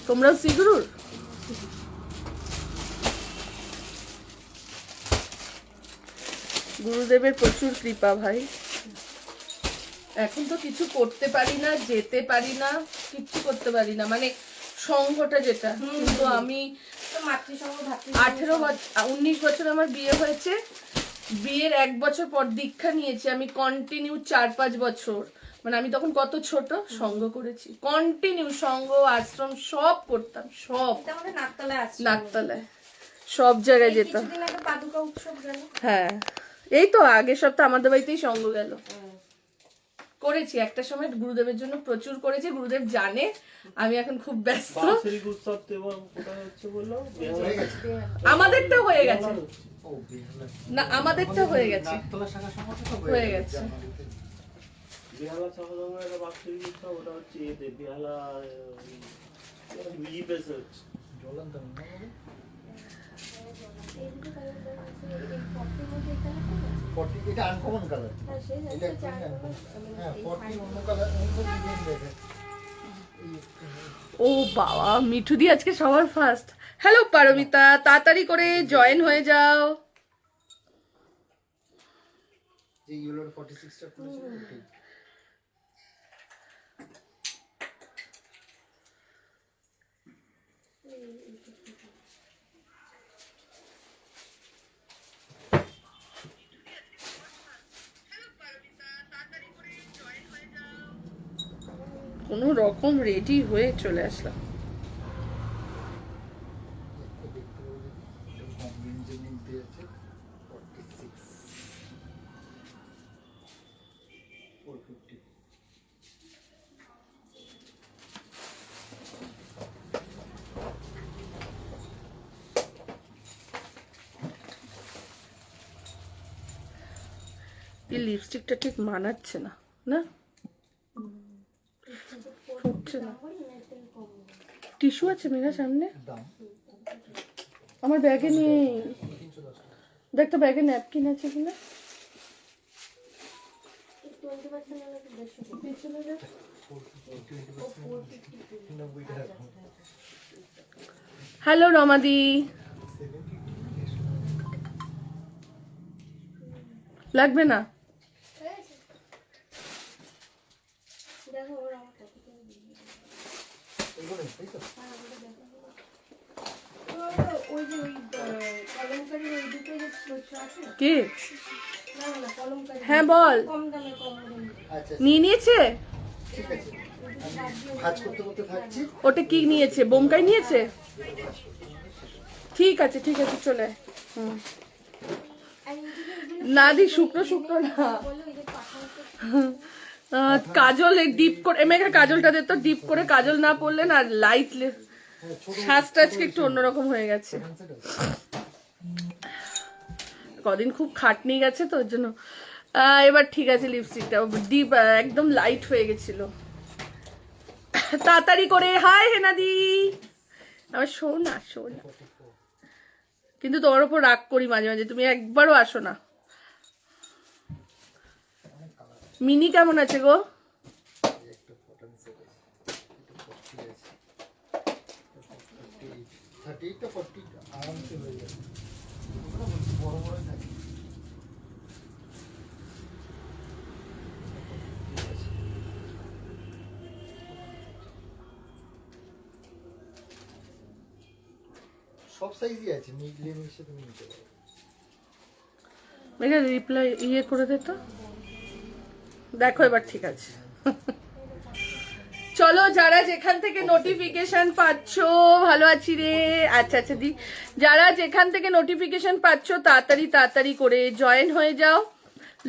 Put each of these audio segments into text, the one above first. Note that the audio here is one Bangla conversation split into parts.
তোমরাও শ্রীগুরুর? গুরুদেবের প্রচুর কৃপা ভাই। এখন তো কিছু করতে পারি না, যেতে পারি না, কিচ্ছু করতে পারি না, মানে সংঘটা যেটা। কিন্তু আমি 19 বছর আমার বিয়ে হয়েছে, বিয়ের 1 বছর পর দীক্ষা নিয়েছি আমি, কন্টিনিউ 4-5 বছর। মানে আমি তখন কত ছোট, সঙ্গ করেছি কন্টিনিউ, সঙ্গ আশ্রম সব করতাম, সব। নাকতলায় সব জায়গায় যেতাম। হ্যাঁ, এই তো আগের সপ্তাহে আমাদের বাড়িতেই সঙ্গ গেল। করেছি একটা সময়, গুরুদেবের জন্য প্রচুর করেছি, গুরুদেব জানে আমি এখন খুব ব্যস্ত। আমাদেরটা হয়ে গেছে না, আমাদেরটা হয়ে গেছে, হয়ে গেছে। বেহালা সহজঙ্গ একটা বাৎসরিক উৎসব, ওটা হচ্ছে এতে বেহালা এটা আনকমন কালার, এটা হ্যাঁ 40 অন্য কালার, অন্য ডিজাইন দেখে। ও বাবা, মিঠু দি আজকে সবার ফার্স্ট। হ্যালো পারমিতা, তাড়াতাড়ি করে জয়েন হয়ে যাও। যে ইউলোর 46টা করেছিল ঠিক। কোনো রকম রেডি হয়ে চলে আসলাম। এই লিপস্টিকটা ঠিক মানাচ্ছে না, না ফুটছে না। টিস্যু আছে মেঘা সামনে? আমার ব্যাগে নেই, দেখ তো ব্যাগে ন্যাপকিন আছে কিনা। হ্যালো রমাদি, লাগবে না? কে? হ্যাঁ বল, নিয়ে নিয়েছে? ওটা কি নিয়েছে? বোমকাই নিয়েছে? ঠিক আছে ঠিক আছে, চলে আয়। না দি, শুকনো শুকনো না, কাজল ডিপ করে, মেঘা কাজলটা দে তো, ডিপ করে কাজল না পড়লে না লাইট, সাজটা আজকে একটু অন্যরকম হয়ে গেছে। কদিন খুব খাটনি গেছে তো ওর জন্য। এবার ঠিক আছে, লিপস্টিকটা ডিপ একদম লাইট হয়ে গেছিল। তাড়াতাড়ি করে। হাই হেনাদি, আমার শোনা শোনা, কিন্তু তোমার উপর রাগ করি মাঝে মাঝে, তুমি একবারও আসো না। মিনি কেমন আছে গো? সব সাইজই আছে, মিডিয়াম হিসেবে তুমি নিতে পারো। মেঘা রিপ্লাই ইয়ে করে দে তো, দেখো এবার ঠিক আছে। চলো, যারা যেখান থেকে নোটিফিকেশন পাচ্ছো, ভালো আছি রে, আচ্ছা আচ্ছা দি, যারা যেখান থেকে নোটিফিকেশন পাচ্ছো তাড়াতাড়ি তাড়াতাড়ি করে জয়েন হয়ে যাও,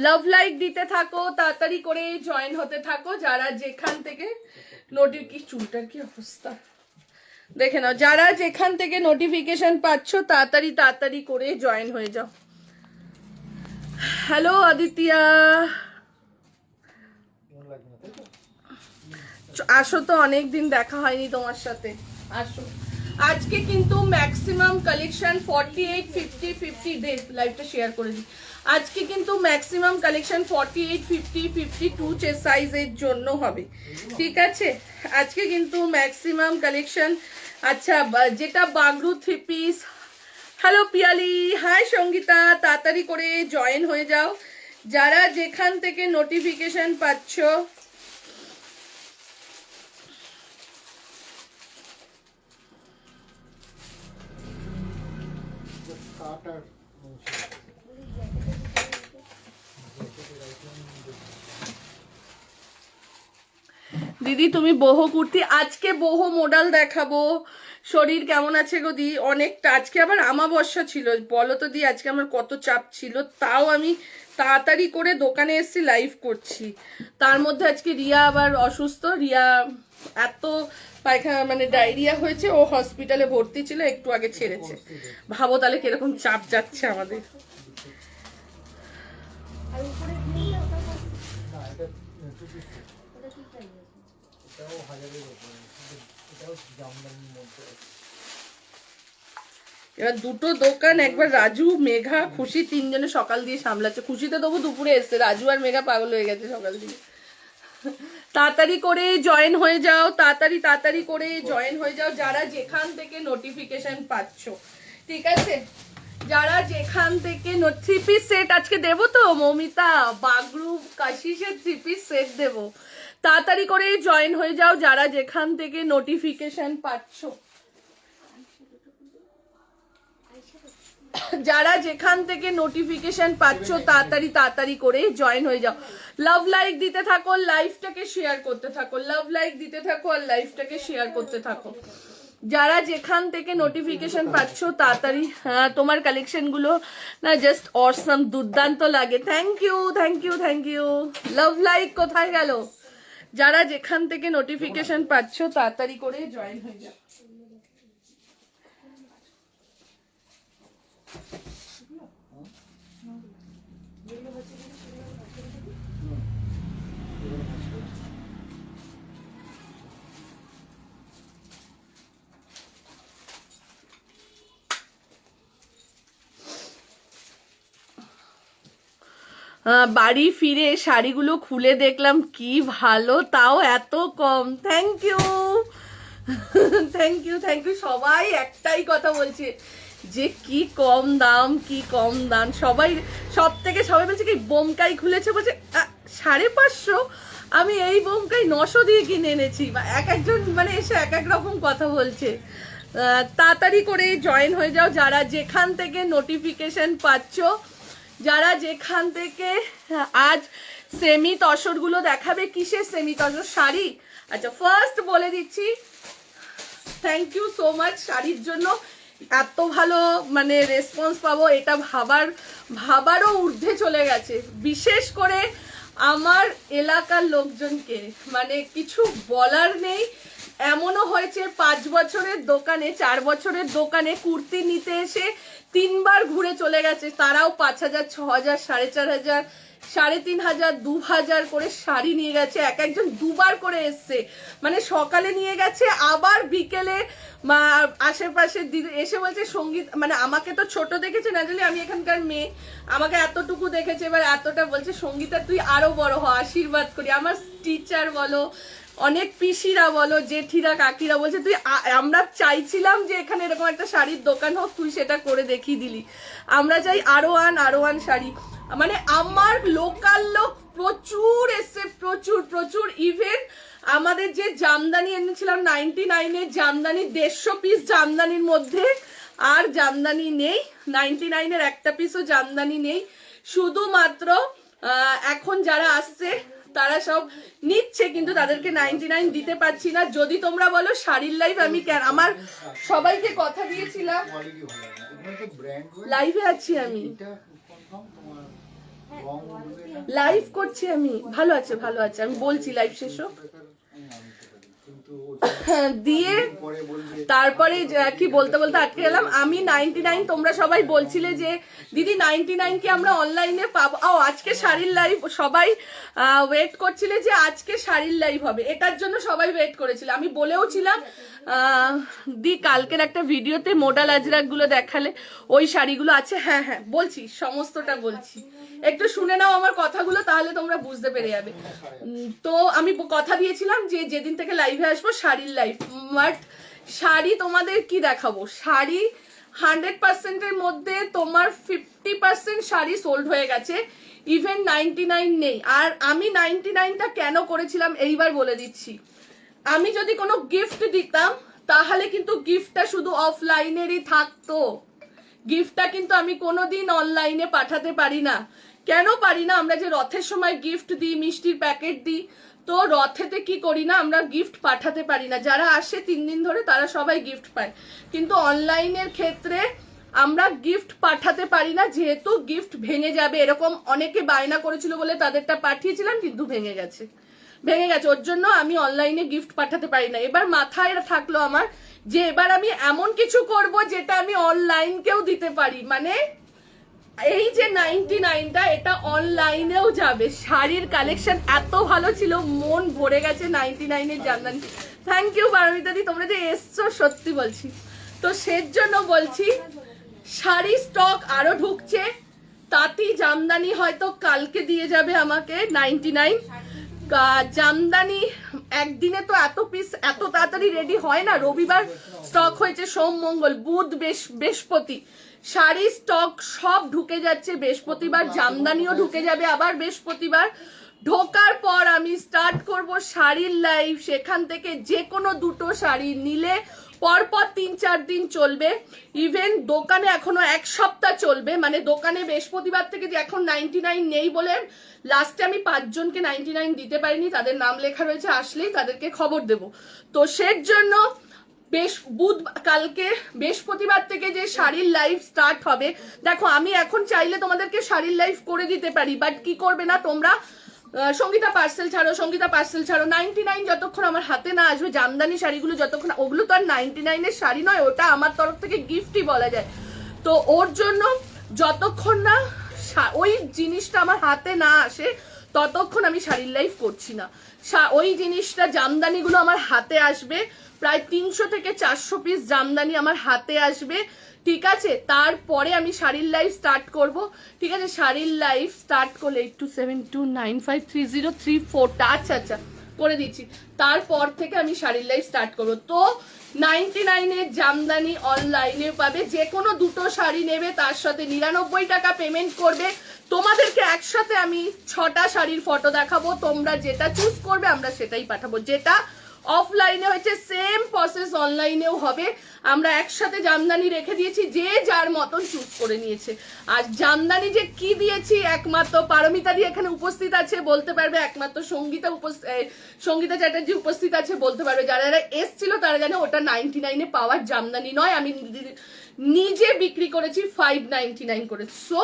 লাভ লাইক দিতে থাকো, তাড়াতাড়ি করে জয়েন হতে থাকো। যারা যেখান থেকে চুলটার কি অবস্থা দেখে নাও, যারা যেখান থেকে নোটিফিকেশন পাচ্ছো তাড়াতাড়ি তাড়াতাড়ি করে জয়েন হয়ে যাও। হ্যালো আদিত্যা, আসো তো, অনেকদিন দেখা হয়নি তোমার সাথে, আসো। আজকে কিন্তু ম্যাক্সিমাম কালেকশন 48 50 50 দে লাইভটা শেয়ার করে দিই। আজকে কিন্তু ম্যাক্সিমাম কালেকশন 48 50 52 সাইজের জন্য হবে, ঠিক আছে? আজকে কিন্তু ম্যাক্সিমাম কালেকশন। আচ্ছা, যেটা বাগরু 3 পিস। হ্যালো পিয়ালি, হাই সঙ্গীতা, তাড়াতাড়ি করে জয়েন হয়ে যাও যারা যেখান থেকে নোটিফিকেশন পাচ্ছ। দিদি তুমি বহু কুর্তি, আজকে বহু মডেল দেখাবো। শরীর কেমন আছে গো দি? অনেকটা। আজকে আবার আমাবস্যা ছিল, বলো তো দি আজকে আমার কত চাপ ছিল, তাও আমি তাড়াতাড়ি করে দোকানে এসেছি, লাইভ করছি। তার মধ্যে আজকে রিয়া আবার অসুস্থ। রিয়া এত পায়খানা মানে ডায়রিয়া হয়েছে, ও হসপিটালে ভর্তি ছিল, একটু আগে ছেড়েছে। ভাবো তাহলে কিরকম চাপ যাচ্ছে আমাদের। এবার দুটো দোকান, একবার রাজু মেঘা খুশি, তিনজনে সকাল দিয়ে সামলাচ্ছে। খুশিতে তবু দুপুরে এসছে, রাজু আর মেঘা পাগল হয়ে গেছে সকাল দিয়ে। তাড়াতাড়ি করে জয়েন হয়ে যাও, তাড়াতাড়ি করে জয়েন হয়ে যাও যারা যেখান থেকে নোটিফিকেশন পাচ্ছ, ঠিক আছে? যারা যেখান থেকে 3 পিস সেট আজকে দেবো তো মৌমিতা, বাগরু কাশিসের 3 পিস সেট দেবো। তাড়াতাড়ি করে জয়েন হয়ে যাও যারা যেখান থেকে নোটিফিকেশন পাচ্ছ, যারা যেখান থেকে নোটিফিকেশন পাচ্ছ তাড়াতাড়ি করে জয়েন হয়ে যাও। লাভ লাইক দিতে থাকো, লাইভটাকে শেয়ার করতে থাকো, লাভ লাইক দিতে থাকো আর লাইভটাকে শেয়ার করতে থাকো। যারা যেখান থেকে নোটিফিকেশন পাচ্ছ তাড়াতাড়ি। হ্যাঁ, তোমার কালেকশন গুলো না জাস্ট অসাম, দুর্দান্ত লাগে। Thank you thank you thank you. Love like কোথায় গেল? যারা যেখান থেকে নোটিফিকেশন পাচ্ছ তাড়াতাড়ি করে জয়েন হয়ে যাও। বাড়ি ফিরে শাড়িগুলো খুলে দেখলাম কি ভালো, তাও এত কম। Thank you thank you thank you. সবাই একটাই কথা বলছে যে কি কম দাম, কি কম দাম। সবাই সবাই বলছে কি বোমকাই খুলেছে, বলছে 550। আমি এই বোমকাই 900 দিয়ে কিনে এনেছি। এক একজন মানে এসে এক এক রকম কথা বলছে। তাড়াতাড়ি করে জয়েন হয়ে যাও যারা যেখান থেকে নোটিফিকেশন পাচ্ছ, যারা যেখান থেকে। আজ সেমি তসর গুলো দেখাবে। কিসের সেমি তসর? শাড়ি। আচ্ছা, ফার্স্ট বলে দিচ্ছি থ্যাংক ইউ সো মাচ শাড়ির জন্য। এত ভালো মানে রেসপন্স পাবো এটা ভাবারও ঊর্ধ্বে চলে গেছে। বিশেষ করে আমার এলাকার লোকজনকে মানে কিছু বলার নেই। এমনও হয়েছে 5 বছরের দোকানে, 4 বছরের দোকানে কুর্তি নিতে এসে 3 বার ঘুরে চলে গেছে। তারাও 5000 6000 4500 3500 2000 করে শাড়ি নিয়ে গেছে। এক একজন 2 বার করে এসছে, মানে সকালে নিয়ে গেছে আবার বিকেলে আশেপাশে এসে বলছে সঙ্গীত, মানে আমাকে তো ছোট দেখেছে না জানি, আমি এখানকার মেয়ে, আমাকে এতটুকু দেখেছে, এবার এতটা বলছে সঙ্গীতা তুই আরো বড় হ, আশীর্বাদ করি। আমার টিচার বলো, অনেক পিসিরা বলো, জেঠিরা কাকিরা বলছে তুই, আমরা চাইছিলাম যে এখানে এরকম একটা শাড়ির দোকান হোক, তুই সেটা করে দেখিয়ে দিলি। আমরা চাই আরো আন শাড়ি। মানে আমার লোকাল লোক প্রচুর এসছে, প্রচুর। ইভেন আমাদের যে জামদানি এনেছিলাম 99-এর জামদানি, 150 পিস জামদানির মধ্যে আর জামদানি নেই। 99-এর একটা পিসও জামদানি নেই। শুধুমাত্র এখন যারা আসছে তারা সব নিচ্ছে, কিন্তু তাদেরকে 99 দিতে পারছি না। যদি তোমরা বলো শাড়ির লাইভ, আমি আমার সবাইকে কথা দিয়েছিলাম, লাইভে আছি আমি, লাইভ করছি আমি। ভালো আছে আমি বলছি লাইভ শেষ হোক দিয়ে তারপরে কি বলতে আটকে গেলাম। আমি 99, তোমরা সবাই বলছিলে যে দিদি 99 কি আমরা অনলাইনে পাবো? আজকে শাড়ির লাইভ, সবাই ওয়েট করছিলে যে আজকে শাড়ির লাইভ হবে, এটার জন্য সবাই ওয়েট করেছিল। আমি বলেও ছিলাম দি কালকের একটা ভিডিওতে মোডাল আজরাক গুলো দেখালে, ওই শাড়িগুলো আছে। হ্যাঁ হ্যাঁ বলছি, সমস্তটা বলছি, একটু শুনে নাও আমার কথাগুলো, তাহলে তোমরা বুঝতে পেরে যাবে। তো আমি কথা দিয়েছিলাম যে যেদিন থেকে লাইভে আসবো শাড়ির লাইভ, বাট শাড়ি তোমাদের কি দেখাবো, শাড়ি 100%-এর মধ্যে তোমার 50% শাড়ি সোল্ড হয়ে গেছে, ইভেন 99 নেই। আর আমি 99টা কেন করেছিলাম এইবার বলে দিচ্ছি। আমি যদি কোনো গিফট দিতাম তাহলে কিন্তু গিফটটা শুধু অফলাইনেরই থাকতো, গিফটটা কিন্তু আমি কোনোদিন অনলাইনে পাঠাতে পারি না। কেন পারি না? আমরা যে রথের সময় গিফট দিই, মিষ্টির প্যাকেট দিই, তো রথেতে কি করি না, আমরা গিফট পাঠাতে পারি না। যারা আসে 3 দিন ধরে তারা সবাই গিফট পায়, কিন্তু অনলাইনের ক্ষেত্রে আমরা গিফট পাঠাতে পারি না, যেহেতু গিফট ভেঙে যাবে। এরকম অনেকে বায়না করেছিল বলে তাদেরটা পাঠিয়েছিলাম, কিন্তু ভেঙে গেছে। ওর জন্য আমি অনলাইনে গিফট পাঠাতে পারি না। এবার মাথায় থাকলো আমার যে এবার আমি এমন কিছু করব যেটা আমি অনলাইনকেও দিতে পারি, মানে এই যে 99টা এটা অনলাইনেও যাবে। শাড়ির কালেকশন এত ভালো ছিল, মন ভরে গেছে 99-এর জামদানি। থ্যাংক ইউ পারমিতা দি, তোমরা যে এসছো সত্যি বলছি। তো সেজন্য বলছি শাড়ি স্টক আরো ঢুকছে, তাঁতি জামদানি হয়তো কালকে দিয়ে যাবে আমাকে 99। জামদানি একদিনে তো এত পিস এত তাড়াতাড়ি রেডি হয় না। রবিবার স্টক হয়েছে, সোম মঙ্গল বুধ বৃহস্পতি শাড়ি স্টক সব ঢুকে যাচ্ছে। বৃহস্পতিবার জামদানিও ঢুকে যাবে, আবার বৃহস্পতিবার ঢোকার পর আমি স্টার্ট করব শাড়ির লাইভ। সেখান থেকে যে কোনো 2টো শাড়ি নিলে পরপর 3-4 দিন চলবে, ইভেন দোকানে এখনো 1 সপ্তাহ চলবে। মানে দোকানে বৃহস্পতিবার থেকে যে এখন 99 নেই বলে লাস্টে আমি 5 জনকে 99 দিতে পারিনি, তাদের নাম লেখা রয়েছে, আসলেই তাদেরকে খবর দেব। তো সের জন্য কালকে বৃহস্পতিবার থেকে যে শাড়ির লাইভ স্টার্ট হবে, দেখো আমি এখন চাইলে তোমাদেরকে শাড়ির লাইভ করে দিতে পারি, বাট কি করবে না তোমরা, সঙ্গীতা পার্সেল ছাড়ো 99 যতক্ষণ আমার হাতে না আসবে, জামদানি শাড়িগুলো যতক্ষণ, ওগুলো তো আর 99-এর শাড়ি নয়, ওটা আমার তরফ থেকে গিফটই বলা যায়। তো ওর জন্য যতক্ষণ না ওই জিনিসটা আমার হাতে না আসে ততক্ষণ আমি শাড়ির লাইভ করছি না। ওই জিনিসটা জামদানিগুলো আমার হাতে আসবে, প্রায় 300 থেকে 400 পিস জামদানি আমার হাতে আসবে, ঠিক আছে? তারপরে আমি শাড়ির লাইভ স্টার্ট করব, ঠিক আছে? শাড়ির লাইভ স্টার্ট করলে 8272953034, আচ্ছা করে দিচ্ছি। তারপর থেকে আমি শাড়ির লাইভ স্টার্ট করব। তো 99-এর জামদানি অনলাইনে পাবে, যে কোনো 2টো শাড়ি নেবে তার সাথে 99 টাকা পেমেন্ট করবে। তোমাদেরকে একসাথে আমি 6টা শাড়ির ফটো দেখাবো, তোমরা যেটা চুজ করবে আমরা সেটাই পাঠাবো। যেটা অফলাইনে হয়েছে সেম প্রসেস অনলাইনেও হবে। আমরা একসাথে জামদানি রেখে দিয়েছি, যে যার মতন চুজ করে নিয়েছে। আর জামদানি যে কি দিয়েছি একমাত্র পারমিতা দি এখানে উপস্থিত আছে বলতে পারবে, একমাত্র সঙ্গীতা চ্যাটার্জি উপস্থিত আছে বলতে পারবে। যারা এসছিল তারা জানে ওটা 99-এ পাওয়ার জামদানি নয়, আমি নিজে বিক্রি করেছি 599 করে। সো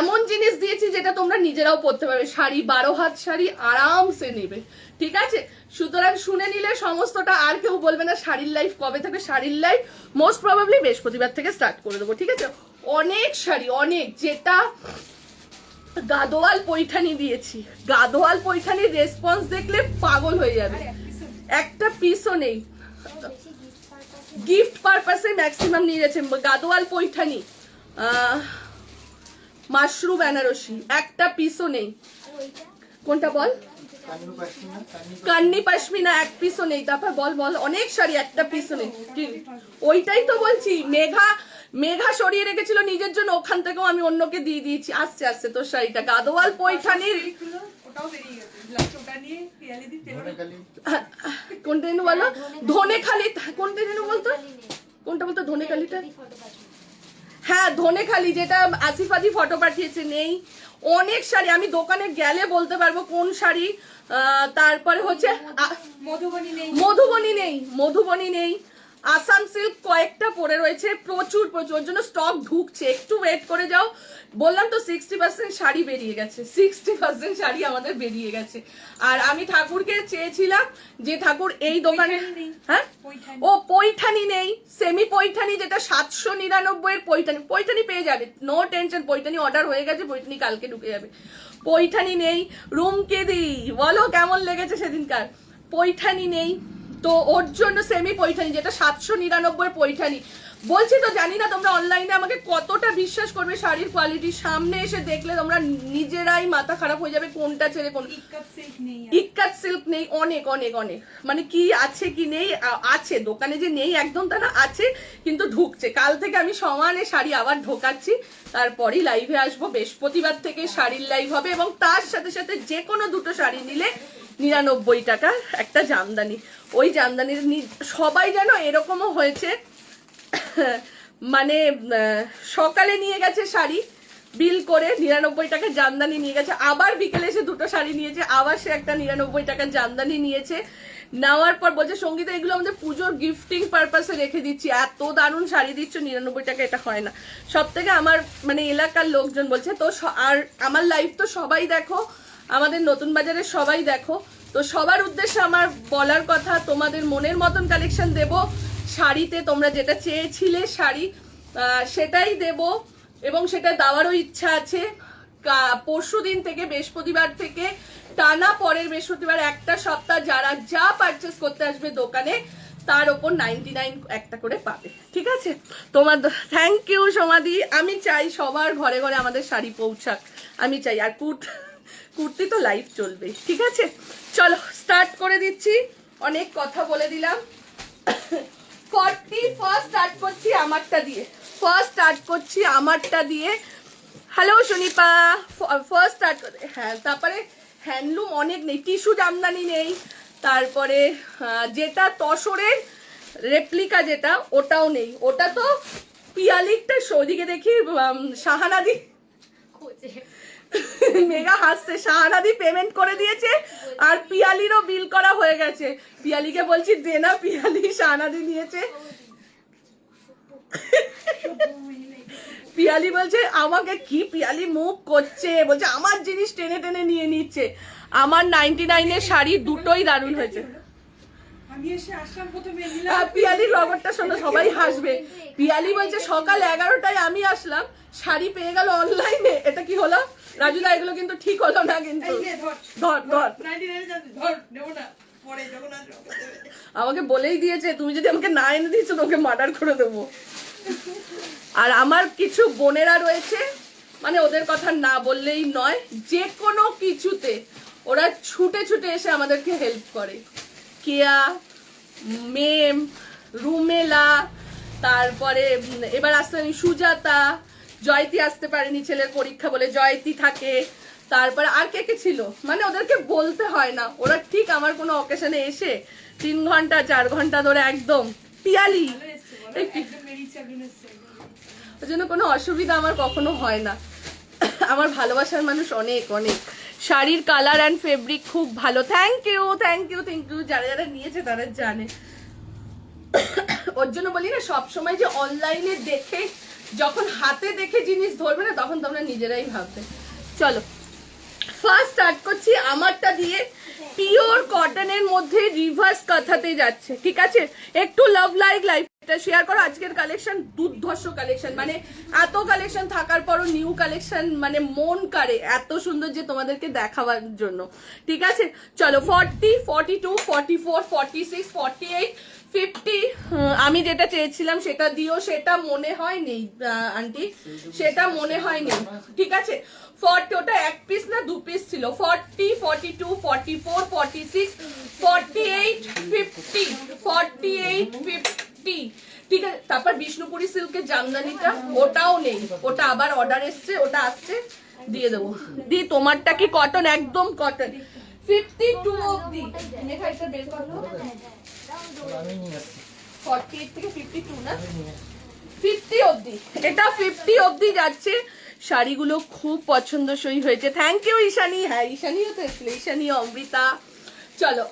এমন জিনিস দিয়েছি যেটা তোমরা নিজেরাও পরতে পারবে। শাড়ি 12 হাত শাড়ি আরামসে নেবে, ঠিক আছে? সুতরাং শুনে নিলে সমস্তটা, আর কেউ বলবে না শাড়ির লাইভ কবে থেকে। শাড়ির লাইভ মোস্ট প্রবাবলি বৃহস্পতিবার থেকে স্টার্ট করে দেবো, ঠিক আছে? অনেক শাড়ি, অনেক, যেটা গাদোয়াল পৈঠানি দিয়েছি, গাদোয়াল পৈঠানির রেসপন্স দেখলে পাগল হয়ে যাবে। একটা পিসও নেই, গিফট পারপাসে ম্যাক্সিমাম নিয়ে গেছে। গাদোয়াল পৈঠানি, মাশরু বেনারসি, একটা পিসও নেই। কোনটা বল? কান্নি পশমিনা, 1 পিসও নেই। তারপর বল অনেক শাড়ি, একটা পিসও নেই। ওইটাই তো বলছি, মেঘা সরিয়ে রেখেছিল নিজের জন্য, ওখান থেকেও আমি অন্যকে দিয়ে দিয়েছি। আসছে তোর শাড়িটা, গাদোয়াল পৈঠানির। কোনটা যেন বলো, ধনেখালি, কোনটা যেন বলতো, কোনটা বলতো ধনেখালিটা? হ্যাঁ ধনেখালি, যেটা আসিফাদি ফটো পাঠিয়েছে। নেই অনেক শাড়ি, আমি দোকানে গেলে বলতে পারবো কোন শাড়ি। তারপরে হচ্ছে মধুবনী নেই, আসাম সিল্ক কয়েকটা পরে রয়েছে, প্রচুর ওর জন্য স্টক ঢুকছে, একটু ওয়েট করে যাও। বললাম তো 60% শাড়ি বেরিয়ে গেছে, 60% শাড়ি আমাদের বেরিয়ে গেছে। আর আমি ঠাকুরকে চেয়েছিলাম যে ঠাকুর এই দোকানে, হ্যাঁ ও পৈঠানি নেই, সেমি পৈঠানি যেটা 799-এর পৈঠানি পেয়ে যাবে, নো টেনশন। পৈঠানি অর্ডার হয়ে গেছে, পৈঠানি কালকে ঢুকে যাবে। পৈঠানি নেই। রুমকেদি বলো কেমন লেগেছে সেদিনকার? পৈঠানি নেই, তো ওর জন্য সেমি পৈঠানি, যেটা 799 পৈঠানি। বলছি তো, জানি না তোমরা অনলাইনে আমাকে কতটা বিশ্বাস করবে শাড়ির কোয়ালিটি, সামনে এসে দেখলে তোমরা নিজেরাই মাথা খারাপ হয়ে যাবে কোনটা ছেড়ে কোন। ইক্কাত সিল্ক নেই, অনেক অনেক অনেক, মানে কি আছে কি নেই, আছে দোকানে যে নেই একদম তা না, আছে কিন্তু ঢুকছে। কাল থেকে আমি সমানে শাড়ি আবার ঢোকাচ্ছি, তারপরই লাইভে আসবো। বৃহস্পতিবার থেকে শাড়ির লাইভ হবে, এবং তার সাথে সাথে যে কোনো দুটো শাড়ি নিলে 99 টাকার একটা জামদানি। ওই জামদানির সবাই যেন এরকমও হয়েছে, মানে সকালে নিয়ে গেছে শাড়ি বিল করে 99 টাকার জামদানি নিয়ে গেছে, আবার বিকেলে এসে দুটো শাড়ি নিয়েছে, আবার সে একটা 99 টাকার জামদানি নিয়েছে। নেওয়ার পর বলছে সঙ্গীতা এগুলো আমাদের পুজোর গিফটিং পারপাসে রেখে দিচ্ছি, এত দারুণ শাড়ি দিচ্ছ, 99 টাকা এটা হয় না। সব থেকে আমার মানে এলাকার লোকজন বলছে তো, আর আমার লাইফ তো সবাই দেখো, আমাদের নতুন বাজারের সবাই দেখো, তো সবার উদ্দেশ্যে আমার বলার কথা, তোমাদের মনের মতন কালেকশন দেব শাড়িতে, তোমরা যেটা চেয়েছিলে শাড়ি সেটাই দেব, এবং সেটা দেওয়ারও ইচ্ছা আছে। পরশু দিন থেকে, বৃহস্পতিবার থেকে টানা পরের বৃহস্পতিবার একটা সপ্তাহ যারা যা পারচেস করতে আসবে দোকানে, তার ওপর 99 একটা করে পাবে, ঠিক আছে? তোমার থ্যাংক ইউ সমাধি। আমি চাই সবার ঘরে ঘরে আমাদের শাড়ি পৌঁছাক, আমি চাই। আর কুর্তি তো লাইভ চলবে, ঠিক আছে? চলো স্টার্ট করে দিচ্ছি, অনেক কথা বলে দিলাম। 40 ফার্স্ট স্টার্ট করছি আমারটা দিয়ে, হ্যালো সুনিপা, ফার্স্ট স্টার্ট, হ্যাঁ। তারপরে হ্যান্ডলুম অনেক নেই, টিস্যু জামদানি নেই, তারপরে যেটা তসরের রেপ্লিকা যেটা, ওটাও নেই। ওটা তো পিয়ালিকটা ওদিকে দেখি শাহানাদি মেগা হাসছে, শাহানাদি পেমেন্ট করে দিয়েছে, আর পিয়ালিরও বিল করা হয়ে গেছে। পিয়ালিকে বলছি দে না, পিয়ালি শাহানাদি নিয়েছে। পিয়ালি বলছে আমাকে, কি পিয়ালি মুখ করছে, বলছে আমার জিনিস টেনে টেনে নিয়ে নিচ্ছে। আমার 99 এর শাড়ি দুটোই দারুণ হয়েছে। পিয়ালির রগরটা শোনো, সবাই হাসবে। পিয়ালি বলছে সকাল 11টায় আমি আসলাম, শাড়ি পেয়ে গেল অনলাইনে। এটা কি হলো রাজুদা? এগুলো কিন্তু ঠিক হলো না, কিন্তু ধর ধর, আমাকে বলেই দিয়েছে তুমি যদি আমাকে না এনে দিচ্ছ তোকে মার্ডার করে দেবো। আর আমার কিছু বোনেরা রয়েছে, মানে ওদের কথা না বললেই নয়, যে কোনো কিছুতে ওরা ছুটে ছুটে এসে আমাদেরকে হেল্প করে। কেয়া, মেম, রুমেলা, তারপরে এবার আসতে পারেনি সুজাতা, জয়তি আসতে পারেনি ছেলের পরীক্ষা বলে, জয়তি থাকে। তারপরে আর কে কে ছিল, মানে ওদেরকে বলতে হয় না, ওরা ঠিক আমার কোনো অকেশনে এসে 3 ঘন্টা 4 ঘন্টা ধরে একদম। পিয়ালি ওই জন্য কোনো অসুবিধা আমার কখনো হয় না। আমার ভালোবাসার মানুষ অনেক অনেক। শাড়ির কালার অ্যান্ড ফেব্রিক খুব ভালো, thank you thank you thank you. যারা যারা নিয়েছে তারা জানে। ওর জন্য বলি না, সবসময় যে অনলাইনে দেখে, যখন হাতে দেখে জিনিস ধরবে না, তখন তোমরা নিজেরাই ভাববে। চলো ফার্স্ট স্টার্ট করছি আমারটা দিয়ে। পিওর কটনের মধ্যে রিভার্স কাঁথাতে যাচ্ছে, ঠিক আছে? একটু লাভ লাইফটা শেয়ার করো। আজকের কালেকশন দুর্ধর্ষ কালেকশন, মানে এত কালেকশন থাকার পরও নিউ কালেকশন, মানে মন কাড়ে এত সুন্দর যে তোমাদেরকে দেখাবার জন্য, ঠিক আছে? চলো 40, 42, 44, 46, 48, 50 আমি যেটা চেয়েছিলাম সেটা দিও। সেটা মনে হয় নেই আন্টি, সেটা মনে হয় নেই, ঠিক আছে? 40, ওটা 1 পিস না 2 পিস ছিল। 40, 42, 44, 46, 48, 50, 48, 50, ঠিক আছে? তারপর বিষ্ণুপুরি সিল্কের জামদানিটা, ওটাও নেই, ওটা আবার অর্ডার এসছে, ওটা আসছে, দিয়ে দেবো। দি তোমারটা কি কটন? একদম কটন। 52 অবধি মেঘাটা বের করো। 48 থেকে 52 না, 50 অবধি, এটা 50 অবধি যাচ্ছে। শাড়িগুলো খুব পছন্দসই হয়েছে, থ্যাংক ইউ ঈশানী। হ্যাঁ ঈশানীও তো এসেছিল, ঈশানী, অমৃতা। চলো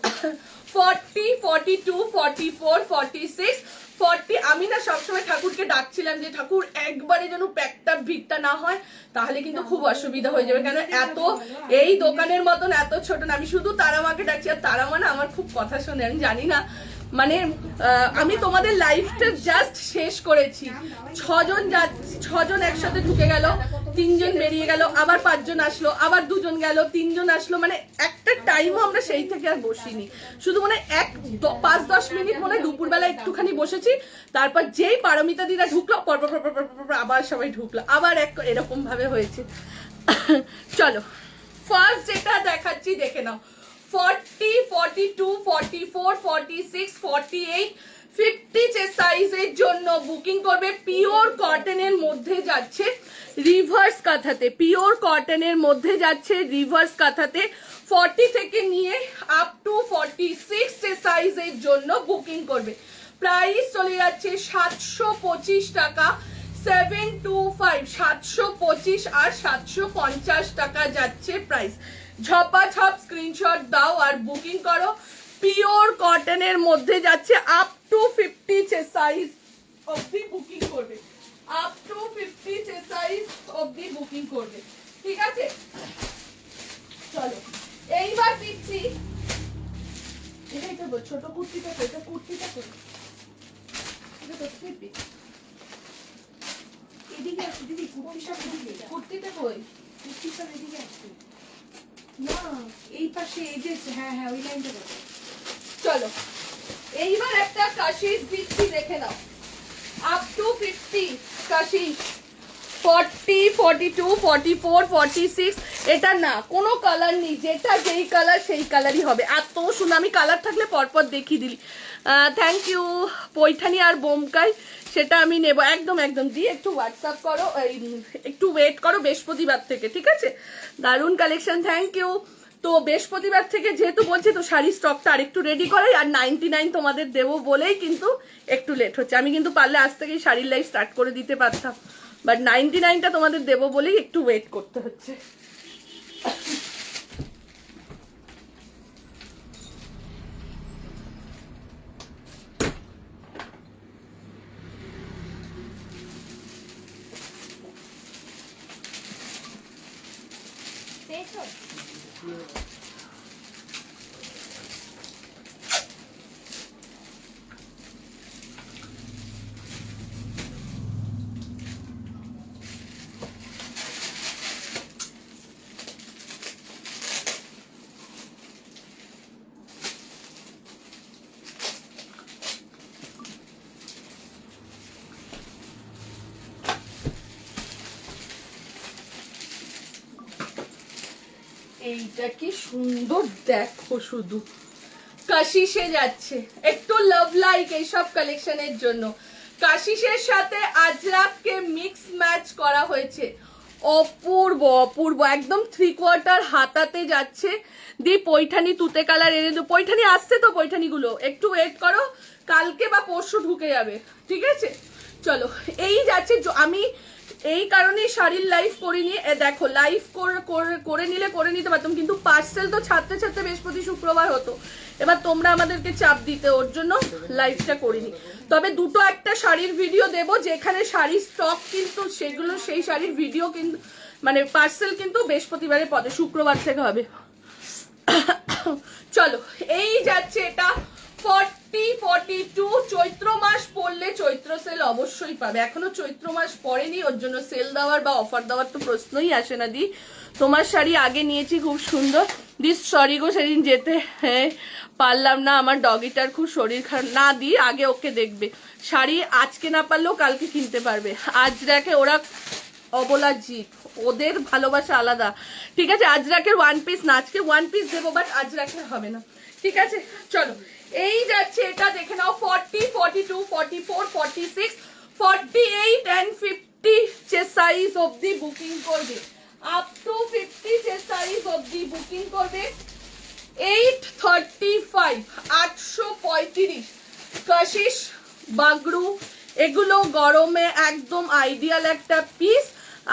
40, 42, 44, 46, 40। আমি না সবসময় ঠাকুরকে ডাকছিলাম যে ঠাকুর একবারে যেন প্যাকটা ভিড়টা না হয়, তাহলে কিন্তু খুব অসুবিধা হয়ে যাবে। কেন এত, এই দোকানের মতন এত ছোট না। আমি শুধু তারামাকে ডাকছি, আর তারামা না আমার খুব কথা শোনে, আমি জানি না, মানে আমি তোমাদের লাইফটা জাস্ট শেষ করেছি। 6 জন একসাথে ঢুকে গেল, তিনজন বেরিয়ে গেল, আবার 5 জন আসলো, আবার 2 জন গেল, 3 জন আসলো, মানে একটা টাইমও আমরা সেই থেকে আর বসিনি। শুধু মানে 5-10 মিনিট মনে দুপুরবেলা একটুখানি বসেছি, তারপর যেই পারমিতা দিদা ঢুকলো পর আবার সবাই ঢুকলো, আবার এরকম ভাবে হয়েছে। চলো ফার্স্ট যেটা দেখাচ্ছি দেখে নাও। 40, 42, 44, 46, 48, 50 যে সাইজের জন্য বুকিং করবে। পিওর কটনের মধ্যে যাচ্ছে রিভার্স কাঁথাতে, পিওর কটনের মধ্যে যাচ্ছে রিভার্স কাঁথাতে। 40 থেকে নিয়ে আপ টু 46 যে সাইজের জন্য বুকিং করবে। প্রাইস চলে যাচ্ছে 725 টাকা, 725, 725 আর 750 টাকা যাচ্ছে প্রাইস। ঝপাঝপ স্ক্রিনশট দাও আর বুকিং করো। পিওর কটনের মধ্যে যাচ্ছে আপ টু 50 চে সাইজ অবধি বুকিং করবে, আপ টু 50 চে সাইজ অবধি বুকিং করবে, ঠিক আছে? চলো এইবার দিচ্ছি এটা ছোট কুর্তিটা, এটা কুর্তিটা করি, এটা তো থ্রি এদিকে আসো দিদি, কুর্তিটা কই? কুর্তিটা এদিকে আসো না, এই পাশে এই যে, হ্যাঁ হ্যাঁ ওই লাইনটা করো। চলো এইবার একটা কাশিস দিচ্ছি দেখে নাও। Up to 50 Kashish, 40, 42, 44, 46। এটা না কোনো কালার নেই, যেটা যেই কালার সেই কালারই হবে। এত সুন্দর, আমি কালার থাকলে পরপর দেখিয়ে দিলি। থ্যাংক ইউ পৈঠানি আর বোমকাই, সেটা আমি নেব একদম একদম। দিয়ে একটু হোয়াটসঅ্যাপ করো, একটু ওয়েট করো বৃহস্পতিবার থেকে, ঠিক আছে? দারুণ কালেকশন, থ্যাংক ইউ। তো বৃহস্পতিবার থেকে যেহেতু বলছি, তো শাড়ির স্টকটা আরেকটু রেডি করাই, আর 99 তোমাদের দেবো বলেই কিন্তু একটু লেট হচ্ছে। আমি কিন্তু পারলে আজ থেকেই শাড়ির লাইভ স্টার্ট করে দিতে পারতাম, বাট 99টা তোমাদের দেবো বলেই একটু ওয়েট করতে হচ্ছে। এইটা কি সুন্দর দেখো, শুধু কাশিসে যাচ্ছে, একটু লাভ লাইক এইসব কালেকশনের জন্য। কাশিসের সাথে আজরাককে মিক্স ম্যাচ করা হয়েছে, অপূর্ব অপূর্ব, একদম 3/4 হাতাতে যাচ্ছে। দি পৈঠানি তুতে কালার এনে দো, পৈঠানি আসছে তো, পৈঠানিগুলো একটু ওয়েট করো, কালকে বা পরশু ঢুকে যাবে, ঠিক আছে? চলো এই যাচ্ছে। আমি এই কারণেই শাড়ির লাইভ করিনি, দেখো লাইভ করে নিতে পারতাম, কিন্তু পার্সেল তো ছাড়তে ছাড়তে বৃহস্পতি শুক্রবার হতো। এবার তোমরা আমাদেরকে চাপ দিতে, ওর জন্য লাইভটা করিনি। তবে দুটো একটা শাড়ির ভিডিও দেবো, যেখানে শাড়ির স্টক কিন্তু সেগুলো, সেই শাড়ির ভিডিও কিন্তু মানে পার্সেল কিন্তু বৃহস্পতিবারের পরে, শুক্রবার থেকে হবে। চলো এই যাচ্ছে এটা 40, 42। চৈত্র মাস পড়লে চৈত্র সেল অবশ্যই পাবে, এখনো চৈত্র মাস পড়েনি, ওর জন্য সেল দেওয়ার বা অফার দেওয়ার তো প্রশ্নই আসে না। দি তোমার শাড়ি আগে নিয়েছি, খুব সুন্দর। দিস সরি গো, সেদিন যেতে পারলাম না, আমার ডগিটার খুব শরীর খারাপ। না দি আগে ওকে দেখবে, শাড়ি আজকে না পারলেও কালকে কিনতে পারবে। আজ দেখে ওরা অবলা জীব, ওদের ভালোবাসা আলাদা, ঠিক আছে? আজরাকের ওয়ান পিস না, আজকে ওয়ান পিস দেবো, বাট আজরাকের হবে না, ঠিক আছে? চলো এই যাচ্ছে এটা দেখে নাও। 40, 42, 44, 46, 48 and 50 যে সাইজ অবধি বুকিং করবে, আপ টু 50 যে সাইজ অবধি বুকিং করবে। 835, 835 কাশিস বাগরু, এগুলো গরমে একদম আইডিয়াল একটা পিস।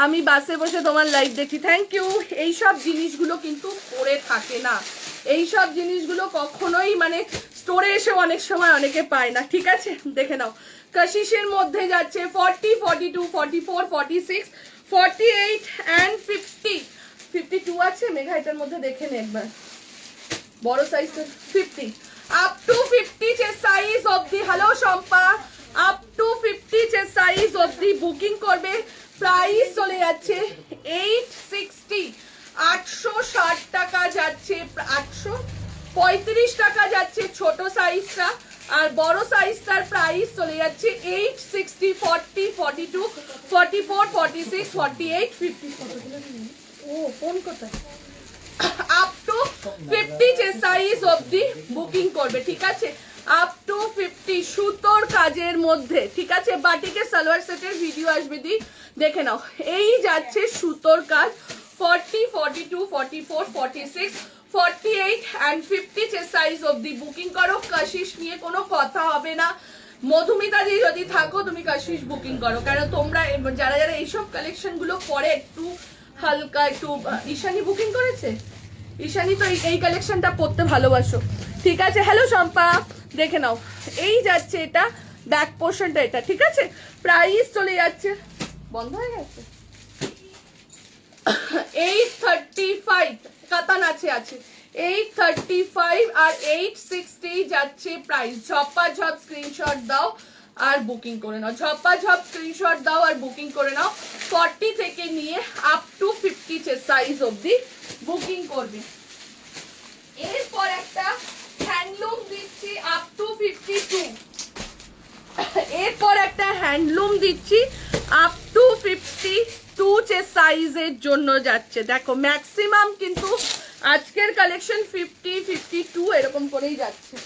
আমি বাসে বসে তোমার লাইভ দেখি, থ্যাংক ইউ। এইসব জিনিসগুলো কিন্তু পরে থাকে না, এইসব জিনিসগুলো কখনোই মানে স্টোরে এসে অনেক সময় অনেকে পায় না, ঠিক আছে? দেখে নাও কাশিসের মধ্যে যাচ্ছে 40, 42, 44, 46, 48 and 50। 52 আছে মেঘা, এটার মধ্যে দেখে নে একবার, বড় সাইজ 50, আপ টু 50 যে সাইজ অবধি। হ্যালো শম্পা, আপ টু 50 যে সাইজ অবধি বুকিং করবে। প্রাইস চলে যাচ্ছে 860, 860 টাকা যাচ্ছে, 835 টাকা যাচ্ছে ছোট সাইজটা, আর বড় সাইজটার প্রাইস চলে যাচ্ছে 860, 40, 42, 44, 46, 48, 50। ও ফোন কোথায়? আপ টু 50 যে সাইজ অবধি বুকিং করবে, ঠিক আছে? আপ টু 50 সুতোর কাজের মধ্যে, ঠিক আছে? বাটিকের সালোয়ার সেটের ভিডিও আসবে, দি দেখে নাও। এই যাচ্ছে সুতোর কাজ 40, 42, 44, 46, 48 and 50 যে সাইজ অবধি বুকিং করো। কাশিস নিয়ে কোনো কথা হবে না। মধুমিতা জি যদি থাকো তুমি কাশিস বুকিং করো, কারণ তোমরা যারা যারা এইসব কালেকশন গুলো পরে একটু হালকা একটু, ঈশানী বুকিং করেছে, ঈশানী তো এই কালেকশনটা পরতে ভালোবাসো, ঠিক আছে? হ্যালো শম্পা, দেখে নাও। এই যাচ্ছে এটা ব্যাক পোর্শনটা, এটা ঠিক আছে? প্রাইস চলে যাচ্ছে, বন্ধ হয়ে গেছে, 835 কাতান আছে 835 আর 860 যাচ্ছে প্রাইস। ঝপাঝপ স্ক্রিনশট দাও আর বুকিং করে নাও, ঝপাঝপ স্ক্রিনশট দাও আর বুকিং করে নাও। 40 থেকে নিয়ে আপ টু 50 সাইজ অবধি বুকিং করবে। এরপর একটা হ্যান্ডলুম দিচ্ছি আপ টু 52, এরপর একটা হ্যান্ডলুম দিচ্ছি আপ টু 52 যে সাইজের জন্য যাচ্ছে। দেখো ম্যাক্সিমাম কিন্তু আজকের কালেকশন 50, 52 এরকম করেই যাচ্ছে।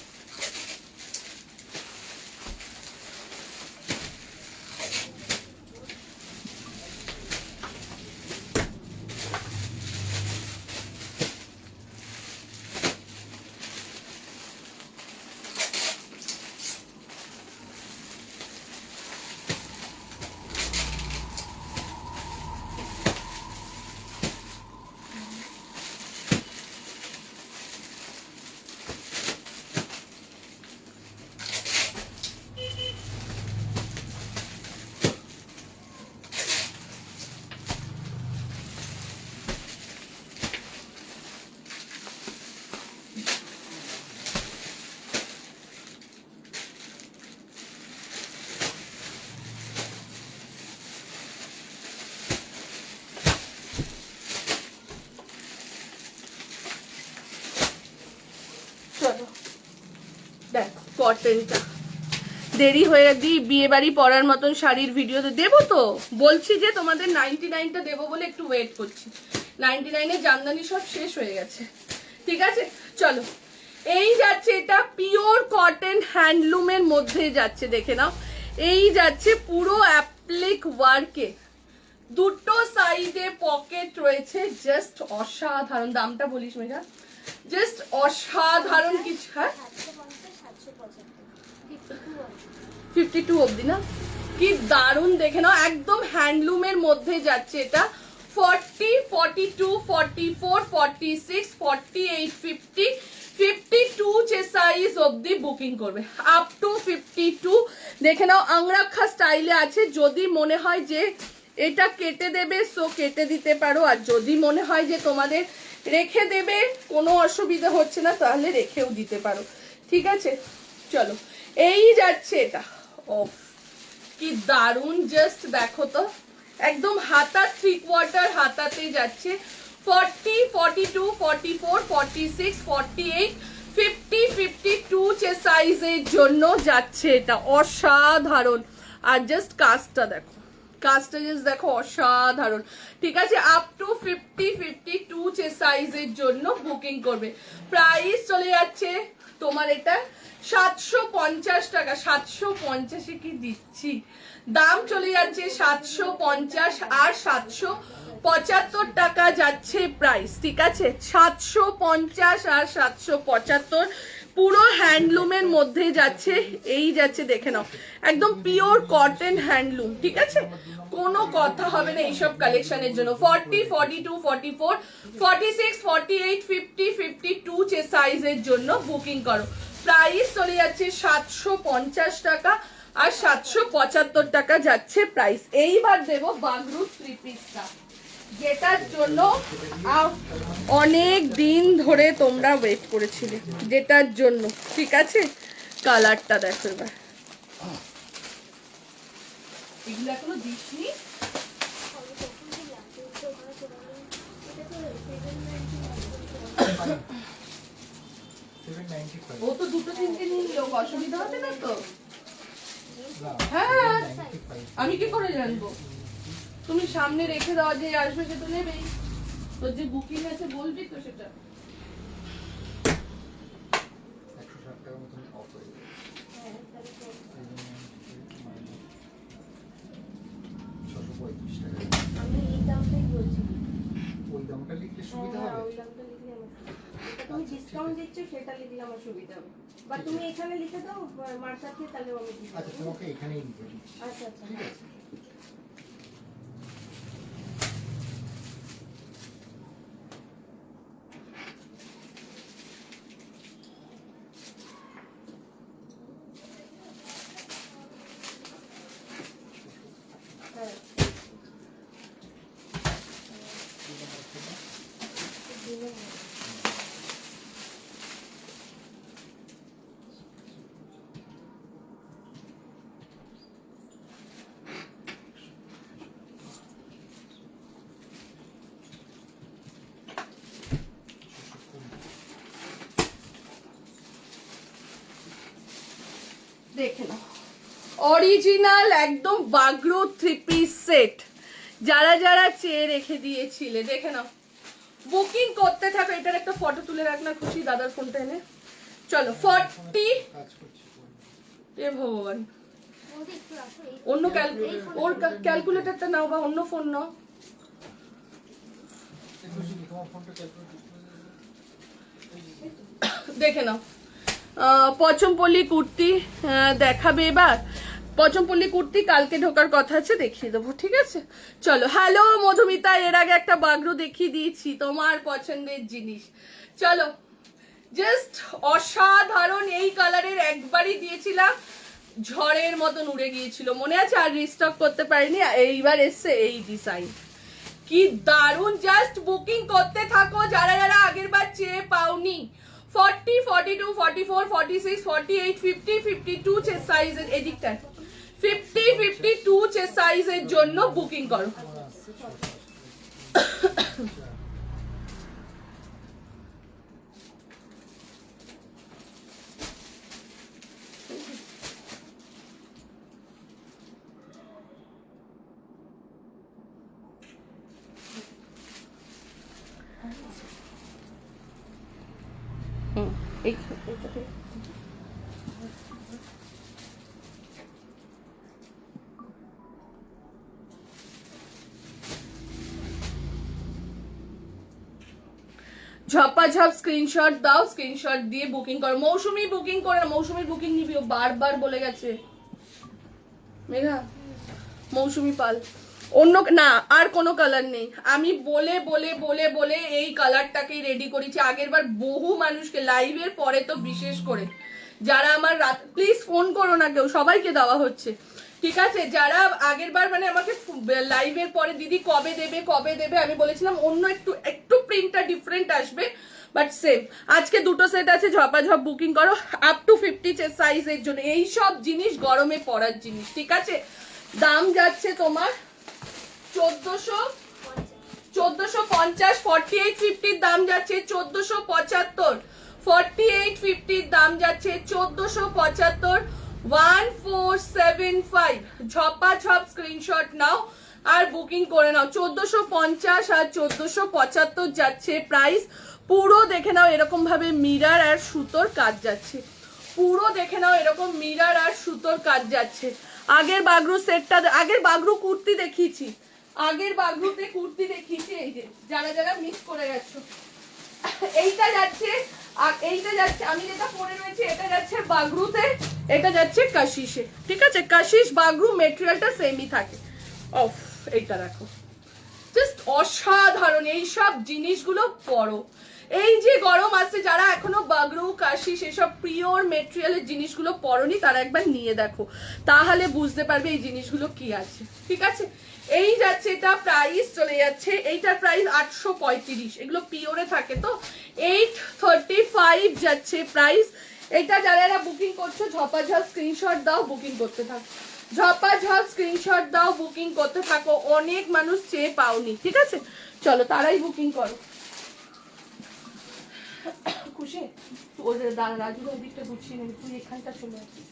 দেখো কটনটা দেরি হয়ে দিই, বিয়ে বাড়ি পরার মতন শাড়ির ভিডিও দেবো তো বলছি, যে তোমাদের 99টা দেবো বলে একটু ওয়েট করছি। 99-এর জামদানি সব শেষ হয়ে গেছে, ঠিক আছে? চলো, এই যাচ্ছে এটা পিওর কটন হ্যান্ডলুমের মধ্যে যাচ্ছে, দেখে নাও। এই যাচ্ছে পুরো অ্যাপ্লিক ওয়ার্কে, দুটো সাইডে পকেট রয়েছে, জাস্ট অসাধারণ। দামটা বলিস মেঘা, জাস্ট অসাধারণ কিছু। হ্যাঁ 52 অবধি না, কি দারুণ, দেখে নাও। একদম হ্যান্ডলুমের মধ্যে যাচ্ছে এটা। 40, 42, 44, 46, 48, 50, 52 যে সাইজ অবধি বুকিং করবে, আপ টু 52। দেখে নাও আংরাক্ষা স্টাইলে আছে। যদি মনে হয় যে এটা কেটে দেবে সো কেটে দিতে পারো, আর যদি মনে হয় যে তোমাদের রেখে দেবে কোনো অসুবিধা হচ্ছে না তাহলে রেখেও দিতে পারো, ঠিক আছে? চলো, এই যাচ্ছে এটা। ও কি দারুণ, জাস্ট দেখো তো, একদম হাতা 3/4 হাতাতে যাচ্ছে। 40, 42, 44, 46, 48, 50, 52 যে সাইজের জন্য যাচ্ছে এটা। অসাধারণ। আর জাস্ট কাজটা দেখো, কাজটা জাস্ট দেখো, অসাধারণ, ঠিক আছে? আপ টু 50, 52 যে সাইজের জন্য বুকিং করবে। প্রাইস চলে যাচ্ছে তোমার এটা 750 টাকা। 750-এ কি দিচ্ছি, দাম চলে যাচ্ছে 750 আর 775 টাকা যাচ্ছে প্রাইস, ঠিক আছে? 750 আর 775 পুরো হ্যান্ডলুমের মধ্যে যাচ্ছে। এই যাচ্ছে, দেখে নাও, একদম পিওর কটন হ্যান্ডলুম, ঠিক আছে? কোনো কথা হবে না এইসব কালেকশনের জন্য। 40, 42, 44, 46, 48, 50, 52 যে সাইজের জন্য বুকিং করো। প্রাইস চলে যাচ্ছে 750 টাকা আর 775 টাকা যাচ্ছে প্রাইস। এইবার দেবো বাগরু 3 পিসটা, যেটার জন্য অনেক দিন ধরে তোমরা ওয়েট করেছিলে, যেটার জন্য, ঠিক আছে? কালারটা দেখো এবার, এগুলো এখনো দিসনি। 795 ও তো দুটো তিনটে নিল, অসুবিধা হবে না তো? না হ্যাঁ 795 আমি কি করে জানবো? তুমি সামনে রেখে দাও, যে আসবে সে তো নেবেই। তোর যে বুকিং আছে বলবি তো সেটা। 160 টাকার মতন অফ হয়ে যাবে। 635 টাকা। আমি এই দামটাই বলছি। ওই দামটা লিখলে সুবিধা হ্যাঁ, হবে। ওই দামটা লিখলে আমার সুবিধা। তুমি ডিসকাউন্ট দিচ্ছ সেটা লিখলে আমার সুবিধা হবে। বা তুমি এখানে লিখে দাও মার্কার দিয়ে, তাহলে আমি দিয়ে আচ্ছা দেবো। তোমাকে এখানেই লিখে দিই। আচ্ছা আচ্ছা। ঠিক আছে। হ্যাঁ। দিলে হবে। দেখে নাও, অরিজিনাল একদম বাগরো 3 পিস সেট। যারা যারা চেয়ে রেখে দিয়েছিলে দেখে নাও, বুকিং করতে থাকো। এটার একটা ফটো তুলে রাখ না খুশি, দাদার ফোনটা এনে। চলো 40। কাজ করছি। এ ভগবান, বৌদি একটু রাখো, এই অন্য ওর ক্যালকুলেটরটা নাও বা অন্য ফোন নাও। একটু শুনি তোমার ফোনটা ক্যালকুলেট করে দেখে নাও, পচমপল্লি কুর্তি দেখাবে এবার। পচমপল্লি কুর্তি কালকে ঢোকার কথা আছে, দেখিয়ে দেবো, ঠিক আছে? চলো। হ্যালো মধুমিতা, এর আগে একটা বাগরু দেখিয়ে দিয়েছি, তোমার পছন্দের জিনিস। চলো, জাস্ট অসাধারণ। এই কালারের একবারই দিয়েছিলাম, ঝড়ের মতন উড়ে গিয়েছিল, মনে আছে? আর রিস্টক করতে পারিনি, এইবার এসছে এই ডিজাইন। কি দারুন, জাস্ট বুকিং করতে থাকো যারা যারা আগের বার চেয়ে পাওনি। 40, 42, 44, 46, 48, 50, 52 চেস্ট সাইজের, এদিকটা 50, 52 চেস্ট সাইজের জন্য বুকিং করো। ঝপাঝপ স্ক্রিনশট দাও, স্ক্রিনশট দিয়ে বুকিং করো। মৌসুমি বুকিং করে না, মৌসুমির বুকিং নিবি, ও বারবার বলে গেছে। মেঘা, মৌসুমি পাল, অন্য না আর কোনো কালার নেই। আমি বলে বলে বলে বলে এই কালারটাকেই রেডি করেছি আগের বার বহু মানুষকে, লাইভের পরে তো বিশেষ করে। যারা আমার রাত, প্লিজ ফোন করো না কেউ, সবাইকে দেওয়া হচ্ছে, ঠিক আছে? যারা আগের বার মানে আমাকে লাইভের পরে দিদি কবে দেবে কবে দেবে, আমি বলেছিলাম অন্য একটু প্রিন্টটা ডিফারেন্ট আসবে, বাট সেম। আজকে দুটো সেট আছে, ঝপাঝপ বুকিং করো। আপ টু 50 সাইজের জন্য এই সব জিনিস গরমে পরার জিনিস, ঠিক আছে? দাম যাচ্ছে তোমার 1450। 4850 দাম যাচ্ছে 1475। 4850 দাম যাচ্ছে 1475। 1475। ঝপাঝপ স্ক্রিনশট নাও আর বুকিং করে নাও। 1450 আর 1475 যাচ্ছে প্রাইস। পুরো দেখে নাও এরকম ভাবে মিরার আর সুতোর কাজ যাচ্ছে, পুরো দেখে নাও এরকম মিরার আর সুতোর কাজ যাচ্ছে। আগের বাগরু সেটটা, আগের বাগরু কুর্তি দেখিয়েছি, আগের বাগরুতে কুর্তি দেখিয়েছি, এই যে যারা যারা মিস করে গেছো। এইটা যাচ্ছে, আর এইটা যাচ্ছে, আমি যেটা পরে রয়েছে এটা যাচ্ছে বাগরুতে, এটা যাচ্ছে কাশিশে, ঠিক আছে? কাশিশ বাগরু মেটেরিয়ালটা সেমই থাকে। অফ, এইটা দেখো, জাস্ট অসাধারণ। এই সব জিনিসগুলো পরো, এই যে গরম আসছে, যারা এখনো বাগরু কাশিশ এসব পিওর মেটেরিয়ালের জিনিসগুলো পরনি, তারা একবার নিয়ে দেখো, তাহলে বুঝতে পারবে এই জিনিসগুলো কি আছে, ঠিক আছে? এই যাচ্ছে, এটা প্রাইস চলে যাচ্ছে, এইটার প্রাইস 835। এগুলো পিওরে থাকে তো। 835 যাচ্ছে প্রাইস। এটা যারা যারা বুকিং করছো ঝপাঝপ স্ক্রিনশট দাও, বুকিং করতে থাকো। ঝপাঝপ স্ক্রিনশট দাও, বুকিং করতে থাকো। অনেক মানুষ চেয়ে পাওনি, ঠিক আছে? চলো তারাই বুকিং করো। খুশি ওর রাজু ওই দিকটা গুছিয়ে নেবে, তুই এখানটা চলে আসবি,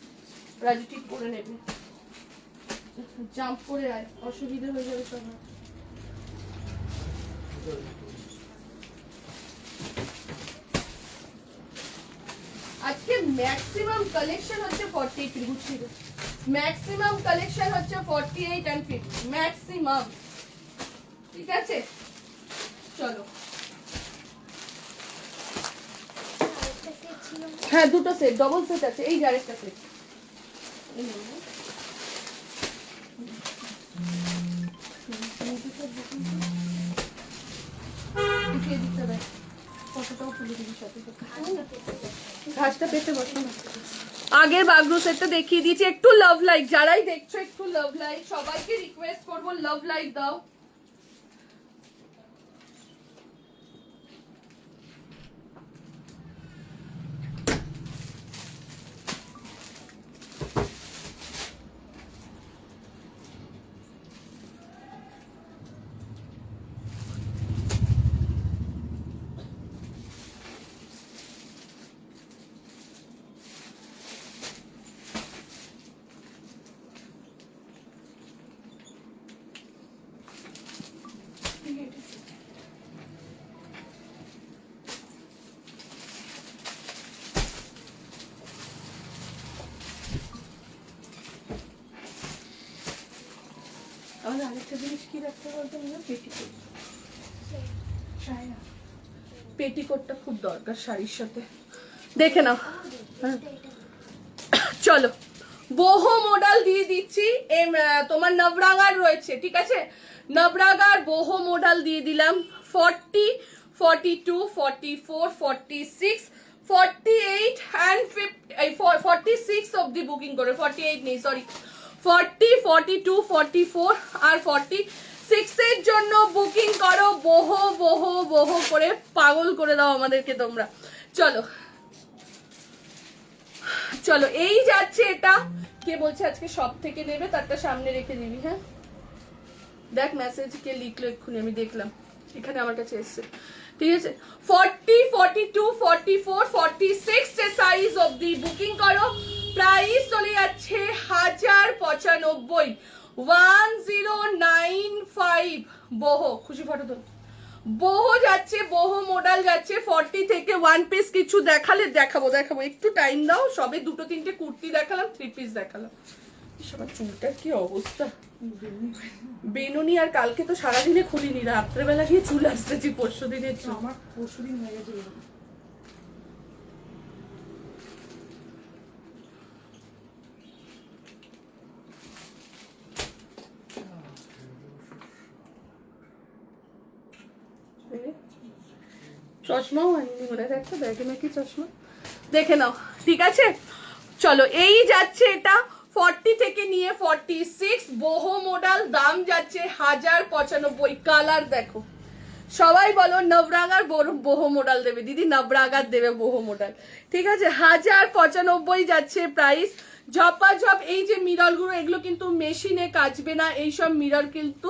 রাজু ঠিক করে নেবে, জাম্প করে আয়, অসুবিধা হয়ে যাবে সবার। আজকে ম্যাক্সিমাম কালেকশন হচ্ছে 48 গুছিয়ে দে, ম্যাক্সিমাম কালেকশন হচ্ছে 48 and 50 ম্যাক্সিমাম, ঠিক আছে? চলো হ্যাঁ দুটো সেট, ডবল সেট আছে, এই যে আরেকটা সেট, ঘাসটা পেতে বসো না। আগের বাগরু সেটটা দেখিয়ে দিয়েছি, একটু লাভ লাইক, যারাই দেখছো একটু লাভ লাইক, সবাইকে রিকোয়েস্ট করবো লাভ লাইক দাও। আরেকটা জিনিস কি রাখতে বলতো, পেটিকোট, পেটিকোটটা খুব দরকার শাড়ির সাথে, দেখে নাও। হ্যাঁ চলো বহু মডেল দিয়ে দিচ্ছি, তোমার নবরাগার রয়েছে, ঠিক আছে? নবরাগার বহু মডেল দিয়ে দিলাম, 40, 42, 44, 46, 48 and 46 অব্দি বুকিং করে, 48 নেই সরি, 40, 42, 44 আর 46 এর জন্য বুকিং করো, বহু বহু বহু করে পাগল করে দাও আমাদেরকে তোমরা। চলো চলো এই যাচ্ছে এটা, কে বলছে আজকে সব থেকে নেবে তারটা সামনে রেখে দিবি, হ্যাঁ দেখ মেসেজ কে লিখলো এক্ষুনি, আমি দেখলাম এখানে আমার কাছে এসছে, ঠিক আছে? 40, 42, 44, 46 এর সাইজ অবধি বুকিং করো, প্রাইস চলে যাচ্ছে 1095, 1095 বহু, খুশি ফটো তো বহু যাচ্ছে, বহু মডেল যাচ্ছে 40 থেকে। ওয়ান পিস কিছু দেখালে দেখাবো, একটু টাইম দাও, সবে দুটো তিনটে কুর্তি দেখালাম, 3 পিস দেখালাম। সবার চুলটার কি অবস্থা, বেনুনি, আর কালকে তো সারাদিনে খুলিনি, রাত্রেবেলা গিয়ে চুল আসতেছি, পরশু দিনের চুল, আমার পরশু দিন হয়ে গেছে। চশমাও আনিনি মনে হয়, একটা ব্যাগে নাকি চশমা, দেখে নাও, ঠিক আছে? চলো এই যাচ্ছে এটা 40 থেকে নিয়ে 46, বহু মডেল, দাম যাচ্ছে 1095, কালার দেখো, সবাই বলো নবরাগার বহু মডেল দেবে দিদি, নবরাগার দেবে বহু মডেল, ঠিক আছে? 1095 যাচ্ছে প্রাইস। ঝপাঝপ এই যে মিররগুলো, এগুলো কিন্তু মেশিনে কাচবে না, এইসব মিরর কিন্তু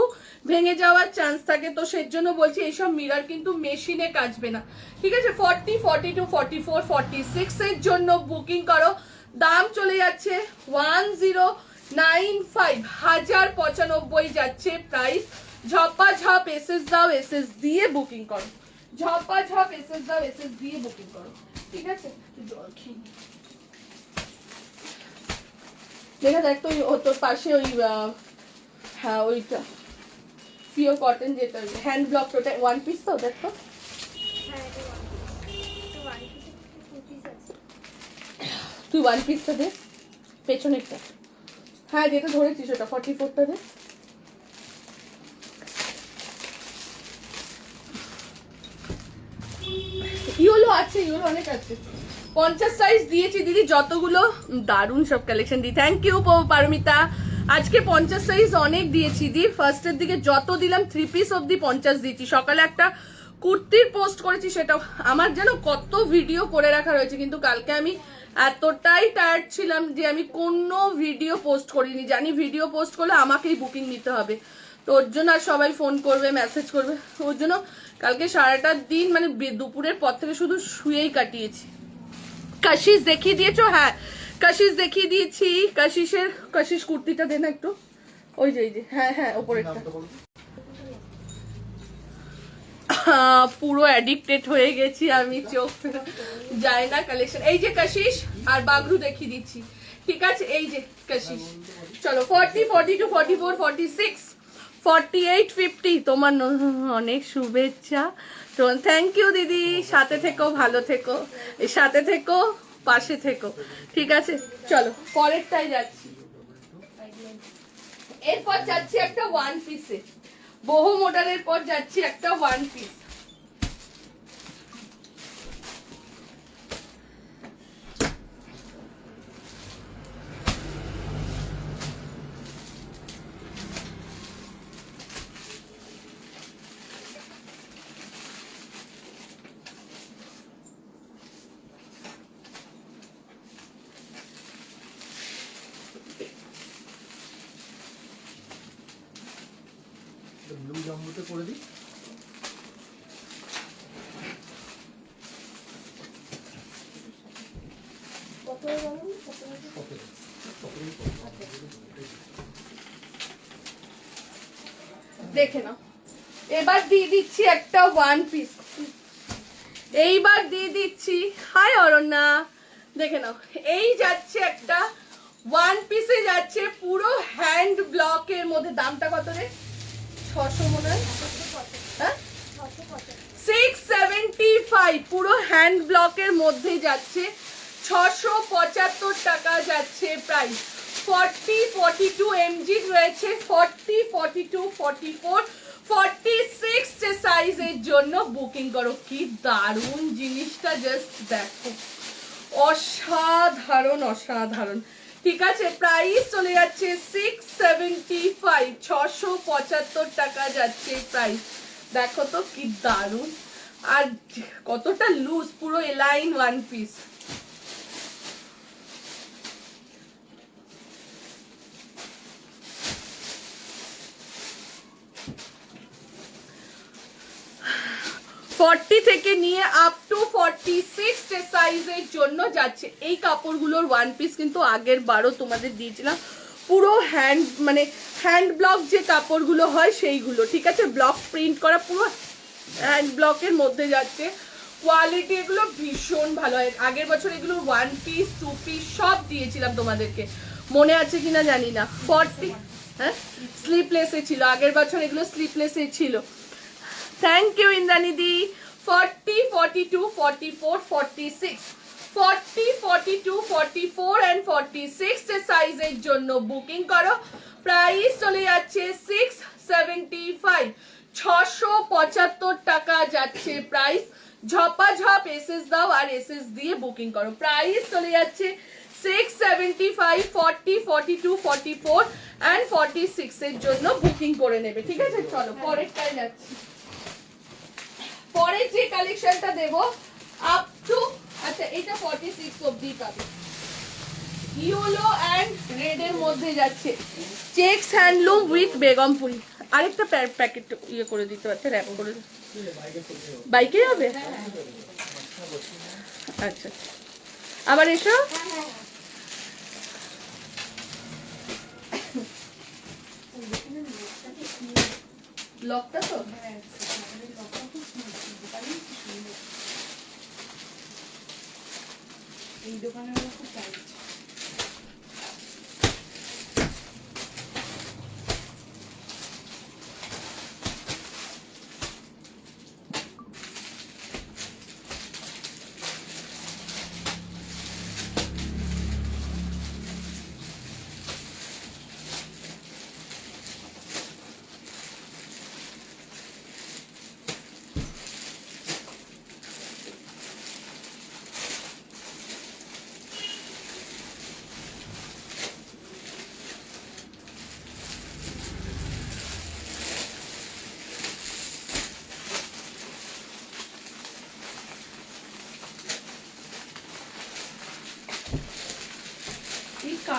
ভেঙে যাওয়ার চান্স থাকে, তো সেই জন্য বলছি এইসব মিরর কিন্তু মেশিনে কাচবে না, ঠিক আছে? 40, 42, 44, 46 এর জন্য বুকিং করো, দাম চলে যাচ্ছে 1095, 1095 যাচ্ছে প্রাইস। ঝপাঝপ এসএস দাও, এসএস দিয়ে বুকিং করো, ঝপাঝপ এসএস দাও, এসএস দিয়ে বুকিং করো, ঠিক আছে? জল খেয়ে দেখা দেখ তো তোর পাশে ওই হ্যাঁ ওইটা পিওর কটন, যেটা হ্যান্ড ব্লক, ওটা ওয়ান পিস তো দেখো, তুই ওয়ান পিসটা দে, পেছনেরটা, হ্যাঁ যেটা ধরেছিস ওটা 44টা দে। ইউলো আছে, ইউলো অনেক আছে, 50 সাইজ দিয়েছি দিদি, যতগুলো দারুণ সব কালেকশন দিই, থ্যাংক ইউ পারমিতা। আজকে 50 সাইজ অনেক দিয়েছি দি, ফার্স্টের দিকে যত দিলাম 3 পিস অব্দি 50 দিয়েছি। সকালে একটা কুর্তির পোস্ট করেছি, সেটাও আমার যেন কত ভিডিও করে রাখা রয়েছে, কিন্তু কালকে আমি এতটাই টায়ার্ড ছিলাম যে আমি কোনো ভিডিও পোস্ট করিনি, জানি ভিডিও পোস্ট করলে আমাকেই বুকিং নিতে হবে, তো ওর জন্য আর সবাই ফোন করবে, মেসেজ করবে, ওর জন্য কালকে সারাটা দিন মানে দুপুরের পর থেকে শুধু শুয়েই কাটিয়েছি। কাশিস দেখিয়ে দিয়েছো? হ্যাঁ কাশিস দেখিয়ে দিয়েছি। কাশিস কুর্তিটা দে না একটু, ওই যে হ্যাঁ হ্যাঁ ওপরেরটা। পুরো অ্যাডিক্টেড হয়ে গেছি আমি, চোখ যায় না কালেকশন। এই যে কাশিস আর বাগরু দেখিয়ে দিচ্ছি, ঠিক আছে? এই যে কাশিস, চলো 40, 42, 44, 46, 48, 50। তোমার অনেক শুভেচ্ছা, থ্যাংক ইউ দিদি। সাথে থেকো, ভালো থেকো, সাথে থেকো, পাশে থেকো, ঠিক আছে? চলো পরেরটাই যাচ্ছি। এরপর যাচ্ছি একটা ওয়ান পিসে, বহু মডেলের পর যাচ্ছি একটা ওয়ান পিস। ব্লু জাম্বুতে করে দিই। দেখে নাও, এবার দিয়ে দিচ্ছি একটা ওয়ান পিস, এইবার দিয়ে দিচ্ছি, হাই অরণ্যা, দেখে নাও, এই যাচ্ছে একটা ওয়ান পিসে যাচ্ছে পুরো হ্যান্ড ব্লকের মধ্যে। দামটা কত রে? 600 মনে হয়, হ্যাঁ 675, পুরো হ্যান্ড ব্লকের মধ্যে যাচ্ছে, 675 টাকা যাচ্ছে প্রাইস। 40, 42 mg রয়েছে, 40, 42, 44, 46 সাইজের জন্য বুকিং করো। কি দারুণ জিনিসটা, জাস্ট দেখো, অসাধারণ অসাধারণ, ঠিক আছে? প্রাইস চলে যাচ্ছে 675, 675 টাকা যাচ্ছে প্রাইস। দেখো তো কি দারুণ, আর কতটা লুজ, পুরো এলাইন ওয়ান পিস। ফর্টি থেকে নিয়ে আপ টু 46 সাইজের জন্য যাচ্ছে এই কাপড়গুলোর ওয়ান পিস। কিন্তু আগের বারও তোমাদের দিয়েছিলাম পুরো হ্যান্ড ব্লক যে কাপড়গুলো হয় সেইগুলো, ঠিক আছে? ব্লক প্রিন্ট করা পুরো হ্যান্ড ব্লকের মধ্যে যাচ্ছে। কোয়ালিটি এগুলো ভীষণ ভালো হয়। আগের বছর এগুলো ওয়ান পিস, টু পিস সব দিয়েছিলাম তোমাদেরকে, মনে আছে কিনা জানি না। 40, হ্যাঁ স্লিপলেসে ছিল, আগের বছর এগুলো স্লিপলেসে ছিল। Thank you ইন্দ্রানিদি। 40, 42, 44, 46, 40, 42, 44 and 46 সাইজের জন্য বুকিং করো। প্রাইস চলে যাচ্ছে 675, 675 টাকা যাচ্ছে প্রাইস। ঝপাঝপ এসএস দাও আর এসএস দিয়ে বুকিং করো। প্রাইস চলে যাচ্ছে 675, 40, 42, 44 and 46 এর জন্য বুকিং করে নেবে, ঠিক আছে? চলো পরেরটাই যাচ্ছি। পরের যে কালেকশনটা দেবো আপ টু, আচ্ছা এটা 46 অবধি পাবে, ইয়েলো এন্ড রেড এর মধ্যে যাচ্ছে, চেকস হ্যান্ডলুম উইথ বেগমপুরি। আরেকটা প্যাকেট ইয়ে করে দিতে পারছে, র্যাপ করে বাইকে যাবে। আচ্ছা আবার এসো, লকটা তো এই দোকানের খুব টাইট।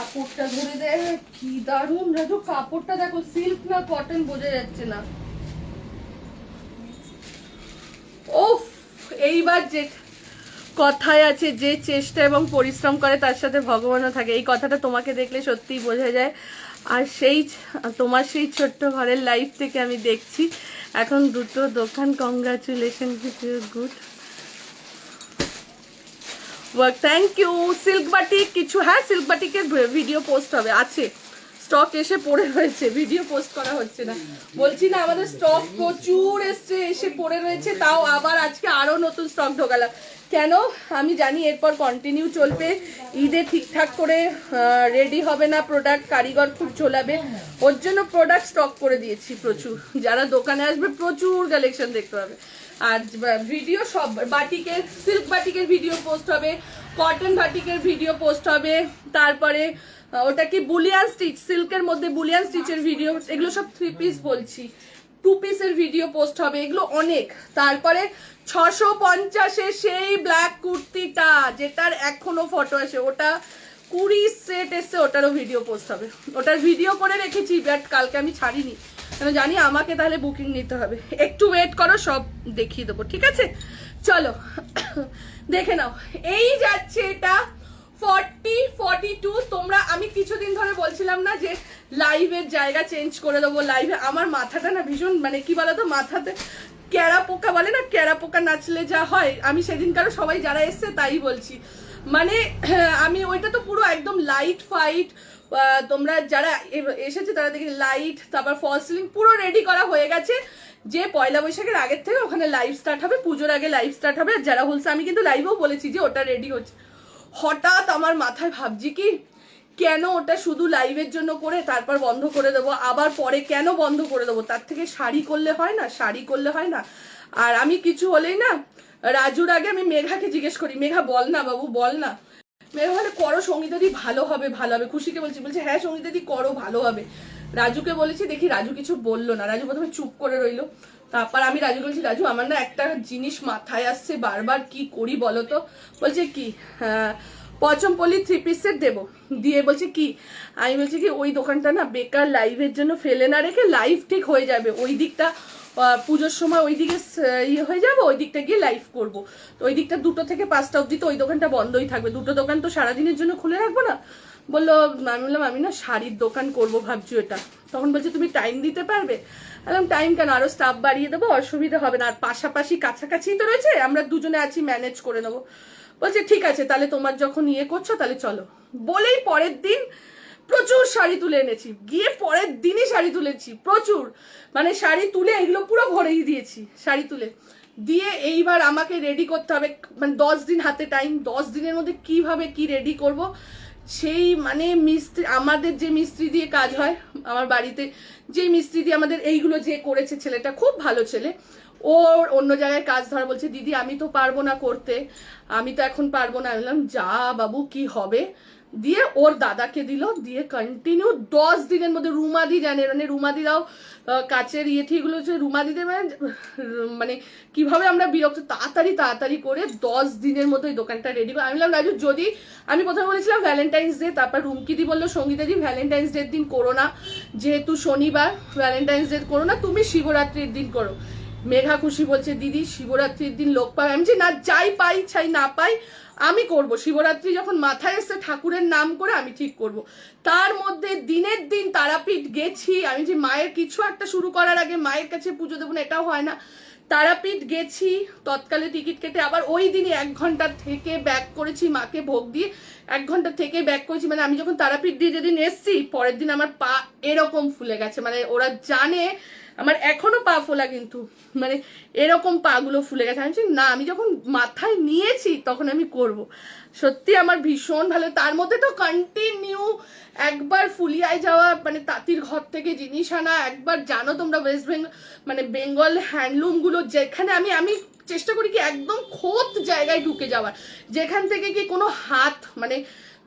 কাপড়টা ধরে দেয়, কি দারুণ রাজু, কাপড়টা দেখো, সিল্ক না কটন বোঝা যাচ্ছে না। ওফ, এইবার যে কথায় আছে, যে চেষ্টা এবং পরিশ্রম করে তার সাথে ভগবানও থাকে, এই কথাটা তোমাকে দেখলে সত্যিই বোঝা যায়। আর সেই তোমার সেই ছোট্ট ঘরের লাইফ থেকে আমি দেখছি এখন দুটো দোকান, congratulation, good work, thank you. Silk batik কিছু, হ্যাঁ সিল্ক বাটিকের ভিডিও পোস্ট হবে, আছে স্টক এসে পড়ে রয়েছে, ভিডিও পোস্ট করা হচ্ছে না। বলছি না আমাদের স্টক প্রচুর এসছে, এসে পড়ে রয়েছে, তাও আবার আজকে আরো নতুন স্টক ঢোকালাম। কেন আমি জানি এরপর কন্টিনিউ চলবে, ঈদে ঠিকঠাক করে রেডি হবে না প্রোডাক্ট, কারিগর খুব ঝোলাবে, ওর জন্য প্রোডাক্ট স্টক করে দিয়েছি প্রচুর। যারা দোকানে আসবে প্রচুর কালেকশন দেখতে পাবে। আর ভিডিও সব বাটিকের, সিল্ক বাটিকের ভিডিও পোস্ট হবে, কটন বাটিকের ভিডিও পোস্ট হবে, তারপরে ওটা কি বুলিয়ান স্টিচ, সিল্কের মধ্যে বুলিয়ান স্টিচের ভিডিও, এগুলো সব 3 পিস বলছি, 2 পিসের ভিডিও পোস্ট হবে, এগুলো অনেক। তারপরে 650-এ সেই ব্ল্যাক কুর্তিটা যেটার এখনো ফটো আছে, ওটা 20 সেট এসছে, ওটারও ভিডিও পোস্ট হবে। ওটার ভিডিও করে রেখেছি, বাট কালকে আমি ছাড়িনি, কেন জানি আমাকে তাহলে বুকিং নিতে হবে। একটু ওয়েট করো, সব দেখিয়ে দেবো, ঠিক আছে? চলো দেখে নাও। এই যাচ্ছে এটা 40-42। তোমরা, আমি কিছুদিন ধরে বলছিলাম না যে লাইভের জায়গা চেঞ্জ করে দেবো, লাইভে আমার মাথাটা না ভীষণ, মানে কি বলতো, মাথাতে ক্যারা পোকা বলে না, ক্যারা পোকা নাচলে যা হয়, আমি সেদিনকারও সবাই যারা এসছে তাই বলছি, মানে আমি ওইটা তো পুরো একদম লাইট ফাইট, তোমরা যারা এসেছে তারা দেখি লাইট, তারপর ফল সিলিং পুরো রেডি করা হয়ে গেছে, যে পয়লা বৈশাখের আগের থেকে ওখানে লাইভ স্টার্ট হবে, পুজোর আগে লাইভ স্টার্ট হবে। আর যারা বলছে, আমি কিন্তু লাইভেও বলেছি যে ওটা রেডি হচ্ছে। হঠাৎ আমার মাথায় ভাবছি কি, কেন ওটা শুধু লাইভের জন্য করে তারপর বন্ধ করে দেবো, আবার পরে কেন বন্ধ করে দেবো, তার থেকে শাড়ি করলে হয় না, শাড়ি করলে হয় না। আর আমি কিছু হলেই না, রাজুর আগে আমি মেঘাকে জিজ্ঞেস করি, মেঘা বল না বাবু, বল না। মেঘা বলে করো সঙ্গীতাদি, ভালো হবে ভালো হবে। খুশিকে বলছি, বলছে হ্যাঁ সঙ্গীতাদি করো, ভালো হবে। রাজুকে বলেছি, দেখি রাজু কিছু বললো না, রাজু প্রথমে চুপ করে রইলো। তারপর আমি রাজু বলছি, রাজু আমার না একটা জিনিস মাথায় আসছে বারবার, কি করি বলো তো? বলছে কি, পচমপল্লি 3 পিস সেট দেবো, দিয়ে বলছে কি, আমি বলছি কি ওই দোকানটা না বেকার, লাইভের জন্য ফেলে না রেখে লাইভ ঠিক হয়ে যাবে, ওই দিকটা পুজোর সময় ওই দিকে ইয়ে হয়ে যাবে, ওই দিকটা গিয়ে লাইভ করবো। তো ওই দিকটা 2টো থেকে 5টা অবধি তো ওই দোকানটা বন্ধই থাকবে, 2টো দোকান তো সারাদিনের জন্য খুলে রাখবো না। বললো, আমি বললাম আমি না শাড়ির দোকান করবো ভাবছি এটা। তখন বলছে তুমি টাইম দিতে পারবে? বললাম টাইম কেন, আরো স্টাফ বাড়িয়ে দেবো, অসুবিধা হবে না, আর পাশাপাশি কাছাকাছি তো রয়েছে, আমরা দুজনে আছি, ম্যানেজ করে নেবো। বলছে ঠিক আছে, তাহলে তোমার যখন ইয়ে করছো তাহলে চলো। বলেই পরের দিন প্রচুর শাড়ি তুলে এনেছি, গিয়ে পরের দিনই শাড়ি তুলেছি প্রচুর, মানে শাড়ি তুলে এগুলো পুরো ভরেই দিয়েছি, শাড়ি তুলে দিয়ে এইবার আমাকে রেডি করতে হবে, মানে 10 দিন হাতে টাইম, 10 দিনের মধ্যে কিভাবে কি রেডি করব। সেই মানে মিস্ত্রি, আমাদের যে মিস্ত্রি দিয়ে কাজ হয় আমার বাড়িতে, যে মিস্ত্রি দিয়ে আমাদের এইগুলো যে করেছে, ছেলেটা খুব ভালো ছেলে, ওর অন্য জায়গায় কাজ ধরা, বলছে দিদি আমি তো পারবো না করতে, আমি তো এখন পারবো না। আমি বললাম যা বাবু কি হবে, দিয়ে ওর দাদাকে দিল, দিয়ে কন্টিনিউ 10 দিনের মধ্যে, রুমাদি জানে, মানে রুমাদিরাও কাচের ইয়েঠিগুলো হচ্ছে রুমাদিদের, মানে কিভাবে আমরা বিরক্ত, তাড়াতাড়ি করে 10 দিনের মধ্যে ওই দোকানটা রেডি করে। আমি বললাম রাজু যদি, আমি প্রথমে বলেছিলাম ভ্যালেন্টাইন্স ডে, তারপর রুমকিদি বললো সঙ্গীতাদি ভ্যালেন্টাইন্স ডের দিন করো না, যেহেতু শনিবার ভ্যালেন্টাইন্স ডে করো না, তুমি শিবরাত্রির দিন করো। মেঘা খুশি বলছে দিদি শিবরাত্রির দিন লোক পাবে, আমি যে না, যাই পাই চাই না পাই আমি করব, শিবরাত্রি যখন মাথায় এসে ঠাকুরের নাম করে আমি ঠিক করব। তার মধ্যে দিনের দিন তারাপীঠ গেছি, আমি যে মায়ের কিছু একটা শুরু করার আগে মায়ের কাছে পুজো দেবো না এটাও হয় না, তারাপীঠ গেছি, তৎকালে টিকিট কেটে আবার ওই দিনই 1 ঘন্টা থেকে ব্যাক করেছি, মাকে ভোগ দিয়ে 1 ঘন্টা থেকে ব্যাক করেছি। মানে আমি যখন তারাপীঠ দিয়ে যেদিন এসছি, পরের দিন আমার পা এরকম ফুলে গেছে, মানে ওরা জানে আমার এখনো পা ফোলা, কিন্তু মানে এরকম পা গুলো ফুলে গেছে। আমি না, আমি যখন মাথায় নিয়েছি তখন আমি করব। সত্যি আমার ভীষণ ভালো। তার মধ্যে তো কন্টিনিউ একবার ফুলিয়ায় যাওয়া, মানে তাঁতির ঘর থেকে জিনিস আনা, একবার জানো তোমরা ওয়েস্ট বেঙ্গল, মানে বেঙ্গল হ্যান্ডলুম গুলো যেখানে আমি চেষ্টা করি কি একদম খোদ জায়গায় ঢুকে যাওয়ার, যেখান থেকে কি কোনো হাত, মানে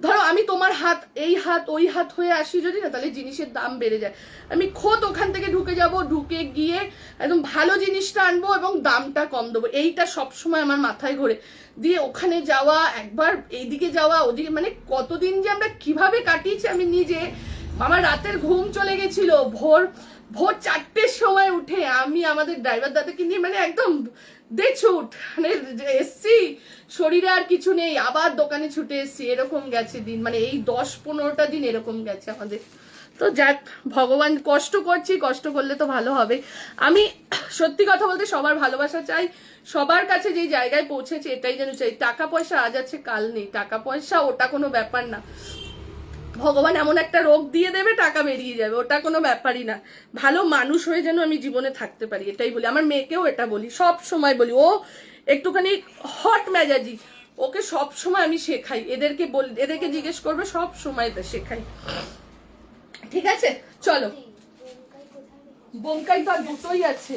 ধরো আমি তোমার হাত এই হাত ওই হাত হয়ে আসি যদি না, তাহলে জিনিসের দাম বেড়ে যায়। আমি খোদ ওখান থেকে ঢুকে যাব, ঢুকে গিয়ে একদম ভালো জিনিসটা আনবো এবং দামটা কম দেবো, এইটা সবসময় আমার মাথায় ঘোরে। দিয়ে ওখানে যাওয়া, একবার এইদিকে যাওয়া ওদিকে, মানে কতদিন যে আমরা কিভাবে কাটিয়েছি আমি নিজে। আমার রাতের ঘুম চলে গেছিল, ভোর 4টের সময় উঠে আমি আমাদের ড্রাইভার দাদাকে নিয়ে মানে একদম ছুট, মানে এসছি শরীরে আর কিছু নেই, আবার দোকানে ছুটে এসছি, এরকম গেছে দিন, মানে এই 10-15টা দিন এরকম গেছে আমাদের। তো যাক, ভগবান, কষ্ট করছি, কষ্ট করলে তো ভালো হবে। আমি সত্যি কথা বলতে সবার ভালোবাসা চাই, সবার কাছে যেই জায়গায় পৌঁছেছে এটাই যেন চাই। টাকা পয়সা আজ আছে কাল নেই, টাকা পয়সা ওটা কোনো ব্যাপার না, ভগবান এমন একটা রোগ দিয়ে দেবে টাকা বেরিয়ে যাবে, ওটা কোনো ব্যাপারই না। ভালো মানুষ হয়ে যেন আমি জীবনে থাকতে পারি, এটাই বলি। আমার মেয়েকেও এটা বলি, সব সময় বলি। ও একটুখানি হট মেজাজি, ওকে সব সময় আমি শেখাই, এদেরকে বলি, এদেরকে জিজ্ঞেস করবে, সব সময় শেখাই। ঠিক আছে, চলো। বোমকাই তো আর দুটোই আছে,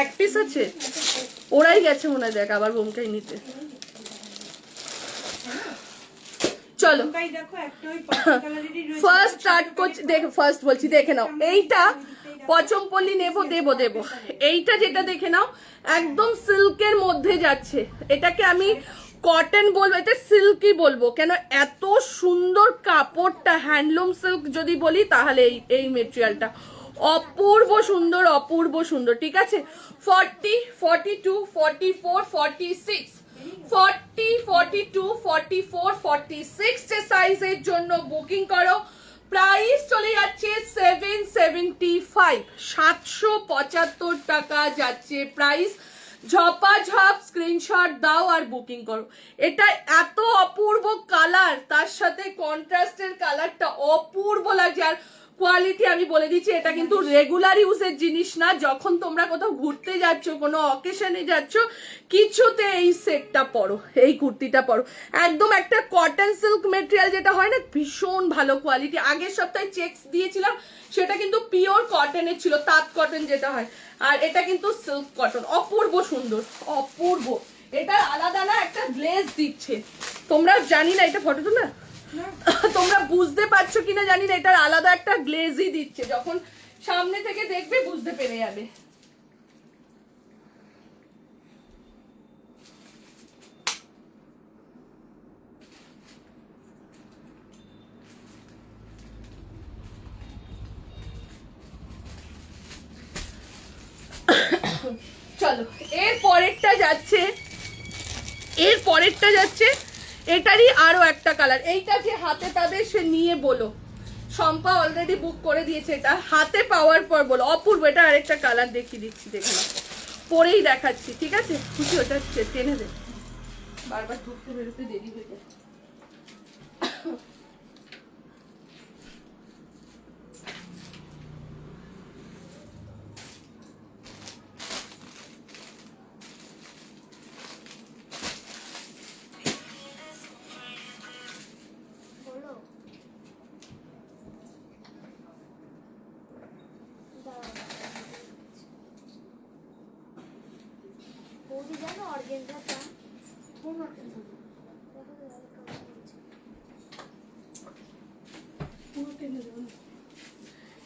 এক পিস আছে, ওরাই গেছে মনে হয়, দেখ আবার বোমকাই নিতে। চলো ফার্স্ট স্টার্ট করছি, দেখো ফার্স্ট বলছি, দেখে নাও এইটা পচমপল্লি দেবো। এইটা যেটা দেখে নাও একদম সিল্কের মধ্যে যাচ্ছে, এটাকে আমি কটন বলবো, এটা সিল্কই বলবো, কেন এত সুন্দর কাপড়টা, হ্যান্ডলুম সিল্ক যদি বলি তাহলে এই মেটেরিয়ালটা অপূর্ব সুন্দর, অপূর্ব সুন্দর। ঠিক আছে, 40, 42, 44, 46, 40, 42, 44, 46 যে সাইজের জন্য বুকিং করো। প্রাইস চলে যাচ্ছে 775, 775 টাকা যাচ্ছে প্রাইস। ঝপাঝপ স্ক্রিনশট দাও আর বুকিং করো। এটা এত অপূর্ব কালার, তার সাথে কন্ট্রাস্টের কালারটা অপূর্ব লাগছে। আর কোয়ালিটি আমি বলে দিচ্ছি, এটা কিন্তু রেগুলার ইউজের জিনিস না। যখন তোমরা কোথাও ঘুরতে যাচ্ছ, কোনো অকেশনে যাচ্ছ, কিছুতে এই সেটটা পরো, এই কুর্তিটা পরো। একদম একটা কটন সিল্ক মেটেরিয়াল যেটা হয় না, ভীষণ ভালো কোয়ালিটি। আগের সপ্তাহে চেকস দিয়েছিলাম, সেটা কিন্তু পিওর কটনের ছিল, তাঁত কটন যেটা হয়, আর এটা কিন্তু সিল্ক কটন। অপূর্ব সুন্দর, অপূর্ব। এটা আলাদা না একটা গ্লেজ দিচ্ছে, তোমরা জানি না, এটা ফটো তো না, তোমরা বুঝতে পারছো কিনা জানি না, এটার আলাদা একটা গ্লেজই দিচ্ছে, যখন সামনে থেকে দেখবে বুঝতে পেরে যাবে। চলো এর পরেরটা যাচ্ছে, এটারই আরো একটা কালার। এইটা যে হাতে পাবে সে নিয়ে বলো, শম্পা অলরেডি বুক করে দিয়েছে, এটা হাতে পাওয়ার পর বলো। অপূর্ব, এটা আরেকটা কালার দেখিয়ে দিচ্ছি, দেখে নাও, পরেই দেখাচ্ছি। ঠিক আছে, খুশি, ওটা টেনে দে, বারবার ঢুকতে বেরোতে দেরি হয়ে যায়।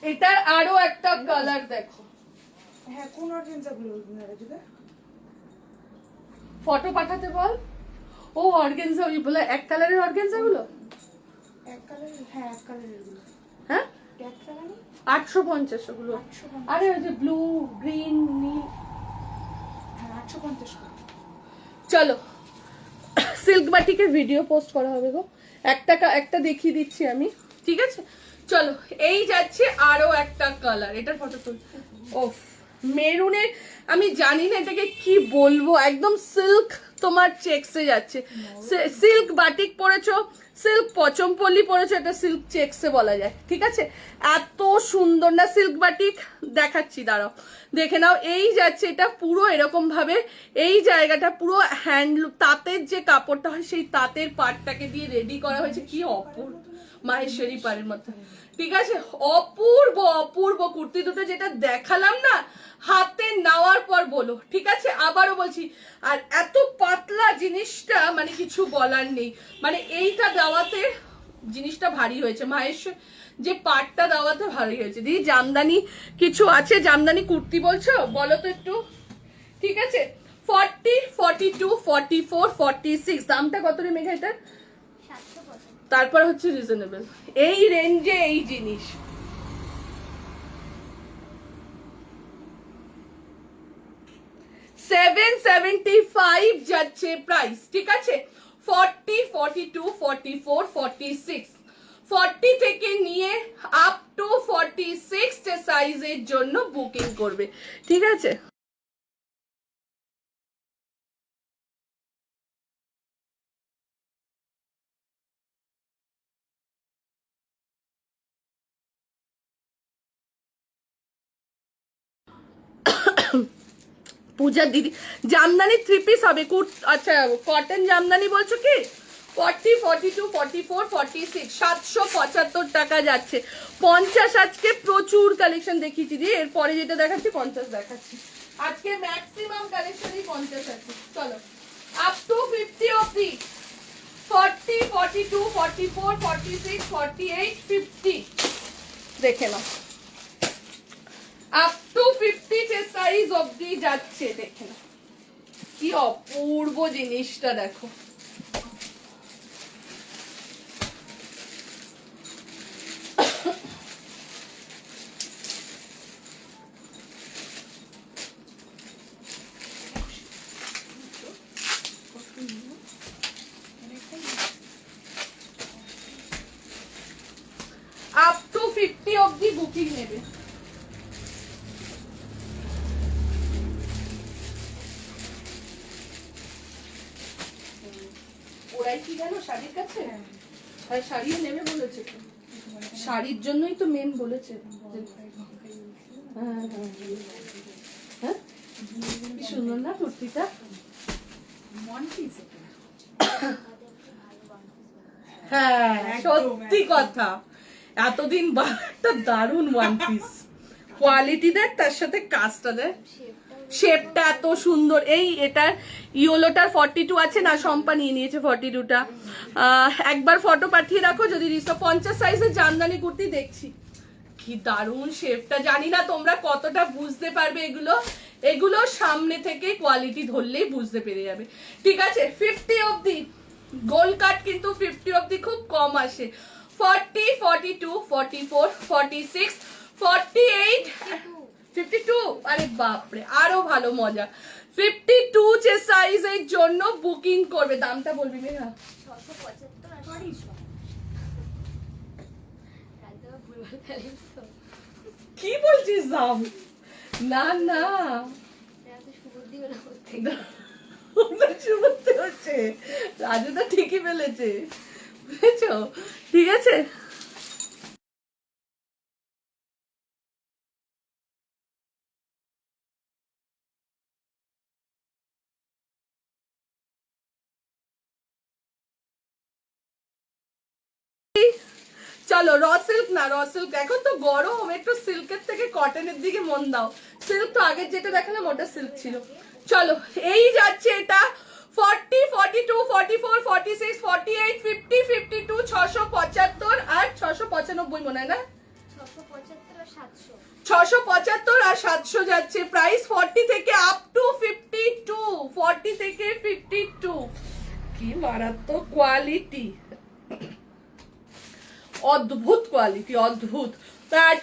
এটার আরো একটা কালার দেখো, হ্যাঁ কোন অর্গানজা গুলো ফটো পাঠাতে বল। ও অর্গানজা, ওই বলে এক কালারের অর্গানজা গুলো, এক কালারের, হ্যাঁ এক কালারের গুলো, হ্যাঁ এক কালারের 850 ওগুলো। আরে ওই যে ব্লু, গ্রিন, নীল, হ্যাঁ 850 করে। চলো সিল্ক বাটিকের ভিডিও পোস্ট করা হবে গো, একটা দেখিয়ে দিচ্ছি আমি। ঠিক আছে, চলো এই যাচ্ছে আরো একটা কালার, এটার ফটো তুল। ওফ, মেরুনের, আমি জানি না এটাকে কি বলবো, একদম সিল্ক তোমার চেক্সে যাচ্ছে। সিল্ক বাটিক পরেছো, সিল্ক পচমপল্লি পরেছো, এটা সিল্ক চেক্সে বলা যায়। ঠিক আছে, এত সুন্দর না সিল্ক বাটিক, দেখাচ্ছি দাঁড়াও, দেখে নাও। এই যাচ্ছে, এটা পুরো এরকম ভাবে, এই জায়গাটা পুরো হ্যান্ডলুম, তাঁতের যে কাপড়টা হয় সেই তাঁতের পাটটাকে দিয়ে রেডি করা হয়েছে, কি অপূর্ব, মাহেশ্বরী পাড়ের মতো। ঠিক আছে, অপূর্ব অপূর্ব কুর্তি দুটো যেটা দেখালাম না, হাতে নেওয়ার পর বলো। ঠিক আছে, আবারও বলছি, আর এত পাতলা জিনিসটা মানে কিছু বলার নেই, মানে এইটা দেওয়াতে জিনিসটা ভারী হয়েছে, মায়ের যে পাটটা দেওয়াতে ভারী হয়েছে। দিদি জামদানি কিছু আছে? জামদানি কুর্তি বলছো, বলো তো একটু। ঠিক আছে, 40, 42, 44, 46, দামটা কত রে মেঘা এটা? তারপর হচ্ছে রিজনেবল, এই রেঞ্জে এই জিনিস। $775 যাচ্ছে প্রাইস। ঠিক আছে, 40, 42, 44, 46, 40 থেকে নিয়ে আপ টু 46 সাইজের জন্য বুকিং করবে। ঠিক আছে, পূজা দিদি জামদানি 3 পিস হবে। আচ্ছা কটন জামদানি বলছো কি? 40, 42, 44, 46, 775 টাকা যাচ্ছে। 50 আজকে প্রচুর কালেকশন দেখিয়েছি দিয়ে, এরপরে যেটা দেখাচ্ছি 50 দেখাচ্ছি। আজকে ম্যাক্সিমাম কালেকশনই 50 আছে। চলো আপ টু 50 অবধি, 40, 42, 44, 46, 48, 50 দেখে নাও। আপ টু 50 সাইজ অবধি যাচ্ছে, দেখে নাও কি অপূর্ব জিনিসটা দেখো। আপ টু 50 অবধি বুকিং নেবে। ওরাই কি জানো শাড়ির কাছে, শাড়িও নেবে বলেছে, শাড়ির জন্যই তো মেন বলেছে। হ্যাঁ কি সুন্দর না কুর্তিটা, হ্যাঁ সত্যি কথা, এতদিন একটা দারুণ ওয়ান পিস, কোয়ালিটি দেখ, তার সাথে কাজটা দেখ, শেপটা এত সুন্দর। এই এটার ইয়োলোটার 42 আছে না, শম্পা নিয়ে নিয়েছে 42টা। একবার ফটো পাঠিয়ে রাখো যদি 50 সাইজের জামদানি কুর্তি দেখছি, কি দারুণ শেপটা। জানি না তোমরা কতটা বুঝতে পারবে এগুলো, এগুলো সামনে থেকে কোয়ালিটি ধরলেই বুঝতে পেরে যাবে। ঠিক আছে, 50 অবধি গোল কাট, কিন্তু 50 অবধি খুব কম আসে। 40, 42, 44, 46, 48, 52, আরে বাপরে আরো ভালো মজা। 52 যে সাইজের জন্য বুকিং করবে। দামটা বলবি না? কি বলছিস দাম? না না হচ্ছে, রাজু তো ঠিকই বলেছে, বুঝেছো? ঠিক আছে, চলো র সিল্ক না, র সিল্ক এখন তো গরম, একটু সিল্কের থেকে কটনের দিকে মন দাও। সিল্ক তো আগের যেটা দেখালাম ওটা সিল্ক ছিল। চলো এই যাচ্ছে এটা 40, 42, 44, 46, 48, 50, 52, 675 আর 695 মনে হয় না, 675 আর 700 যাচ্ছে প্রাইস। 40 থেকে আপ টু 52, 40 থেকে 52, কি মারাত্মক কোয়ালিটি, অদ্ভুত কোয়ালিটি, অদ্ভুত।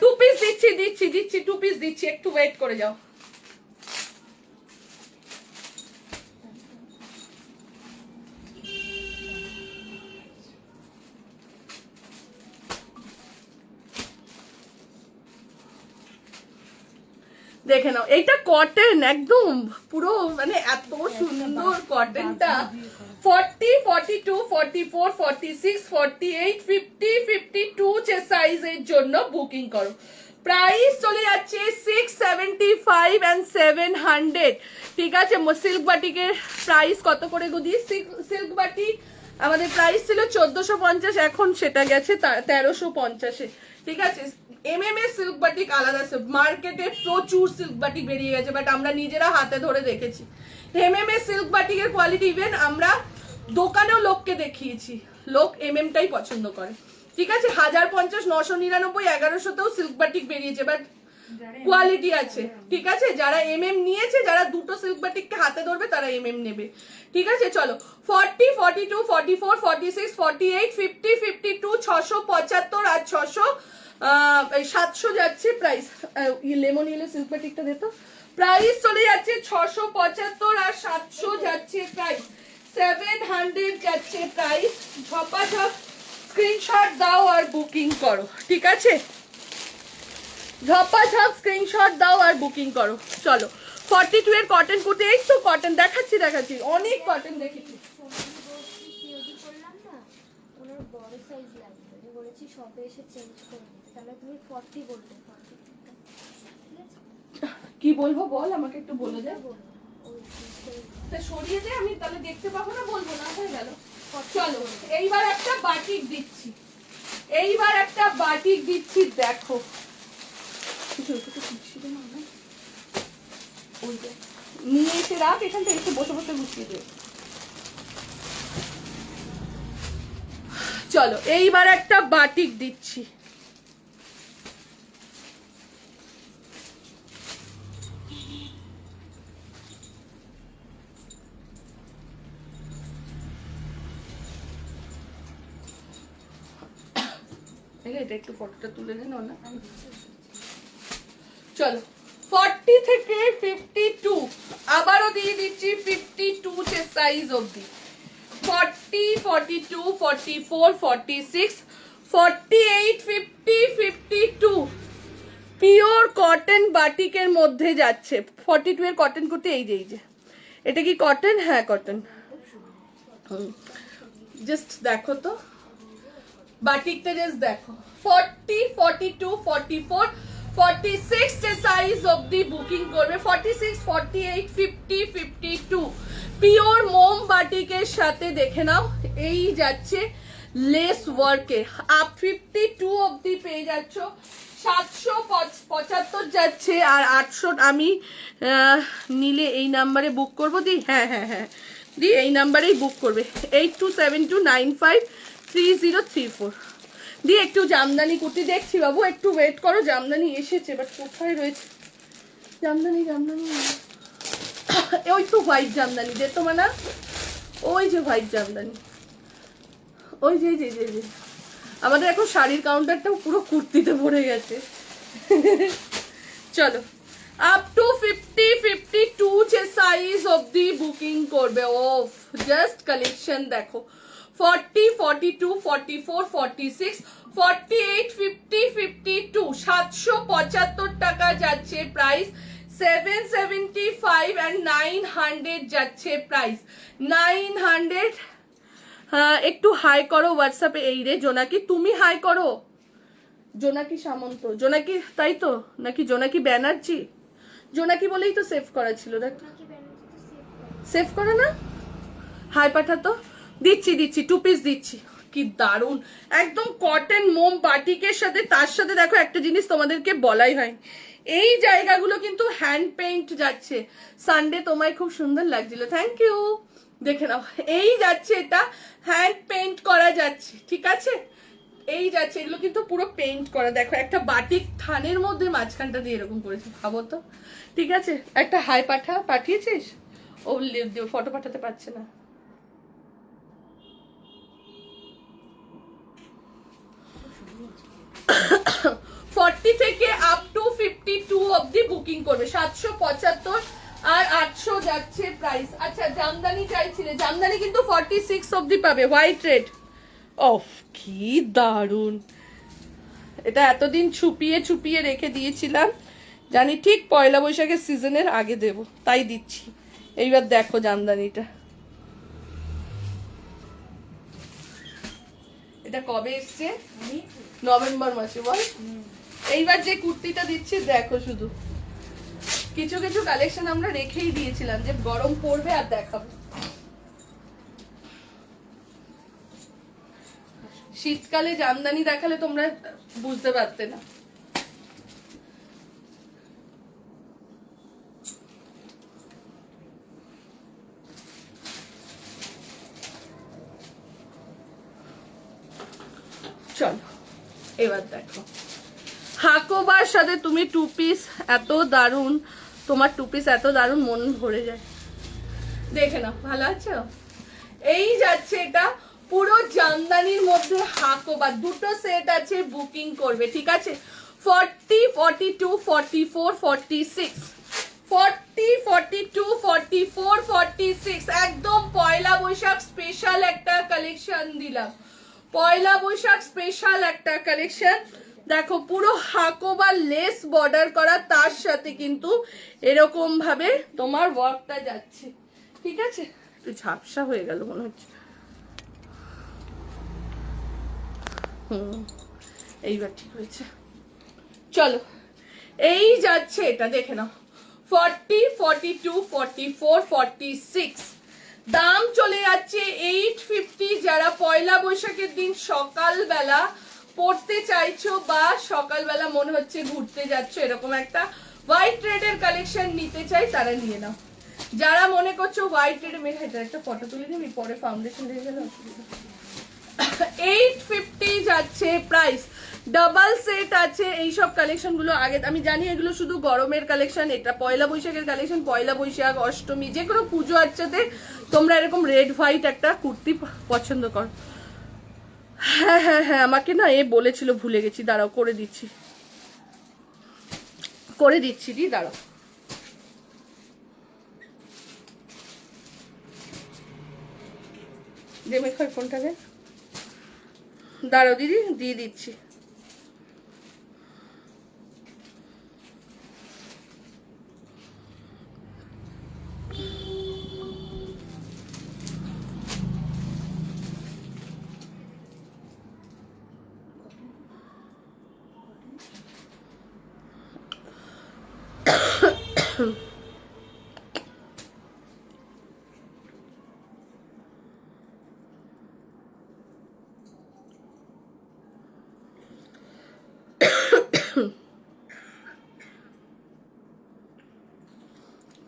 2 পিস দিচ্ছি 2 পিস দিচ্ছি, একটু ওয়েট করে যাও। দেখে নাও, এইটা কটন একদম পুরো, মানে এত সুন্দর কটনটা। 40, 42, 44, 46, 48, 50, 52 যে সাইজের জন্য বুকিং করো। প্রাইস চলে যাচ্ছে 675 and 700। ঠিক আছে, সিল্ক বাটিকের প্রাইস কত করে গুদি? সিল্ক বাটিক আমাদের প্রাইস ছিল 1450, এখন সেটা গেছে 1350-এ। ঠিক আছে, এমএমএ সিল্ক বাটিক আলাদা, মার্কেটে প্রচুর সিল্ক বাটিক বেরিয়ে গেছে, বাট আমরা নিজেরা হাতে ধরে দেখেছি এমএমএ সিল্ক বাটিকের কোয়ালিটি। ইভেন আমরা দোকানেও লোককে দেখিয়েছি, লোক এমএমটাই পছন্দ করে। ঠিক আছে, 1050, 999, 1100তেও সিল্ক বাটিক বেরিয়েছে, বাট কোয়ালিটি আছে। ঠিক আছে, যারা নিয়েছে, যারা দুটো সিল্ক বাটিককে হাতে ধরবে তারা নেবে। ঠিক আছে, চলো 40, 42, 44, 46, 48, 50, 52, 675 আর 600, 700 যাচ্ছে প্রাইস। লেমন ইয়েলো সিল্ক বাটিকটা দে তো। প্রাইস চলে যাচ্ছে 675 আর 700 যাচ্ছে প্রাইস, 700 যাচ্ছে প্রাইস। ঝপাঝপ স্ক্রিনশট দাও আর বুকিং করো। ঠিক আছে, ঝপাঝপ স্ক্রিনশট দাও আর বুকিং করো। চলো 42 এর কটন কুর্তি, এই তো কটন দেখাচ্ছি, অনেক কটন দেখেছি। সিওডি করলাম না, ওনার বড় সাইজ লাগবে, আমি বলেছি শপে এসে চেঞ্জ করে নিতে, তাহলে তুমি 40 বলতে, 40 কি বলবো বল, আমাকে একটু বলে দে। বলবো ওই তা সরিয়ে দে, আমি তাহলে দেখতে পাবো না, বলবো না, হয়ে গেল। চলো এইবার একটা বাটিক দিচ্ছি, দেখো নিয়ে এসে রাখ, এখান থেকে এসে বসে বসে গুছিয়ে দে। চলো এইবার একটা বাটিক দিচ্ছি, এটা একটু ফটোটা তুলে দেন না। চলো 40 থেকে 52 আবারও দিয়ে দিচ্ছি 52 তে সাইজ অবধি, 40, 42, 44, 46, 48, 50, 52 পিওর কটন বাটিকের মধ্যে যাচ্ছে। 42 এর কটন করতে এই যে এটা কি কটন? হ্যাঁ কটন। জাস্ট দেখো তো বাটিকটা, জাস্ট দেখো। 40, 42, 44, 46 তে সাইজ অবধি বুকিং করবে। 46, 48, 50, 52 পিওর মোম বাটিকের সাথে দেখে নাও, এই যাচ্ছে লেস ওয়ার্কে। আপ 52 অবধি পেয়ে যাচ্ছ, 775 যাচ্ছে আর 800 আমি নিলে এই নাম্বারে বুক করবো। দি হ্যাঁ দি এই নাম্বারেই বুক করবে, 8272953034। দি একটু জামদানি কুর্তি দেখছি বাবু, একটু ওয়েট করো, জামদানি এসেছে, বাট কোথায় রয়েছে জামদানি? ওই তো হোয়াইট জামদানি দে তো মানা, ওই যে হোয়াইট জামদানি, ওই যে আমাদের এখন শাড়ির কাউন্টারটাও পুরো কুর্তিতে ভরে গেছে। চলো আপ টু 50, 52 যে সাইজ অবধি বুকিং করবে। ওফ জাস্ট কালেকশন দেখো, 40, 42, 44, 46, 48, 50, 52 775 টাকা যাচ্ছে প্রাইস, 775 and 900 যাচ্ছে প্রাইস, 900। একটু হাই করো হোয়াটসঅ্যাপে, এই রে জোনাকি, তুমি হাই করো। জোনাকি সামন্ত, জোনাকি তাই তো নাকি জোনাকি ব্যানার্জি? জোনাকি বলেই তো সেভ করা ছিল, দেখ সেভ করো না, হাই পাঠাতো। দিচ্ছি 2 পিস দিচ্ছি, কি দারুন একদম কটন মোম বাটিকের সাথে। তার সাথে দেখো একটা জিনিস তোমাদেরকে বলাই হয়, এই জায়গাগুলো কিন্তু হ্যান্ড পেইন্ট যাচ্ছে। সানডে তোমায় খুব সুন্দর লাগছিল, থ্যাংক ইউ। দেখে নাও, এই যাচ্ছে, এটা হ্যান্ড পেইন্ট করা যাচ্ছে। ঠিক আছে, এই যাচ্ছে, এগুলো কিন্তু পুরো পেইন্ট করা। দেখো একটা বাটিক থানের মধ্যে মাঝখানটা দিয়ে এরকম করেছে, ভাবো তো। ঠিক আছে, একটা হাই পাঠিয়েছিস? ও ফটো পাঠাতে পারছে না। ফর্টি থেকে আপ টু 52 অবধি বুকিং করবে, 775 আর 800 যাচ্ছে প্রাইস। আচ্ছা জামদানি চাইছিলে, জামদানি কিন্তু 46 অবধি পাবে, হোয়াইট রেড। অফ কি দারুন, এটা এতদিন ছুপিয়ে রেখে দিয়েছিলাম, জানি ঠিক পয়লা বৈশাখের সিজনের আগে দেব, তাই দিচ্ছি। এইবার দেখো জামদানিটা, এটা কবে এসছে? নভেম্বর মাসে, বল। এইবার যে কুর্তিটা দিচ্ছি দেখো, শুধু কিছু কালেকশন আমরা রেখেই দিয়েছিলাম যে গরম পড়বে আর দেখাবো। শীতকালে জামদানি দেখালে তোমরা বুঝতে পারতে না। চলো এবার দেখো হাকোবার সাথে তুমি 2 পিস এত দারুণ, তোমার 2 পিস এত দারুণ মন ভরে যায়। দেখে নাও, ভালো আছো? এই যাচ্ছে এটা পুরো জামদানির মধ্যে হাকোবার, দুটো সেট আছে, বুকিং করবে, ঠিক আছে? 40, 42, 44, 46, 40, 42, 44, 46, একদম পয়লা বৈশাখ স্পেশাল একটা কালেকশন দিলাম, পয়লা বৈশাখ স্পেশাল একটা কালেকশন। দেখো পুরো হাকোবার লেস বর্ডার করা, তার সাথে কিন্তু এরকম ভাবে তোমার ওয়ার্কটা যাচ্ছে, ঠিক আছে? একটু ঝাপসা হয়ে গেল মনে হচ্ছে। এইবার ঠিক হয়েছে। চলো এই যাচ্ছে এটা, দেখে নাও 40, 42, 44, 46, দাম চলে যাচ্ছে 850। যারা পয়লা বৈশাখের দিন সকালবেলা পড়তে চাইছো বা সকালবেলা মনে হচ্ছে ঘুরতে যাচ্ছ, এরকম একটা হোয়াইট রেডের কালেকশন নিতে চাই, তারা নিয়ে নাও। যারা মনে করছো হোয়াইট রেড, মেয়ে এটা একটা ফটো তুলে নিবি, পরে ফাউন্ডেশন দিয়ে গেলে অসুবিধা। 850 যাচ্ছে প্রাইস, ডাবল সেট আছে। এইসব কালেকশন গুলো আগে আমি জানি এগুলো শুধু গরমের কালেকশন, এটা পয়লা বৈশাখের কালেকশন। পয়লা বৈশাখ, অষ্টমী, যে কোনো পুজো আচ্ছাতে তোমরা এরকম রেড হোয়াইট একটা কুর্তি পছন্দ করো। হ্যাঁ হ্যাঁ হ্যাঁ, আমাকে না এ বলেছিল, ভুলে গেছি, দাঁড়াও করে দিচ্ছি, করে দিচ্ছি দি, দাঁড়াও। দেবে খাই ফোনটাকে, দাঁড়াও দিদি, দিয়ে দিচ্ছি।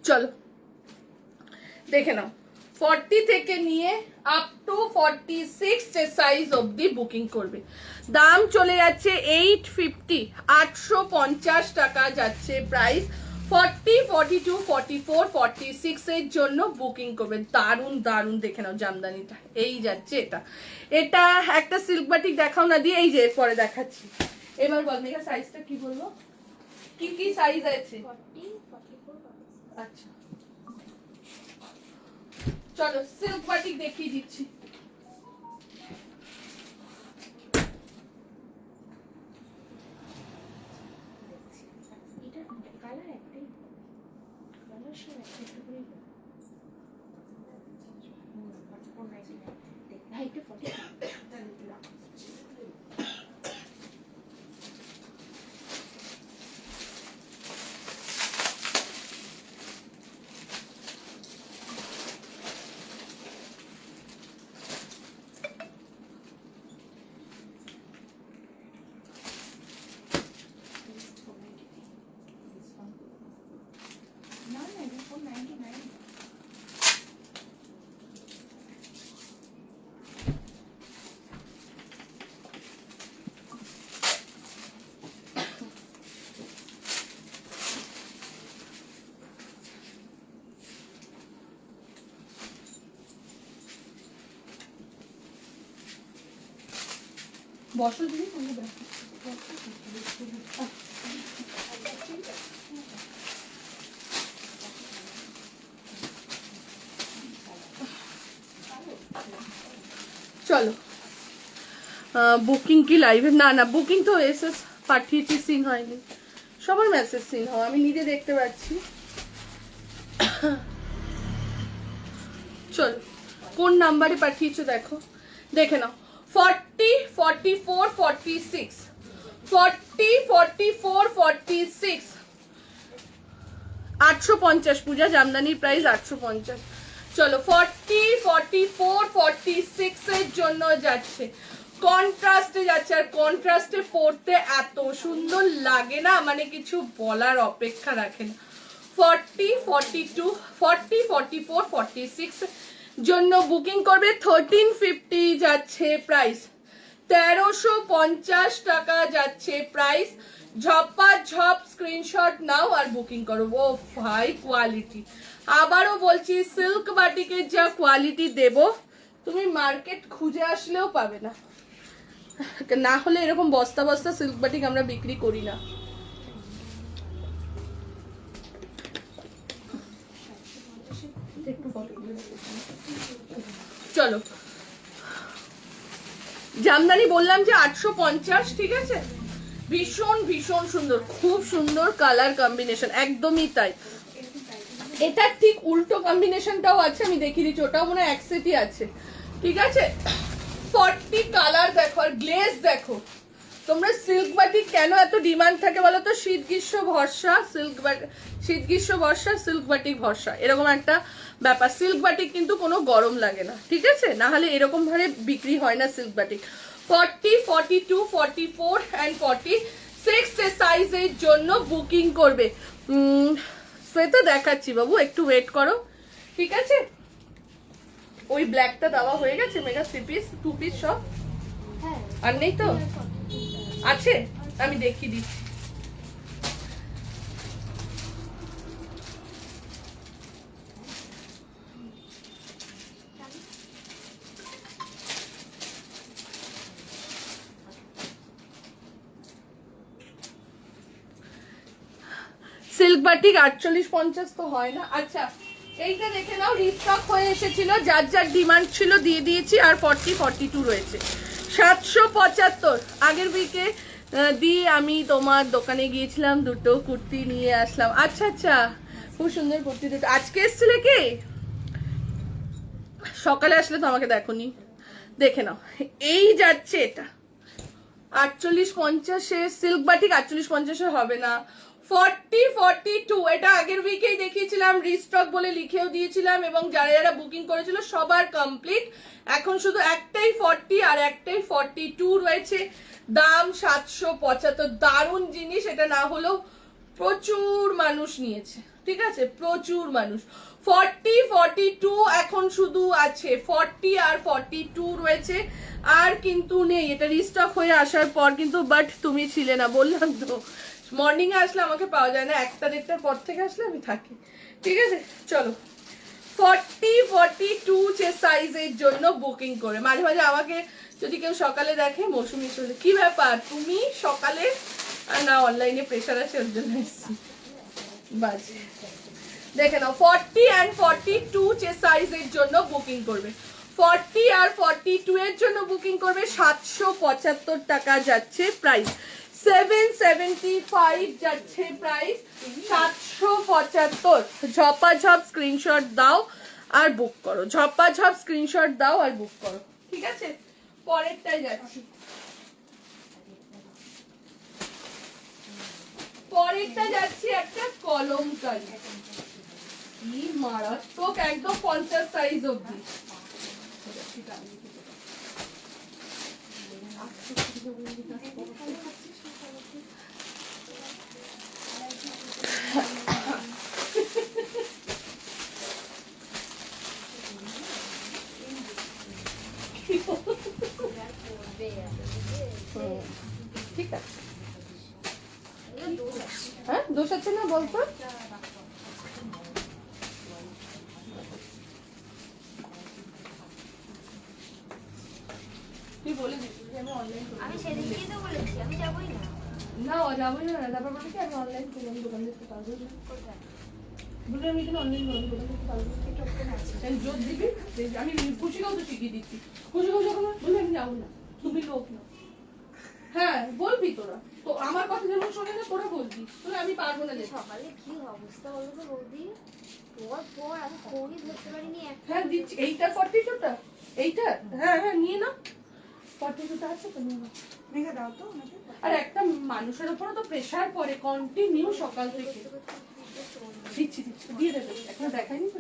চলো দেখে নাও, 40 থেকে নিয়ে আপ টু 46 সাইজ অবধি বুকিং করবে। দাম চলে যাচ্ছে 850, 850 টাকা যাচ্ছে প্রাইস। 40, 42, 44, 46 এর জন্য বুকিং করবে। দারুণ দারুণ, দেখে নাও জামদানিটা, এই যাচ্ছে এটা। এটা একটা সিল্ক বাটিক দেখাও না দিয়ে, এই যে এরপরে দেখাচ্ছি। এবার বল মেঘা সাইজটা কি বলবো, কি কি সাইজ আছে? 40, 44, 46। আচ্ছা চলো সিল্ক বাটিক দেখিয়ে দিচ্ছি। এটা কালার একটাই, কালার সব একটা করে হাইটে 40। বসো দিদি, চলো বুকিং কি লাইভে? না না, বুকিং তো এসএস পাঠিয়েছি, সিন হয়নি, সবার মেসেজ সিন হওয়া আমি নিজে দেখতে পাচ্ছি। চলো কোন নাম্বারে পাঠিয়েছো দেখো, দেখে নাও। 40, 44, 46, 40, 44, 46, 850 পূজা জামদানির প্রাইস 850। চলো 40, 44, 46 এর জন্য যাচ্ছে, কন্ট্রাস্টে যাচ্ছে। আর কন্ট্রাস্টে পড়তে এত সুন্দর লাগে না, মানে কিছু বলার অপেক্ষা রাখে না। 40, 42, 40, 44, 46 জন্য বুকিং করবে। 1350 যাচ্ছে প্রাইস, 1350 টাকা যাচ্ছে প্রাইস। ঝপাঝপ স্ক্রিনশট নাও আর বুকিং করো। ও ভাই কোয়ালিটি, আবারও বলছি সিল্ক বাটিকের যা কোয়ালিটি দেব তুমি মার্কেট খুঁজে আসলেও পাবে না, না হলে এরকম বস্তা বস্তা সিল্ক বাটিক আমরা বিক্রি করি না। চলো, জামদানি বললাম যে 850, ঠিক আছে? ভীষণ ভীষণ সুন্দর, খুব সুন্দর কালার কম্বিনেশন, একদমই তাই। এটা ঠিক উল্টো কম্বিনেশনটাও আছে, আমি দেখিয়ে দিচ্ছি, ওটাও মনে হয় এক সেটই আছে, ঠিক আছে? 40 কালার দেখো আর গ্লেজ দেখো। তোমরা সিল্ক বাটিক কেন এত ডিমান্ড থাকে বলো তো? শীত গ্রীষ্ম ভরসা সিল্ক বাটিক, শীত গ্রীষ্ম ভরসা সিল্ক বাটিক ভরসা, এরকম একটা ব্যাপার। সিল্ক বাটিক কিন্তু কোনো গরম লাগে না, ঠিক আছে? না হলে এরকম ভাবে বিক্রি হয় না সিল্ক বাটিক। 40, 42, 44 and 46 সাইজের জন্য বুকিং করবে। সেটা দেখাচ্ছি বাবু, একটু ওয়েট করো, ঠিক আছে? ওই ব্ল্যাকটা দেওয়া হয়ে গেছে, মেগা 3 পিস 2 পিস সব হ্যাঁ আর নেই তো? আছে, আমি দেখিয়ে দিচ্ছি। সিল্ক বাটিক 48-50 তো হয় না। আচ্ছা এইটা দেখে নাও, রিস্টক হয়ে এসেছিল, যার যার ডিমান্ড ছিল দিয়ে দিয়েছি। আর 40, 42 রয়েছে। 775 আগের উইকে দিয়ে আমি তোমার দোকানে গিয়েছিলাম, দুটো কুর্তি নিয়ে আসলাম। আচ্ছা আচ্ছা, খুব সুন্দর কুর্তি দুটো। আজকে এসেছিলে কি? সকালে আসলে তো আমাকে দেখোনি, দেখে নাও। এই যাচ্ছে এটা 48-50, সিল্ক বাটিক 48-50 হবে না। 40, 42 এটা আগের উইকেই দেখিয়েছিলাম, রিস্টক বলে লিখেও দিয়েছিলাম, এবং যারা যারা বুকিং করেছিল সবার কমপ্লিট। এখন শুধু একটাই 40 আর একটাই 42 রয়েছে। দাম 775। দারুণ জিনিস, এটা না হলেও প্রচুর মানুষ নিয়েছে, ঠিক আছে? প্রচুর মানুষ। 40, 42 এখন শুধু আছে, 40 আর 42 রয়েছে, আর কিন্তু নেই। এটা রিস্টক হয়ে আসার পর কিন্তু, বাট তুমি ছিলে না, বললাম তো মর্নিং এ আসলে আমাকে পাওয়া যায় না, 1টা-1:30টার পর থেকে আসলে আমি থাকি, ঠিক আছে? চলো, 40, 42 যে সাইজের জন্য বুকিং করে। মাঝে মাঝে আমাকে যদি কেউ সকালে দেখে, মৌসুমি চলে, কি ব্যাপার তুমি সকালে? না, অনলাইনে প্রেশার আছে ওর জন্য এসেছি, বাজে। দেখে নাও, 40 and 42 যে সাইজের জন্য বুকিং করবে। 40 আর 42 এর জন্য বুকিং করবে। 775 টাকা যাচ্ছে প্রাইস। 775 যাচ্ছে প্রাইস। 775। ঝপাঝপ স্ক্রিনশট দাও আর বুক করো, ঝপাঝপ স্ক্রিনশট দাও আর বুক করো, ঠিক আছে? পরেরটাই যাচ্ছি, পরেরটা যাচ্ছি একটা কলমকারি। কি মারাত্মক, একদম 50 সাইজ অবধি। ঠিক আছে, হ্যাঁ দোষ আছে না বলতো? তুই বলে দিচ্ছিস আমি অনলাইন করি। আমি সেদিনকেই তো বলেছি আমি যাবোই না। না যাবোই না, তারপর বলে কি আমি অনলাইন করলাম, দোকান দেখতে পারবো না। কোথায়? বলে আমি এখানে অনলাইন করলাম, দোকান দেখতে পারবো না। এটা ওপেন আছে। জোর দিবি, আমি খুশিকেও তো শিখিয়ে দিচ্ছি। খুশিকেও যখন বলে আমি যাবো না, তুমি লোক না। হ্যাঁ বলবি তোরা তো, আমার কথা যেমন শোনে না তোরা বলবি, তোরা আমি পারবো না যেতে। সকালে কি অবস্থা বলো তো বৌদি, পর আমি কোনই ধরতে পারিনি। হ্যাঁ দিচ্ছি, এইটা 42টা, এইটা হ্যাঁ হ্যাঁ নিয়ে নাও। 42টা আছে তো নিয়ে নাও। মেঘা দাও তো আমাকে। আর একটা মানুষের উপরে তো প্রেশার পড়ে কন্টিনিউ সকাল থেকে। দিচ্ছি দিচ্ছি, দিয়ে দেবে, এখনো দেখাইনি তো।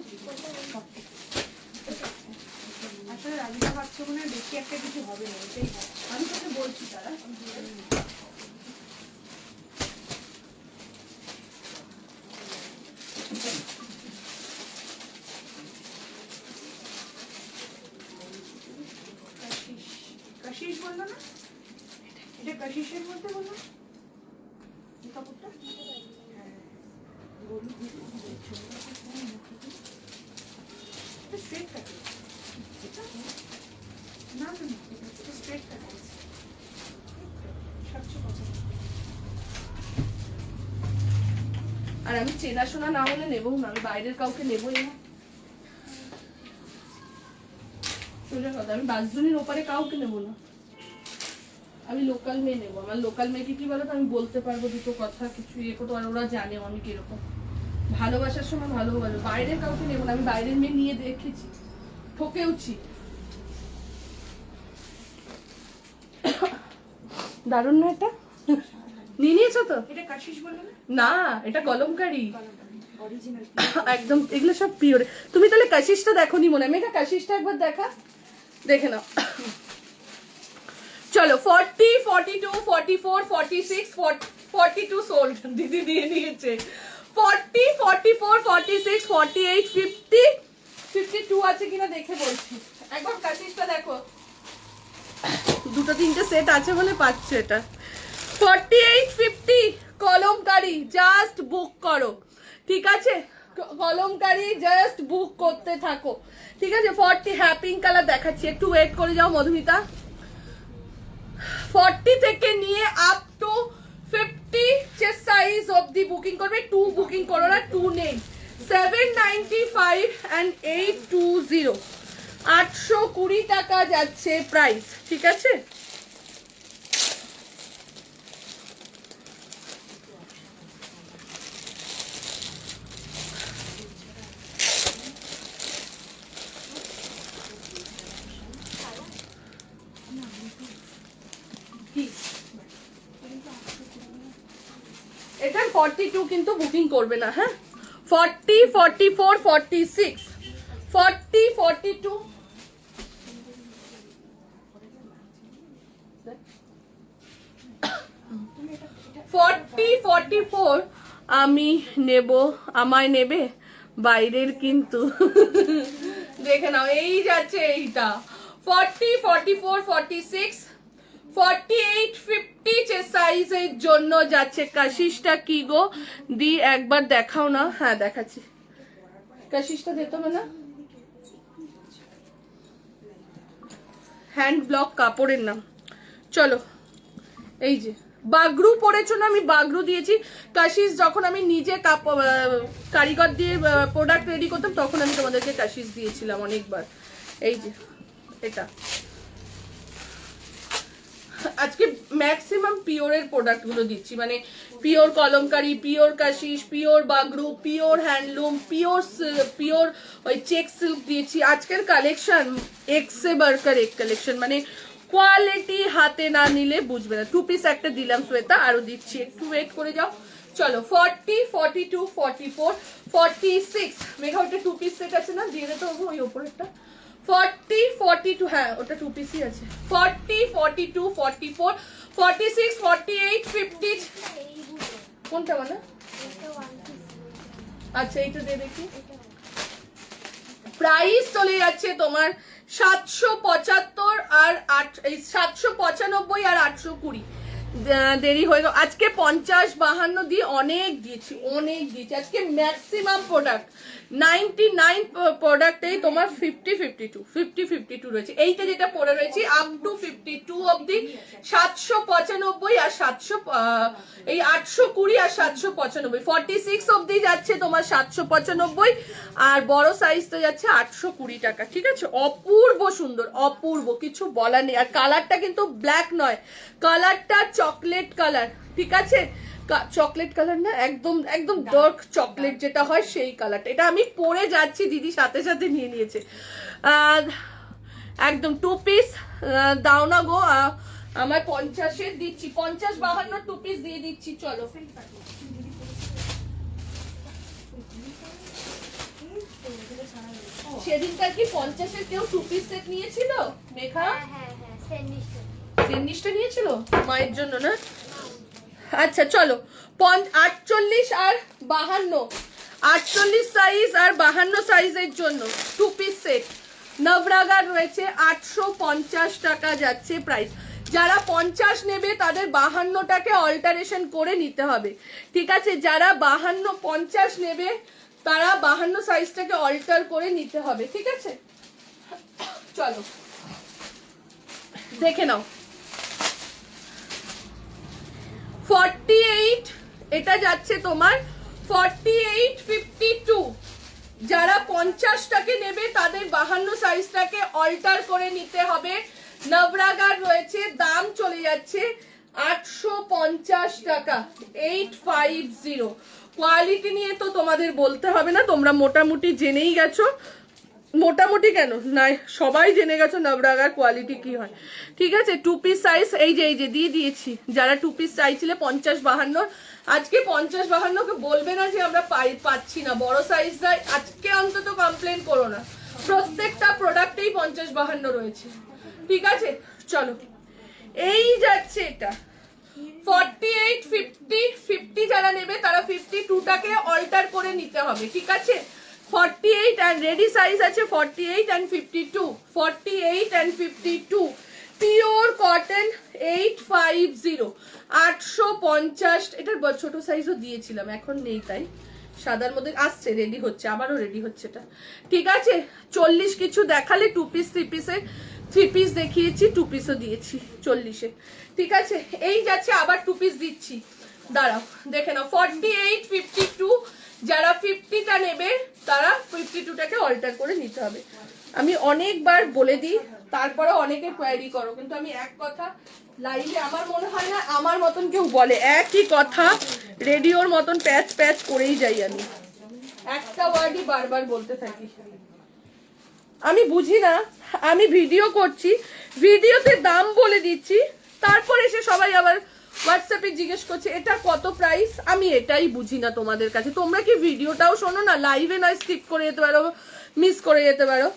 আসলে রাধিকা পাচ্ছ মনে হয় বেশি একটা কিছু হবে না, এটাই আমি তোকে বলছি তারা। কাশিস বললো না? কাশিসের মধ্যে বলো এই কাপড়টা স্ট্রেট কাটে না না এটা স্ট্রেট কাটে 750 আর আমি চেনাশোনা না হলে নেবো না, আমি বাইরের কাউকে নেবোই না। সোজা কথা, আমি বাসজনির ওপারে কাউকে নেবো না, আমি লোকাল মেয়ে নেবো। আমার লোকাল মেয়েকে কি বলো তো, আমি বলতে পারবো দুটো কথা, কিছু ইয়ে করতে পারবো, ওরা জানেও আমি কিরকম ভালোবাসার সময় ভালোবাসো। বাইরের কাউকে নেবো না, আমি বাইরের মেয়ে নিয়ে দেখেছি, ঠকেওছি। দারুণ না এটা? নিয়ে নিয়েছো তো? এটা কাশিস বলে না না, এটা কলমকারি অরিজিনাল একদম, এগুলো সব পিওর। তুমি তাহলে কাশিসটা দেখোনি মনে হয়, মেঘা কাশিসটা একবার দেখা, দেখে নাও। চলো 40, 42, 44, 46, 42 সোল্ড, দিদি দিয়ে নিয়েছে। 40, 44, 46, 48, 50, 52 আছে কিনা দেখে বলছি। একবার কাশিসটা দেখো, দুটো তিনটে সেট আছে বলে পাচ্ছে এটা। 48, 50 কলমকারি, জাস্ট বুক করো, ঠিক আছে? কলমকারি জাস্ট বুক করতে থাকো, ঠিক আছে? 40, হ্যাঁ পিঙ্ক কালার দেখাচ্ছি, একটু ওয়েট করে যাও মধুমিতা। 40 থেকে নিয়ে আপ টু 50 চেস্ট সাইজ অবধি বুকিং করবে। 2 বুকিং করো না, 2 নেই। 795 and 820, 820 টাকা যাচ্ছে প্রাইস, ঠিক আছে? এটা 42 কিন্তু বুকিং করবে না, হ্যাঁ? 40, 44, 46, 40, 42, 40, 44 আমি নেব, আমায় নেবে বাইরের কিন্তু। দেখে নাও, এই যাচ্ছে এইটা 40, 44, 46, 48, 50 সাইজের জন্য যাচ্ছে। কাশিসটা কি গো দি একবার দেখাও না। হ্যাঁ দেখাচ্ছি, কাশিসটা দিতে হবে না, হ্যান্ড ব্লক কাপড়ের নাম। চলো, এই যে বাগরু পরেছো না, আমি বাগরু দিয়েছি। কাশিস যখন আমি নিজে কারিগর দিয়ে প্রোডাক্ট রেডি করতাম তখন আমি তোমাদেরকে কাশিস দিয়েছিলাম অনেকবার। এই যে এটা আজকে ম্যাক্সিমাম পিওরের প্রোডাক্ট গুলো দিচ্ছি, মানে pure kalamkari, pure Kashish, pure Bagru, pure handloom, pure ওই চেক সিল্ক দিয়েছি। আজকের কালেকশন এক্সে বার্কার এক কালেকশন, মানে কোয়ালিটি হাতে না নিলে বুঝবে না। 2 পিস একটা দিলাম শ্বেতা, আরো দিচ্ছি, একটু ওয়েট করে যাও। চলো 40, 42, 44, 46, মেঘা ওটা 2 পিস সেট আছে না, দিয়ে দিতে হবে ওই ওপরেরটা। 40, 42, হ্যাঁ ওটা 2 পিসই আছে। 40, 42, 44, 46, 48, 50, কোনটা মানে? আচ্ছা এইটা দিয়ে দেখি। প্রাইস চলে যাচ্ছে তোমার 775 আর 795 আর 820। দেরি হয়ে গেল আজকে। 50, 52 দিয়ে অনেক দিয়েছি, অনেক দিয়েছি আজকে। ম্যাক্সিমাম প্রোডাক্ট 99 প্রোডাক্টেই তোমার 50, 52 রয়েছে। এইটা যেটা পরে রয়েছে আপ টু 52 অবধি 795 আর 820 আর 795। 46 অবধি যাচ্ছে তোমার 795 আর বড় সাইজটা যাচ্ছে 820 টাকা, ঠিক আছে? অপূর্ব সুন্দর, অপূর্ব, কিছু বলার নেই। আর কালারটা কিন্তু ব্ল্যাক নয়, কালারটা চকলেট কালার, ঠিক আছে? চকলেট কালার না, একদম একদম ডার্ক চকলেট যেটা হয় সেই কালারটা। এটা আমি পরে যাচ্ছি, দিদি সাথে সাথে নিয়ে নিয়েছে। একদম 2 পিস দাও না গো, আমার 50-এর দিচ্ছি, 50, 52 2 পিস দিয়ে দিচ্ছি। চলো সেদিনকার কি 50-এর কেউ 2 পিস সেট নিয়েছিল মেঘা? সেন্ডিশটা নিয়েছিল মায়ের জন্য না? আচ্ছা চলো 48 আর 52, 48 সাইজ আর 52 সাইজের জন্য 2 পিস সেট নবরাগার রয়েছে 850 টাকা যাচ্ছে প্রাইস। যারা 50 নেবে তাদের 52টাকে অল্টারেশন করে নিতে হবে, ঠিক আছে? যারা 52-50 নেবে তারা 52 সাইজটাকে অল্টার করে নিতে হবে, ঠিক আছে? চলো দেখে নাও। 48 এটা যাচ্ছে তোমার 48.52। যারা 50টাকে নেবে তাদের 52 সাইজটাকে অল্টার করে নিতে হবে। নবরাগার রয়েছে, দাম চলে যাচ্ছে 850 টাকা, 850। কোয়ালিটি নিয়ে তো তোমাদের বলতে হবে না, তোমরা মোটামুটি জেনেই গেছো। মোটামুটি কেন না, সবাই জেনে গেছো নবরাগার কোয়ালিটি কি হয়, ঠিক আছে? 2 পিস সাইজ এই যে দিয়ে দিয়েছি। যারা 2 পিস চাইছিলে 50-52, আজকে 50-52কে বলবে না যে আমরা পাচ্ছি না, বড় সাইজ দেয়। আজকে অন্তত কমপ্লেন করো না, প্রত্যেকটা প্রোডাক্টেই 50-52 রয়েছে, ঠিক আছে? চলো এই যাচ্ছে এটা 48-50 যারা নেবে তারা 52টাকে অল্টার করে নিতে হবে, ঠিক আছে? 48 and ready size আছে 48 and 52, 48 and 52 পিওর কটন 850, 850। এটার ছোট সাইজও দিয়েছিলাম, এখন নেই, তাই সাদার মধ্যে আসছে, রেডি হচ্ছে, আবারও রেডি হচ্ছে এটা, ঠিক আছে? 40 কিছু দেখালে 2 পিস 3 পিসে 3 পিস দেখিয়েছি, 2 পিসও দিয়েছি 40-এ, ঠিক আছে? এই যাচ্ছে আবার 2 পিস দিচ্ছি, দাঁড়াও দেখে নাও। 48-52 যারা 50টা নেবে তারা 52টাকে অল্টার করে নিতে হবে। আমি অনেকবার বলে দিই, তারপরে অনেকে কোয়ারি করো, কিন্তু আমি এক কথা লাইভে আমার মনে হয় না আমার মতন কেউ বলে, একই কথা রেডিওর মতন প্যাচ প্যাচ করেই যাই, আমি একটা ওয়ার্ডই বারবার বলতে থাকি। আমি বুঝি না, আমি ভিডিও করছি, ভিডিওতে দাম বলে দিচ্ছি, তারপরে এসে সবাই আবার হোয়াটসঅ্যাপে জিজ্ঞেস করছে এটা কত প্রাইস। আমি এটাই বুঝি না তোমাদের কাছে। তোমরা কি ভিডিওটাও শোনো না? লাইভে নয় স্কিপ করে যেতে পারো, মিস করে যেতে পারো,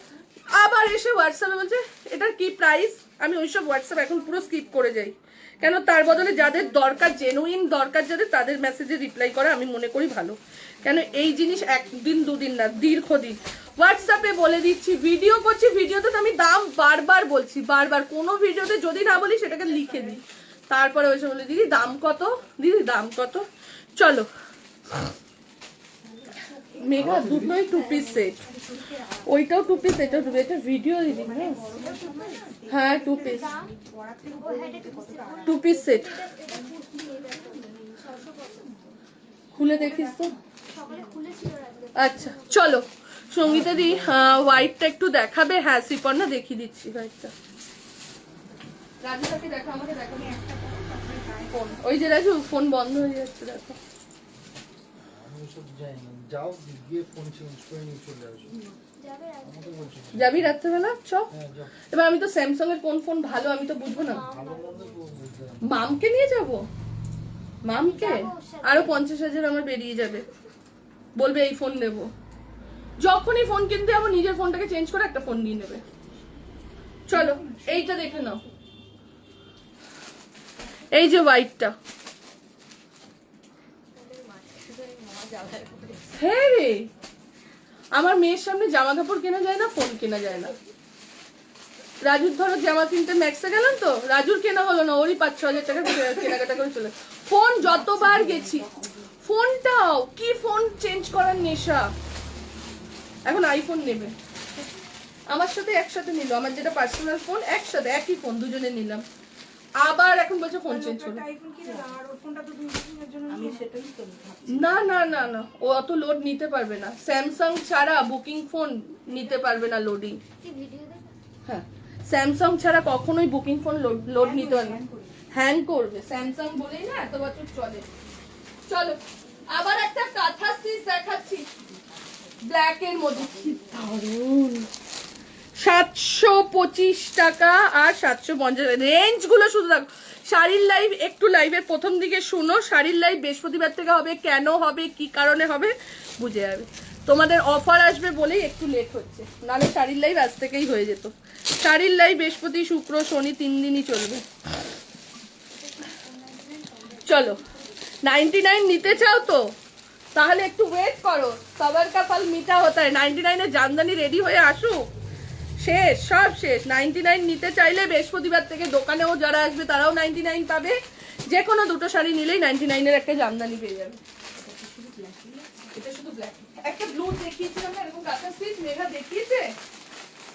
আবার এসে হোয়াটসঅ্যাপে বলছে এটার কি প্রাইস। আমি ওইসব হোয়াটসঅ্যাপ এখন পুরো স্কিপ করে যাই, কেন তার বদলে যাদের দরকার, জেনুইন দরকার যাদের, তাদের মেসেজে রিপ্লাই করা আমি মনে করি ভালো। কেন এই জিনিস একদিন দুদিন না, দীর্ঘদিন হোয়াটসঅ্যাপে বলে দিচ্ছি, ভিডিও করছি, ভিডিওতে তো আমি দাম বারবার বলছি, বারবার কোনো ভিডিওতে যদি না বলি সেটাকে লিখে দিই, তারপরে ওইসব বলে দিদি দাম কত, দিদি দাম কত। চলো মেঘা দুটোই 2 পিস সেট, ওইটাও 2 পিস, এটাও 2 পিস, এটা ভিডিও দিদি। হ্যাঁ 2 পিস, 2 পিস সেট। খুলে দেখিস তো। আচ্ছা চলো সঙ্গীতা দি হোয়াইটটা একটু দেখাবে। হ্যাঁ শ্রীপর্ণা দেখিয়ে দিচ্ছি হোয়াইটটা। রাজুটাকে দেখো, আমাকে দেখো। ফোন ওই যে রাজু, ফোন বন্ধ হয়ে যাচ্ছে, দেখো। যাও গিয়ে ফোন চেঞ্জ করে নিয়ে চলে আসো। যাবি রাত্রেবেলা? চ। এবার আমি তো স্যামসাং এর কোন ফোন ভালো আমি তো বুঝবো না। মামকে নিয়ে যাব, মামকে আরো 50,000 আমার বেরিয়ে যাবে, বলবে এই ফোন নেব। যখনই ফোন কিনতে যাবো নিজের ফোনটাকে চেঞ্জ করে একটা ফোন নিয়ে নেবে। চলো এইটা দেখে নাও, এই যে হোয়াইটটা। হ্যাঁ রে, আমার মেয়ের সামনে জামা কাপড় কেনা যায় না, ফোন কেনা যায় না। রাজুর ধরো জামা কিনতে ম্যাক্সে গেলাম তো, রাজুর কেনা হলো না, ওরই 5-6 হাজার টাকা কেনাকাটা করে চলে। ফোন যতবার গেছি, ফোনটাও কি ফোন চেঞ্জ করার নেশা। এখন আইফোন নেবে, আমার সাথে একসাথে নিল, আমার যেটা পার্সোনাল ফোন একসাথে একই ফোন দুজনে নিলাম, আবার এখন বলছে ফোন চেঞ্জ করবে। না না না না, ও অত লোড নিতে পারবে না, স্যামসাং ছাড়া বুকিং ফোন নিতে পারবে না লোডিং। হ্যাঁ স্যামসাং ছাড়া কখনোই বুকিং ফোন লোড নিতে পারবে না, হ্যাং করবে। স্যামসাং বলেই না এত বছর চলে। চলো আবার একটা কাঁথা স্টিচ দেখাচ্ছি ব্ল্যাক এর মধ্যে, কি দারুন। 725 টাকা আর 750 রেঞ্জ গুলো শুধু দেখো। শাড়ির লাইভ একটু লাইভের প্রথম দিকে শুনো, শাড়ির লাইভ বৃহস্পতিবার থেকে হবে, কেন হবে কি কারণে হবে বুঝে যাবে। তোমাদের অফার আসবে বলেই একটু লেট হচ্ছে, নাহলে শাড়ির লাইভ আজ থেকেই হয়ে যেত। শাড়ির লাইভ বৃহস্পতি শুক্র শনি 3 দিনই চলবে। চলো 99 নিতে চাও তো তাহলে একটু ওয়েট করো, সবার কা ফল মিঠা হতা है। 99 এর জামদানি রেডি হয়ে আসুক, শেষ, সব শেষ। 99 নিতে চাইলে বৃহস্পতিবার থেকে দোকানেও যারা আসবে তারাও 99 পাবে। যে কোনো দুটো শাড়ি নিলেই 99 এর একটা জামদানি পেয়ে যাবে। এটা শুধু ব্ল্যাক। একটা ব্লু দেখিয়েছিলাম না এরকম কাঁথা স্টিচ, মেঘা দেখিয়েছে।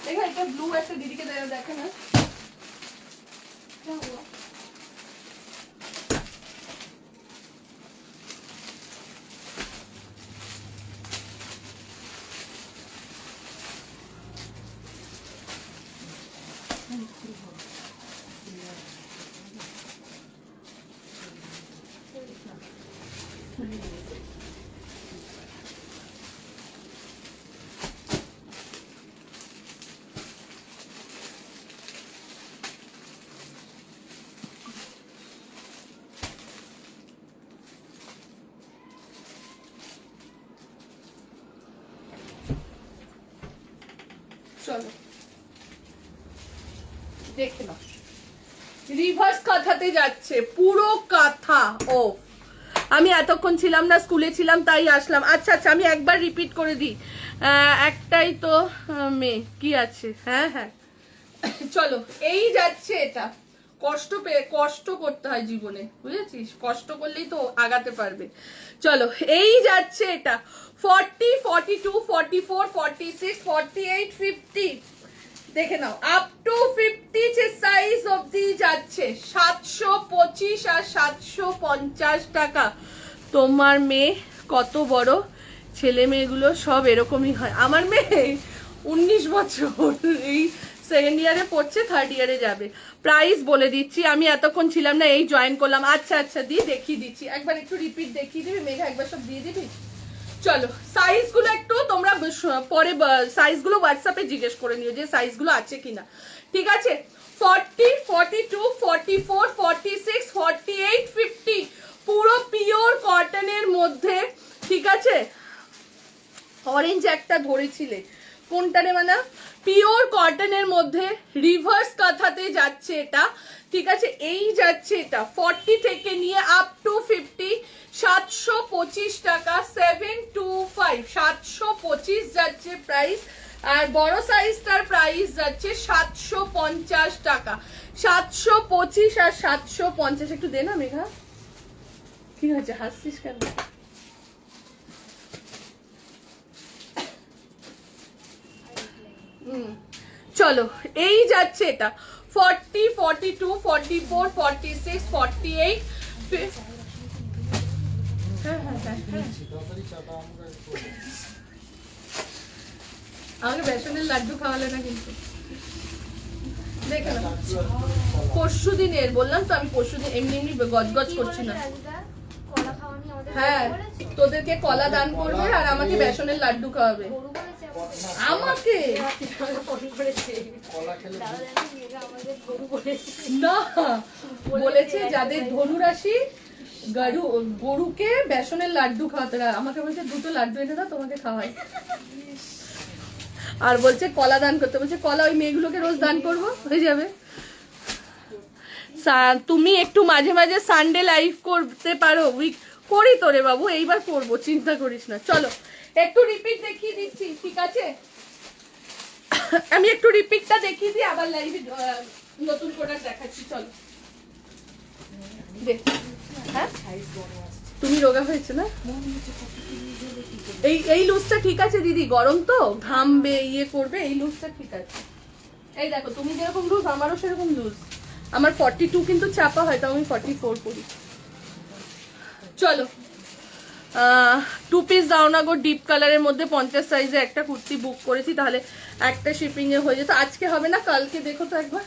মেঘা একটা ব্লু একটা দিদিকে দেখে না। চলো দেখে নাও, রিভার্স কাঁথাতে যাচ্ছে পুরো কাঁথা। ও আমি এতক্ষণ ছিলাম না, স্কুলে ছিলাম তাই আসলাম। আচ্ছা আচ্ছা, আমি একবার রিপিট করে দিই, একটাই তো মেয়ে কি আছে। হ্যাঁ হ্যাঁ, চলো এই যাচ্ছে এটা। কষ্ট করতে হয় জীবনে, বুঝেছিস? কষ্ট করলেই তো আগাতে পারবে। চলো এই যাচ্ছে এটা 40, 42, 44, 46, 48, 50। দেখে নাও আপ টু 50 যে সাইজ অবধি যাচ্ছে 725 আর 750 টাকা। তোমার মেয়ে কত বড়, ছেলে মেয়েগুলো সব এরকমই হয়। আমার মেয়ে 19 বছর, এই সেকেন্ড ইয়ারে পড়ছে, থার্ড ইয়ারে যাবে। প্রাইস বলে দিচ্ছি, আমি এতক্ষণ ছিলাম না, এই জয়েন করলাম। আচ্ছা আচ্ছা দিয়ে দেখিয়ে দিচ্ছি, একবার একটু রিপিট দেখিয়ে দিবি মেঘা, একবার সব দিয়ে দিবি। চলো সাইজগুলো একটু তোমরা পরে সাইজগুলো হোয়াটসঅ্যাপে জিজ্ঞেস করে নিও যে সাইজগুলো আছে কিনা, ঠিক আছে? 40, 42, 44, 46, 48, 50 পুরো পিওর কটনের মধ্যে, ঠিক আছে? অরেঞ্জ একটা ধরেছিলে, কোনটা রে মানে? পিওর কটনের মধ্যে রিভার্স কাঁথাতে যাচ্ছে এটা, ঠিক আছে? এই যাচ্ছে এটা 40 থেকে নিয়ে আপ টু 50, 725 টাকা, 725, 725 যাচ্ছে প্রাইস। আর বড় সাইজটার প্রাইস যাচ্ছে 750 টাকা, 725 আর 750। একটু দে না মেঘা, কি হয়েছে হাসছিস কেন? চলো এই যাচ্ছে এটা 40, 42, 44, 46, 48। আমাকে বেসনের লাড্ডু খাওয়ালে না কিন্তু, দেখে না। পরশু দিনের বললাম তো, আমি পরশু দিন এমনি এমনি গজগজ করছি না। কলা খাওয়ানি আমাদের হ্যাঁ তোদেরকে কলা দান করবে আর আমাকে বেসনের লাড্ডু খাওয়াবে। গরু বলেছে আমাকে আমাদের গরু বলেছে না, বলেছে যাদের ধনুরাশি গরুকে বেসনের লাড্ডু খাওয়াতে। আমাকে বলছে দুটো লাড্ডু এনে দাও তোমাকে খাওয়াই, আর বলছে কলা দান করতে। বলছে কলা ওই মেয়েগুলোকে রোজ দান করবো, হয়ে যাবে। তুমি একটু মাঝে মাঝে সানডে লাইভ করতে পারো। করি তো রে বাবু, এইবার করবো, চিন্তা করিস না। চলো একটু রিপিট দেখিয়ে দিচ্ছি, ঠিক আছে? আমি একটু রিপিটটা দেখিয়ে দিই, আবার লাইভে নতুন প্রোডাক্ট দেখাচ্ছি। চলো দেখ, হ্যাঁ তুমি রোগা হয়েছে না? এই লুজটা ঠিক আছে দিদি, গরম তো ঘামবে, ইয়ে করবে, এই লুজটা ঠিক আছে। এই দেখো তুমি যেরকম লুজ আমারও সেরকম লুজ। আমার 42 কিন্তু চাপা হয়, তাও আমি 44 পরি। চলো 2 পিস দাও না গো, ডিপ কালারের মধ্যে 50 সাইজে একটা কুর্তি বুক করেছি, তাহলে একটা শিপিং এ হয়ে যেত। আজকে হবে না, কালকে দেখো তো একবার,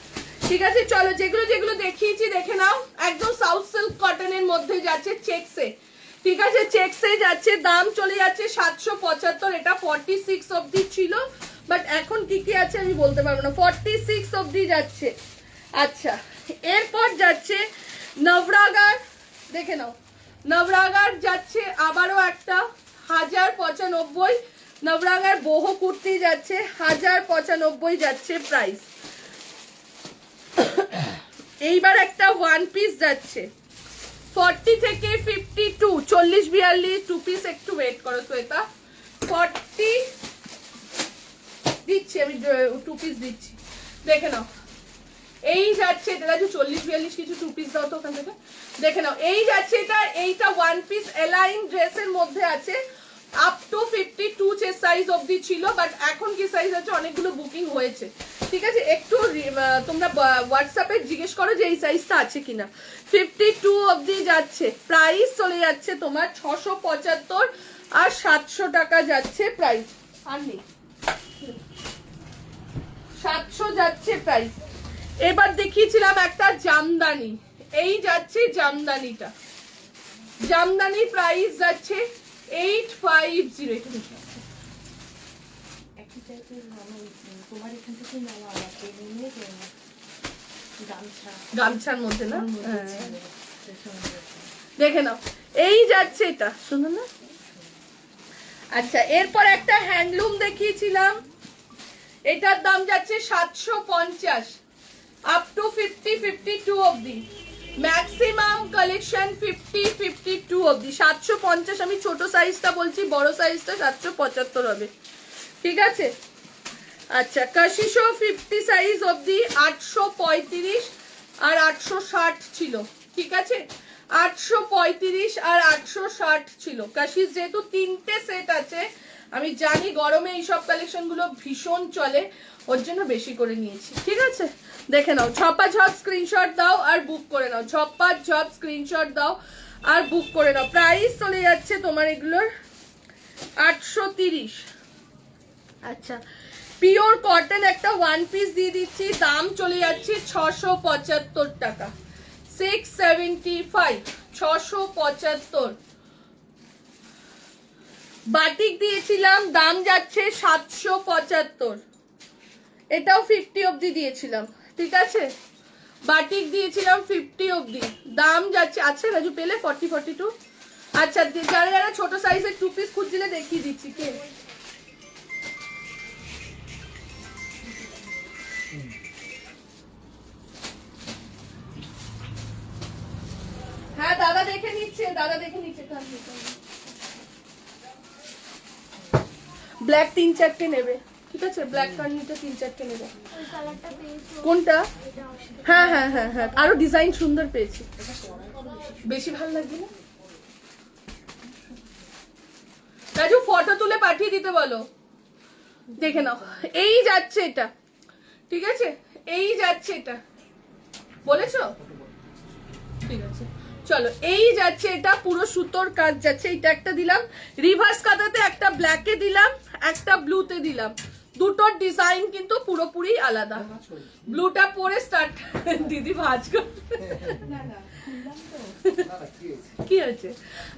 ঠিক আছে? চলো যেগুলো যেগুলো দেখিয়েছি দেখে নাও। একদম সাউথ সিল্ক কটনের মধ্যে যাচ্ছে চেকসে, ঠিক আছে? চেকসে যাচ্ছে, দাম চলে যাচ্ছে 775। এটা 46 অবধি ছিল, বাট এখন কি কি আছে আমি বলতে পারবো না। 46 অবধি যাচ্ছে। আচ্ছা এরপর যাচ্ছে নবরাগার, দেখে নাও নবরাগার যাচ্ছে আবারও একটা 1095। নবরাগার বহু কুর্তি যাচ্ছে 1095 যাচ্ছে প্রাইস। এইবার একটা ওয়ান পিস যাচ্ছে 40 থেকে 52, 40, 42 2 পিস। একটু ওয়েট করো শ্বেতা, 40 দিচ্ছি আমি, টু পিস দিচ্ছি, দেখে নাও। এই যাচ্ছে এটা রাজু 40-42 কিছু টু পিস দাও তো ওখান থেকে, দেখে নাও। এই যাচ্ছে এটা, এইটা ওয়ান পিস এলাইন ড্রেসের মধ্যে আছে, আপ টু 52 চেস্ট সাইজ অবধি ছিল, বাট এখন কি সাইজ আছে অনেকগুলো বুকিং হয়েছে, ঠিক আছে। একটু তোমরা হোয়াটসঅ্যাপে জিজ্ঞেস করো যে এই সাইজটা আছে কিনা। 52 অবধি যাচ্ছে, প্রাইস চলে যাচ্ছে তোমার 675 আর 700 টাকা যাচ্ছে প্রাইস, আর নেই 700 যাচ্ছে প্রাইস। এবার দেখিয়েছিলাম একটা জামদানি, এই যাচ্ছে জামদানিটা, জামদানি প্রাইস যাচ্ছে 850। এটা দেখি একই টাইপের তোমার এখান থেকে নেওয়া আছে নিয়ে গেলাম গামছা গামছার মধ্যে না, হ্যাঁ ছিল, সেই সঙ্গে দেখে নাও। এই যাচ্ছে এটা, শুনো না। আচ্ছা, এরপর একটা হ্যান্ডলুম দেখিয়েছিলাম, এটার দাম যাচ্ছে 750 আপ টু 50-52 অবধি, ম্যাক্সিমাম কালেকশন 50-52 অবধি। 750 আমি ছোট সাইজটা বলছি, বড় সাইজটা 775 হবে, ঠিক আছে। আচ্ছা, কাশিশো 50 সাইজ অবধি 835 আর 860 ছিল, ঠিক আছে। 835 আর 860 ছিল কাশিস, যেহেতু 3টে সেট আছে, আমি জানি গরমে এইসব কালেকশন গুলো ভীষণ চলে, ওর জন্য বেশি করে নিয়েছি, ঠিক আছে। দেখে নাও, ঝপাঝপ স্ক্রিনশট দাও আর বুক করে নাও, ঝপাঝপ স্ক্রিনশট দাও আর বুক করে নাও। প্রাইস চলে যাচ্ছে তোমার এগুলোর 830। আচ্ছা, পিওর কটন একটা ওয়ান পিস দিয়ে দিচ্ছি, দাম চলে যাচ্ছে 675 টাকা, 675, 675। বাটিক দিয়েছিলাম, দাম যাচ্ছে 775, এটাও 50 অবধি দিয়েছিলাম, ঠিক আছে। বাটিক দিয়েছিলাম 50 অবধি, দাম যাচ্ছে, আছে রাজু পেলে 40-42। আচ্ছা, যারা যারা ছোট সাইজের টু পিস খুঁজছিলে দেখিয়ে দিচ্ছি, কে হ্যাঁ দাদা দেখে নিচ্ছে, দাদা দেখে নিচ্ছে। ব্ল্যাক 3-4টে নেবে, ঠিক আছে, ব্ল্যাক কার্নিটা 3-4টে নেবে। ওই কালারটা পেয়েছো? কোনটা? এটা অসুবিধা। হ্যাঁ হ্যাঁ হ্যাঁ হ্যাঁ, আরো ডিজাইন সুন্দর পেয়েছি, বেশি ভালো লাগবে না রাজু? ফটো তুলে পাঠিয়ে দিতে বলো, দেখে নাও। এই যাচ্ছে এটা, ঠিক আছে, এই যাচ্ছে এটা, বলেছো, ঠিক আছে। চলো, এই যাচ্ছে এটা, পুরো সুতোর কাজ যাচ্ছে, এটা একটা দিলাম রিভার্স কাটাতে, একটা ব্ল্যাকে দিলাম, একটা ব্লুতে দিলাম, দুটোর ডিজাইন কিন্তু পুরোপুরি আলাদা। ব্লুটা পরে স্টার্ট দিদি ভাজ কর, কি আছে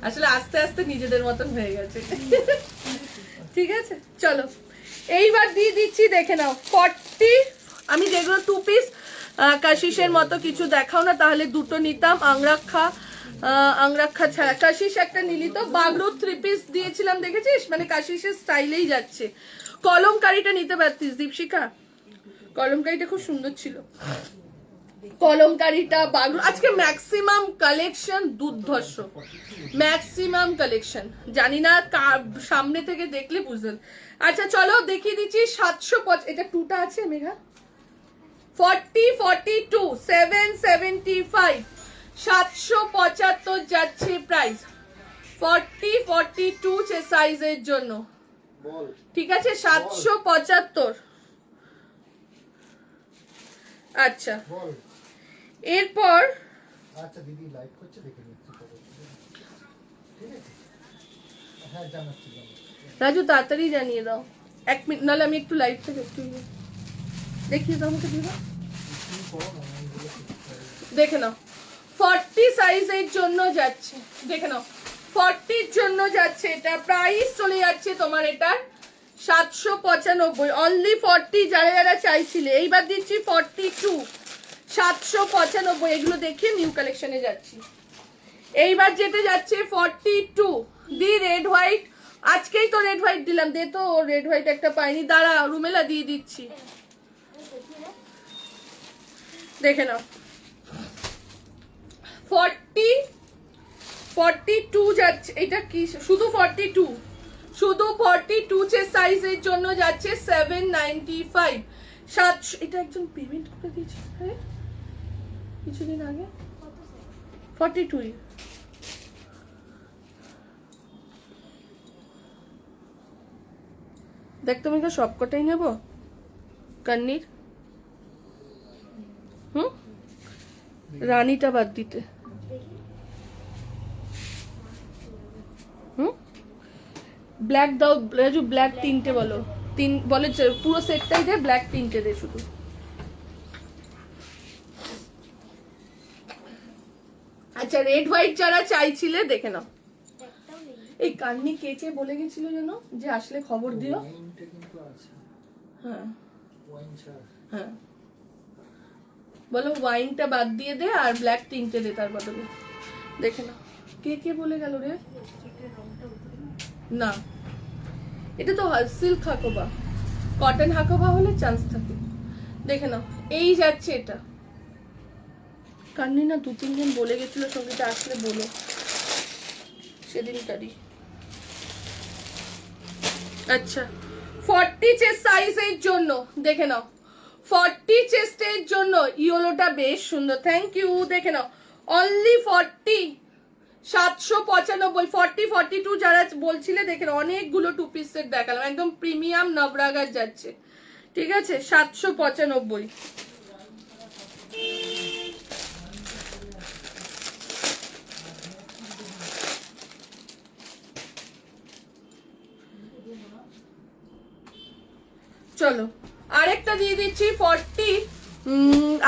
আসলে আস্তে আস্তে নিজেদের মতন হয়ে গেছে, ঠিক আছে। চলো, এইবার দিয়ে দিচ্ছি, দেখে নাও 40। আমি যেগুলো টু পিস কাশিসের মতো কিছু দেখাও না, তাহলে দুটো নিতাম। আংরাক্ষা ছাড়া কাশিস একটা নিলি তো। বাগরু 3 পিস দিয়েছিলাম, দেখেছিস, মানে কাশিসের স্টাইলেই যাচ্ছে। কলমকারিটা নিতে পারতিস দীপশিকা, কলমকারিটা খুব সুন্দর ছিল, কলমকারিটা। বাগরু আজকে ম্যাক্সিমাম কালেকশন দুর্ধর্ষ, ম্যাক্সিমাম কালেকশন, জানি না সামনে থেকে দেখলে বুঝলেন। আচ্ছা চলো দেখিয়ে দিচ্ছি 750, এটা 2টা আছে মেঘা, 40, 42, 775, 775 যাচ্ছে প্রাইস, 40, 42 সাইজের জন্য, ঠিক আছে, 775। আচ্ছা, এরপর আচ্ছা দিদি লাইভ করছে, দেখে নিচ্ছি, ঠিক আছে। হ্যাঁ জানাচ্ছি। রাজু তাড়াতাড়ি জানিয়ে দাও, 1 মিনিট, নাহলে আমি একটু লাইভ থেকে একটু দেখিয়ে দাও আমাকে, দিবা দেখে নাও। 40 সাইজের জন্য যাচ্ছে, দেখে নাও, 40 জন্য যাচ্ছে, এটা প্রাইস চলে যাচ্ছে তোমার এটা 795, অনলি 40, যারা যারা চাইছিলে। এইবার দিচ্ছি 42, 795, এগুলো দেখিয়ে নিউ কালেকশনে যাচ্ছি। এইবার যেতে যাচ্ছে 42 দি রেড হোয়াইট, আজকেই তো রেড হোয়াইট দিলাম, দে তো রেড হোয়াইট একটা পাইনি, দাঁড়া রুমেলা দিয়ে দিচ্ছি, দেখে নাও। 42 যাচ্ছে, এটা কি শুধু 42, শুধু 42 42 চেস্ট সাইজের জন্য যাচ্ছে 795। 700। এটা একজন পেমেন্ট করে দিয়েছে হ্যাঁ কিছুদিন আগে 42। দেখ তুমি তো সবকটাই নেব কান্নির। রানীটা বাদ দিতে। ব্ল্যাক দাও রাজু, ব্ল্যাক তিনটে বলো, বলে পুরো সেটটাই দে, ব্ল্যাক তিনটে দে শুধু। আচ্ছা রেড হোয়াইট যারা চাইছিলে দেখে নাও। একটাও নেই। এই কান্নি কে কে বলে গেছিল যেন যে আসলে খবর দিও। ওয়াইনটা কিন্তু আছে, হ্যাঁ ওয়াইন ছাড়া। হ্যাঁ বলো ওয়াইনটা বাদ দিয়ে দে আর ব্ল্যাক তিনটে দে তার বদলে। দেখে নাও কে কে বলে গেল রে। না এটা তো সিল্ক হাকোবা, কটন হাকোবা হলে চান্স থাকে। দেখে নাও এই যাচ্ছে এটা। কান্নি না 2-3 জন বলে গেছিল সঙ্গীটা আসলে বলো সেদিনটারই। আচ্ছা 40 চেস্ট সাইজের জন্য দেখে নাও, 40 চেস্টের জন্য ইয়েলোটা বেশ সুন্দর, থ্যাংক ইউ। দেখে নাও অনলি 40, 795। 40 42 যারা বলছিলে দেখেন অনেকগুলো 2 পিস সেট দেখালাম, একদম প্রিমিয়াম নবরাগার যাচ্ছে, ঠিক আছে 795। চলো আরেকটা দিয়ে দিচ্ছি 40।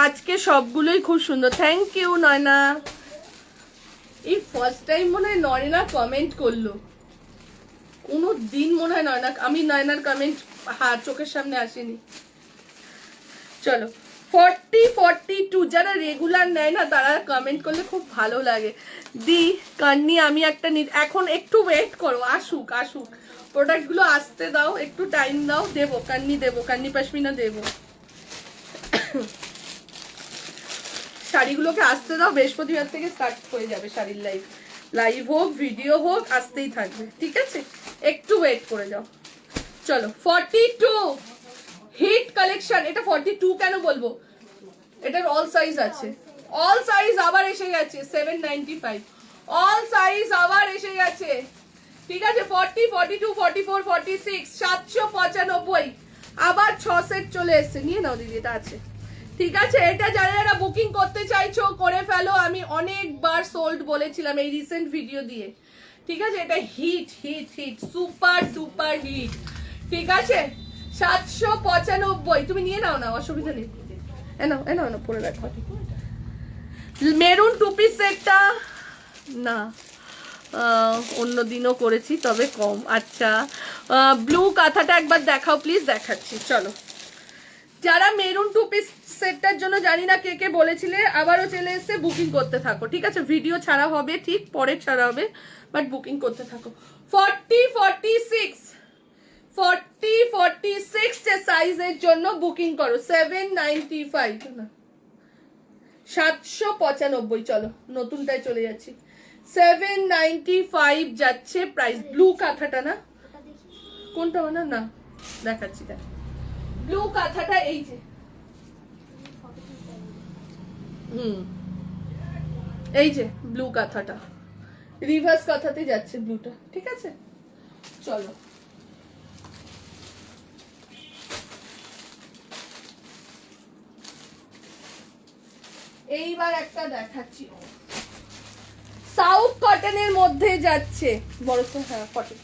আজকে সবগুলোই খুব সুন্দর, থ্যাংক ইউ নয়না। এই ফার্স্ট টাইম মনে হয় নয়না কমেন্ট করলো, কোনো দিন মনে হয় নয়না, আমি নয়নার কমেন্ট চোখের সামনে আসেনি। চলো 40 42 যারা রেগুলার নেয় না তারা কমেন্ট করলে খুব ভালো লাগে। দি কান্নি আমি একটা এখন একটু ওয়েট করো, আসুক আসুক প্রোডাক্টগুলো আসতে দাও, একটু টাইম দাও, দেবো কান্নি, দেবো কান্নি পশমিনা দেবো। শাড়িগুলোকে আসতে দাও, বৃহস্পতিবার থেকে স্টার্ট হয়ে যাবে শাড়ির লাইভ হোক ভিডিও হোক আসতেই থাকবে, ঠিক আছে একটু ওয়েট করে যাও। চলো 42 হিট কালেকশন। এটা 42 কেন বলবো, এটার অল সাইজ আছে, অল সাইজ আবার এসে গেছে 795, অল সাইজ আবার এসে গেছে, ঠিক আছে 40 42 44 46 795, আবার 6 সেট চলে এসছে, নিয়ে নাও দিদি এটা আছে, ঠিক আছে। এটা যারা যারা বুকিং করতে চাইছো করে ফেলো, আমি অনেকবার সোল্ড বলেছিলাম এই রিসেন্ট ভিডিও দিয়ে, ঠিক আছে। এটা hit hit hit super duper hit, ঠিক আছে 795। তুমি নিয়ে নাও না, অসুবিধা নেই, এনাও এনাও না পরে রাখো। মেরুন 2 পিস সেটটা না অন্য দিনও করেছি তবে কম। আচ্ছা ব্লু কাঁথাটা একবার দেখাও প্লিজ, দেখাচ্ছি। চলো যারা মেরুন 2 পিস সেটটার জন্য জানি না কে কে বলেছিলে, আবারও চলে এসে বুকিং করতে থাকো, ঠিক আছে ভিডিও ছাড়া হবে, ঠিক পরে ছাড়া হবে, বাট বুকিং করতে থাকো। 40 46 40 46 যে সাইজের জন্য বুকিং করো 795 না 795। চলো নতুনটায় চলে যাচ্ছি, 795 যাচ্ছে প্রাইস। ব্লু কাঁথাটা না, ওটা দেখি। কোনটা না না দেখাচ্ছি, দেখ ব্লু কাঁথাটা এই যে, এই যে ব্লু কাঁথাটা, রিভার্স কাঁথাতে যাচ্ছে ব্লুটা, ঠিক আছে। চলো এইবার একটা দেখাচ্ছি, সাউথ কটনের মধ্যে যাচ্ছে, বড় হ্যাঁ কটন,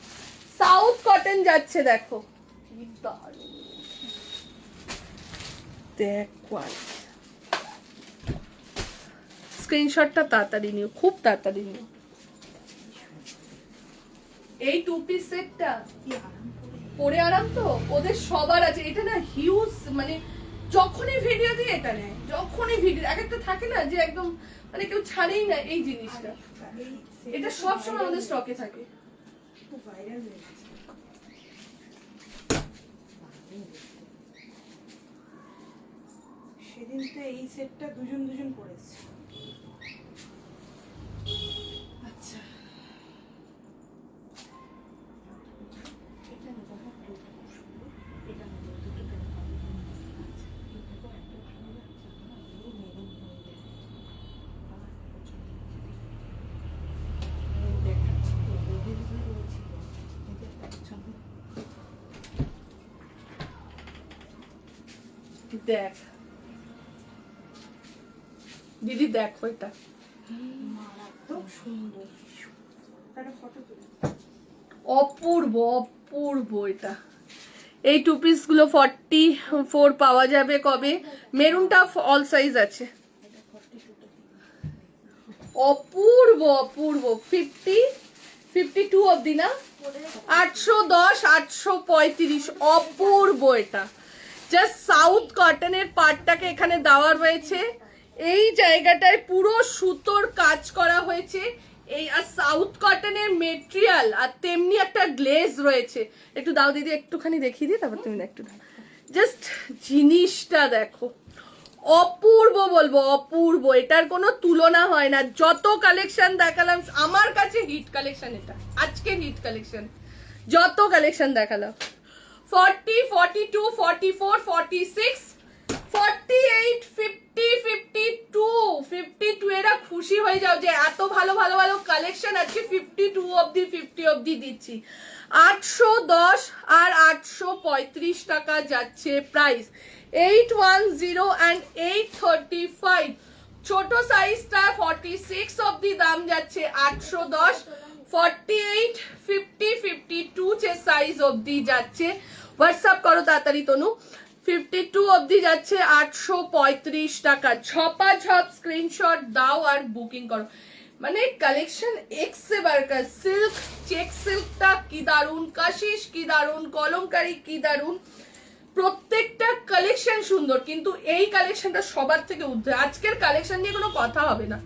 সাউথ কটন যাচ্ছে, দেখো কি দারুণ, দেখ স্ক্রিনশটটা তাড়াতাড়ি নিও, খুব তাড়াতাড়ি নিও। এই 2 পিস সেটটা পরে আরাম তো ওদের সবার আছে, এটা না হিউজ, মানে যখনই ভিডিও দিয়ে এটা নেয়, যখনই ভিডিও এক একটা থাকে না যে একদম মানে কেউ ছাড়েই না এই জিনিসটা, এটা সবসময় আমাদের স্টকে থাকে। সেদিন তো এই সেটটা দুজন পড়েছে। আচ্ছা এটা নেবো, হ্যাঁ দেখ দিদি, দেখো এটা মারাত্মক সুন্দর। একটা ফটো তুলে অপূর্ব অপূর্ব। এটা এই 2 পিস গুলো 44 পাওয়া যাবে কবে? মেরুনটা অল সাইজ আছে। অপূর্ব অপূর্ব। 52 অবধি না? 810 835 অপূর্ব। এটা জাস্ট সাউথ কটনের পার্টটাকে এখানে দেওয়া রয়েছে, এই জায়গাটায় পুরো সুতোর কাজ করা হয়েছে, এই আর সাউথ কটনের মেটেরিয়াল, আর তেমনি একটা গ্লেজ রয়েছে। একটু দাও দিদি, একটুখানি দেখিয়ে দিই, তারপর তুমি একটু দাও। জাস্ট জিনিসটা দেখো, অপূর্ব বলবো, অপূর্ব। এটার কোনো তুলনা হয় না। যত কালেকশন দেখালাম আমার কাছে হিট কালেকশন, এটা আজকের হিট কালেকশন। যত কালেকশন দেখালাম 40 42 44 46 48 50 52 এরা খুশি হয়ে যাও যে এত ভালো ভালো ভালো কালেকশন আছে। 52 অবধি 50 অবধি দিচ্ছি। 810 আর 835 টাকা যাচ্ছে প্রাইস। 810 and 835। ছোট সাইজটা 46 অবধি দাম যাচ্ছে 810। 48 50 52 যে সাইজ অবধি যাচ্ছে। হোয়াটসঅ্যাপ করো তাড়াতাড়ি তনু। 52 অবধি যাচ্ছে 835 টাকা। ঝপাঝপ স্ক্রিনশট দাও আর বুকিং করো। মানে কালেকশন এক সে বারকার। সিল্ক, চেক সিল্কটা কি দারুন, কাশিশ কি দারুন, কলমকারি কি দারুন, প্রত্যেকটা কালেকশন সুন্দর। কিন্তু এই কালেকশনটা সবার থেকে ঊর্ধ্বে। আজকের কালেকশন নিয়ে কোনো কথা হবে না,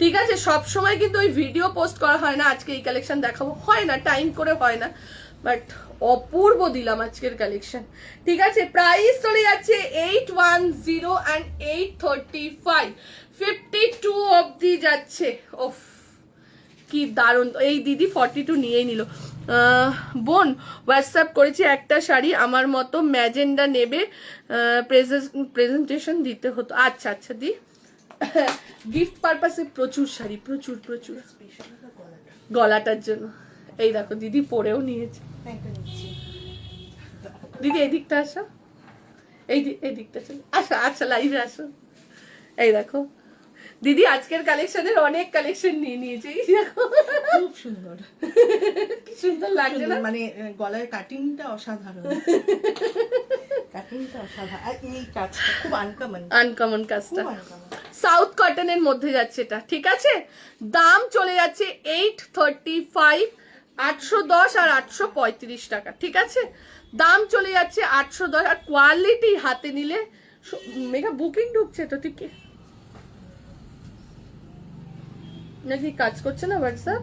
ঠিক আছে? সব সময় কিন্তু ওই ভিডিও পোস্ট করা হয় না, আজকে এই কালেকশন দেখাবো, হয় না, টাইম করে হয় না, বাট অপূর্ব দিলাম আজকের কালেকশন, ঠিক আছে? প্রাইস চলে যাচ্ছে 810 and 835। 52 অবধি যাচ্ছে। ওফ কি দারুণ। এই দিদি 42 নিয়েই নিল। বোন হোয়াটসঅ্যাপ করেছি একটা শাড়ি আমার মতো ম্যাজেন্ডা নেবে, প্রেজেন্টেশন দিতে হতো। আচ্ছা আচ্ছা দি, গিফট পারপাসে প্রচুর শাড়ি, প্রচুর প্রচুর। গলাটার জন্য এই দেখো দিদি পরেও নিয়েছে। দিদি এই দিকটা আসো, এই দিকটা চলো, আসো আচ্ছা লাইভে আসো। এই দেখো দিদি আজকের কালেকশনের অনেক কালেকশন নিয়ে নিয়েছে। এই দেখো খুব সুন্দর, কি সুন্দর লাগছে না? মানে গলার কাটিংটা অসাধারণ। কাটিংটা অসাধারণ, আর এই কাজটা খুব আনকমন কাজটা। খুব আনকমন। সাউথ কটনের মধ্যে যাচ্ছে এটা, ঠিক আছে? দাম চলে যাচ্ছে 835, 810 আর 835 টাকা, ঠিক আছে? দাম চলে যাচ্ছে 810। আর কোয়ালিটি হাতে নিলে মেঘা বুকিং ঢুকছে তো, ঠিক নাকি কাজ করছে না হোয়াটসঅ্যাপ?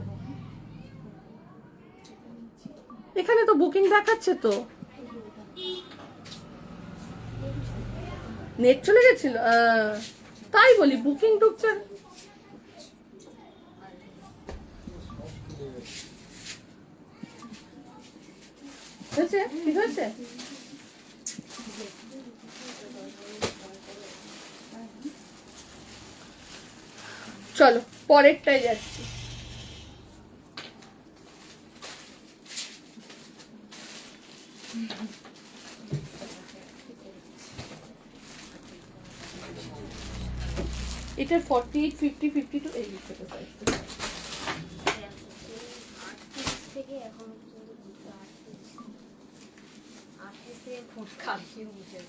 এখানে তো বুকিং দেখাচ্ছে তো। নেট চলে গেছিল, তাই বলি বুকিং ঢুকছে। হয়েছে, ঠিক হয়েছে। চলো পরেরটাই যাচ্ছি। এটা 48 50 52 এই ছোট সাইজ। থেকে এখন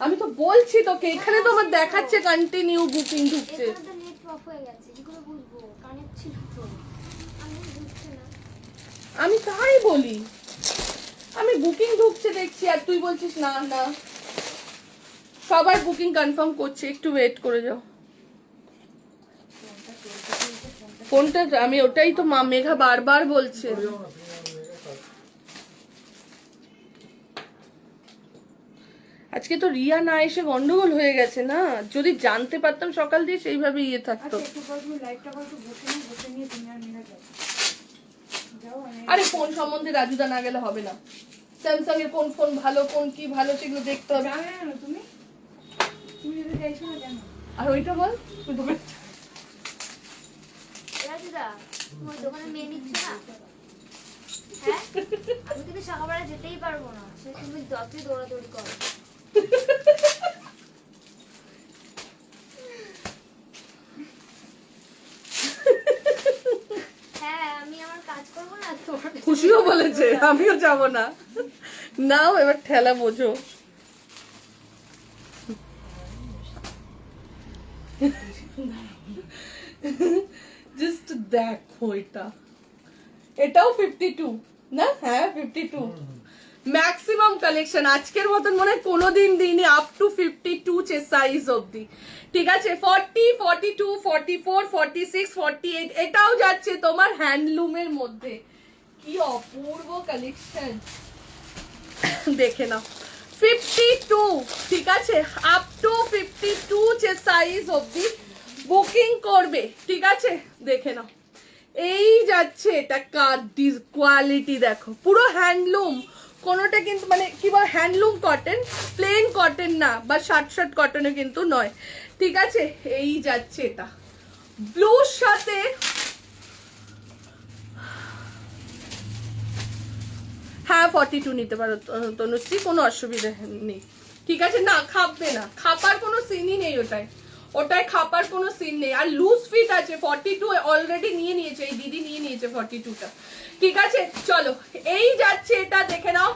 আমি তো বলছি তোকে, এখানে তো আমার দেখাচ্ছে কন্টিনিউ বুকিং ঢুকছে। এখানে তো নেট অফ হয়ে গেছে, কি করে বুঝবো? কানেক্ট ছিল তো, আমি বুঝছি না। আমি তাই বলি, আমি বুকিং ঢুকছে দেখছি আর তুই বলছিস না না। সবার বুকিং কনফার্ম করছে, একটু ওয়েট করে যাও। ফোনটা আমি ওটাই তো মেঘা বারবার বলছে। আজকে তো রিয়া না এসে গন্ডগোল হয়ে গেছে না, যদি জানতে পারতাম সকাল দিয়ে সেইভাবে ইয়ে থাকতো। আচ্ছা একটু পর তুমি লাইভটা করো, বসে নিয়ে তুমি আর মেঘা যাও। যাও আমি আরে ফোন সম্বন্ধে রাজুদা না গেলে হবে না। স্যামসাং এর কোন ফোন ভালো, কোন কি ভালো সেগুলো দেখতে হবে। জানো না তুমি যদি চাইছো না জানো। আর ওইটা বল, ওই দোকান- রাজুদা, তোমার দোকানে মেয়ে নিচ্ছে না? হ্যাঁ, আমি কিন্তু সকালবেলা যেতেই পারবো না, সে তুমি যতই দৌড়াদৌড়ি করো। খুশিও বলেছে, আমিও যাব না। নাও এবার ঠেলা বোঝো। জাস্ট দেখো এটা, এটাও 52 না? হ্যাঁ 52 ম্যাক্সিমাম কালেকশন। আজকের মতন মনে হয় কোনোদিন দিইনি, আপ টু 52 সাইজ অবধি। ঠিক আছে, 40, 42, 44, 46, 48 এটাও যাচ্ছে তোমার হ্যান্ডলুমের মধ্যে। কি অপূর্ব কালেকশন, দেখে নাও। 52, ঠিক আছে, আপ টু 52 সাইজ অবধি বুকিং করবে। ঠিক আছে, দেখে নাও। এই যাচ্ছে এটা, কোয়ালিটি দেখো, পুরো হ্যান্ডলুম। কোনোটা কিন্তু মানে কি বল, হ্যান্ডলুম কটন, প্লেন কটন না, বা শার্ট কটনে কিন্তু নয়। ঠিক আছে, এই যাচ্ছে এটা ব্লুর সাথে। হ্যাঁ 42 নিতে পারো তনুশ্রী, কোনো অসুবিধা নেই। ঠিক আছে, না খাপবে না, খাপার কোনো সিনই নেই ওটায়, ওটায় খাপার কোনো সিন নেই। আর লুজ ফিট আছে, 42 অলরেডি নিয়ে নিয়েছে, এই দিদি নিয়ে নিয়েছে 42টা। ঠিক আছে, চলো এই যাচ্ছে এটা, দেখে নাও।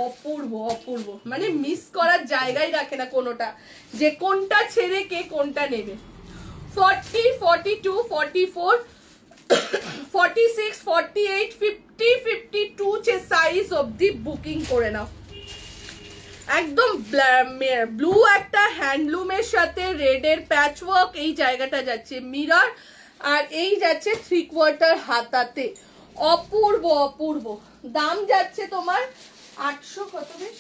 অপূর্ব অপূর্ব, মানে মিস করার জায়গায় রাখে না কোনোটা, যে কোনটা ছেড়ে কে কোনটা নেবে। 40, 42, 44, 46, 48, 50, 52 সাইজ অবধি বুকিং করে নাও। একদম ব্লু একটা হ্যান্ডলুমের সাথে রেডের প্যাচওয়ার্ক, এই জায়গাটা যাচ্ছে মিরর, আর এই যাচ্ছে 3/4 হাতাতে। অপূর্ব অপূর্ব। দাম যাচ্ছে তোমার 800 কত বেশ,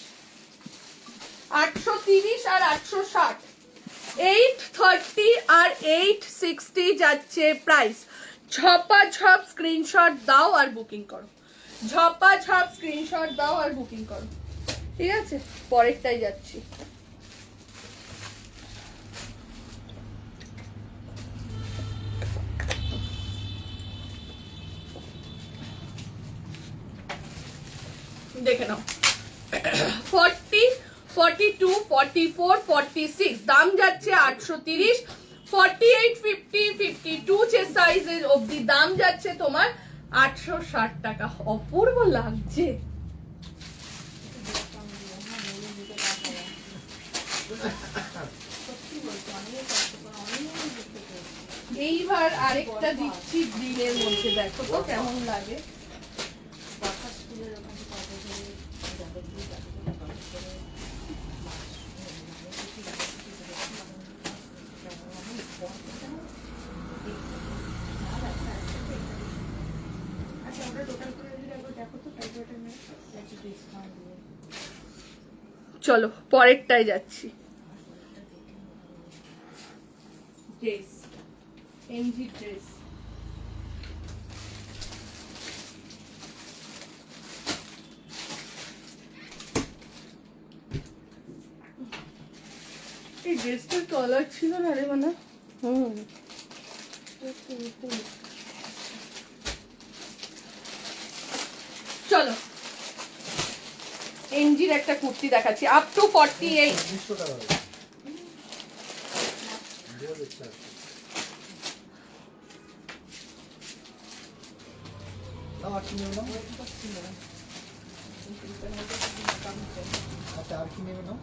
830 আর 860, 830 আর 860 যাচ্ছে প্রাইস। ঝপাঝপ স্ক্রিনশট দাও আর বুকিং করো, ঝপাঝপ স্ক্রিনশট দাও আর বুকিং করো। ঠিক আছে, পরেরটাই যাচ্ছি। দেখে নাও, 40, 42, 44, 46 দাম যাচ্ছে 830, 48, 50, 52 সাইজের অবধি দাম যাচ্ছে তোমার 860 টাকা। অপূর্ব লাগছে। এইবার আরেকটা দিচ্ছি গ্রিনের মধ্যে, দেখো তো কেমন লাগে। চলো পরেরটাই যাচ্ছি। Dress, MG dress. এই ড্রেসটার কালার ছিল না রে মানে। চলো এমজির একটা কুর্তি দেখাচ্ছি, আপ টু 48। 200 টাকা হবে। নাও আর কি নেবে নাও, আচ্ছা আর কি নেবে নাও।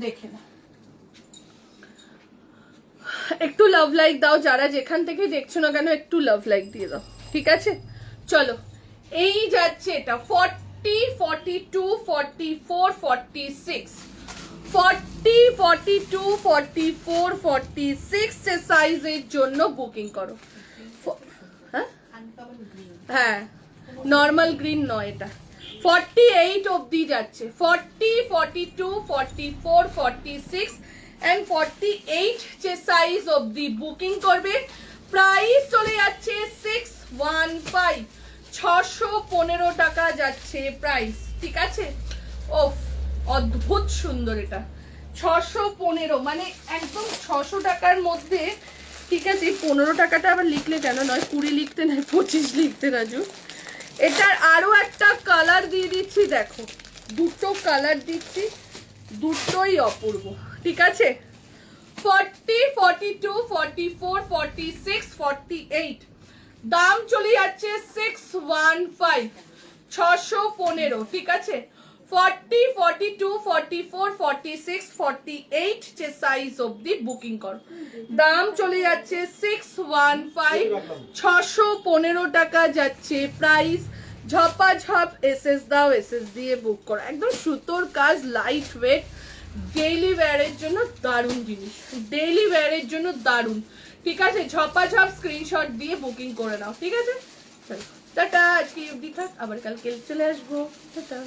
দেখে না, একটু লাভ লাইক দাও, যারা যেখান থেকে দেখছো না কেন একটু লাভ লাইক দিয়ে দাও। ঠিক আছে, চলো এই যাচ্ছে এটা 40, 42, 44, 46, 40, 42, 44, 46 সাইজের জন্য বুকিং করো। হ্যাঁ হ্যাঁ, নর্মাল গ্রিন নয় এটা। 48 অবধি যাচ্ছে, 40, 42, 44, 46 অ্যান্ড 48 যে সাইজ অবধি বুকিং করবে। প্রাইস চলে যাচ্ছে 615, 615 টাকা যাচ্ছে প্রাইস, ঠিক আছে? ওফ, অদ্ভুত সুন্দর এটা, 615, মানে একদম 600 টাকার মধ্যে, ঠিক আছে? 15 টাকাটা আবার লিখলে কেন, নয় 20 লিখতে, নয় 25 লিখতে রাজু। এটার আরো একটা কালার দিয়ে দিচ্ছি, দেখো দুটো কালার দিচ্ছি, দুটোই অপূর্ব, ঠিক আছে? 40, 42, 44, 46, 48, দাম চলে যাচ্ছে 615, 615, ঠিক আছে? 40, 42, 44, 46, 48 যে সাইজ অবধি বুকিং কর, দাম চলে যাচ্ছে 615, 615 টাকা যাচ্ছে প্রাইস। ঝপাঝপ এসএস দাও, এসএস দিয়ে বুক করো, একদম সুতোর কাজ, লাইট ওয়েট, ডেইলি ওয়্যারের জন্য দারুণ জিনিস, ডেইলি ওয়্যারের জন্য দারুণ, ঠিক আছে? ঝপাঝপ স্ক্রিনশট দিয়ে বুকিং করে নাও, ঠিক আছে? চলো টাটা, আজকে অবধি থাক, আবার কালকে চলে আসবো, টাটা।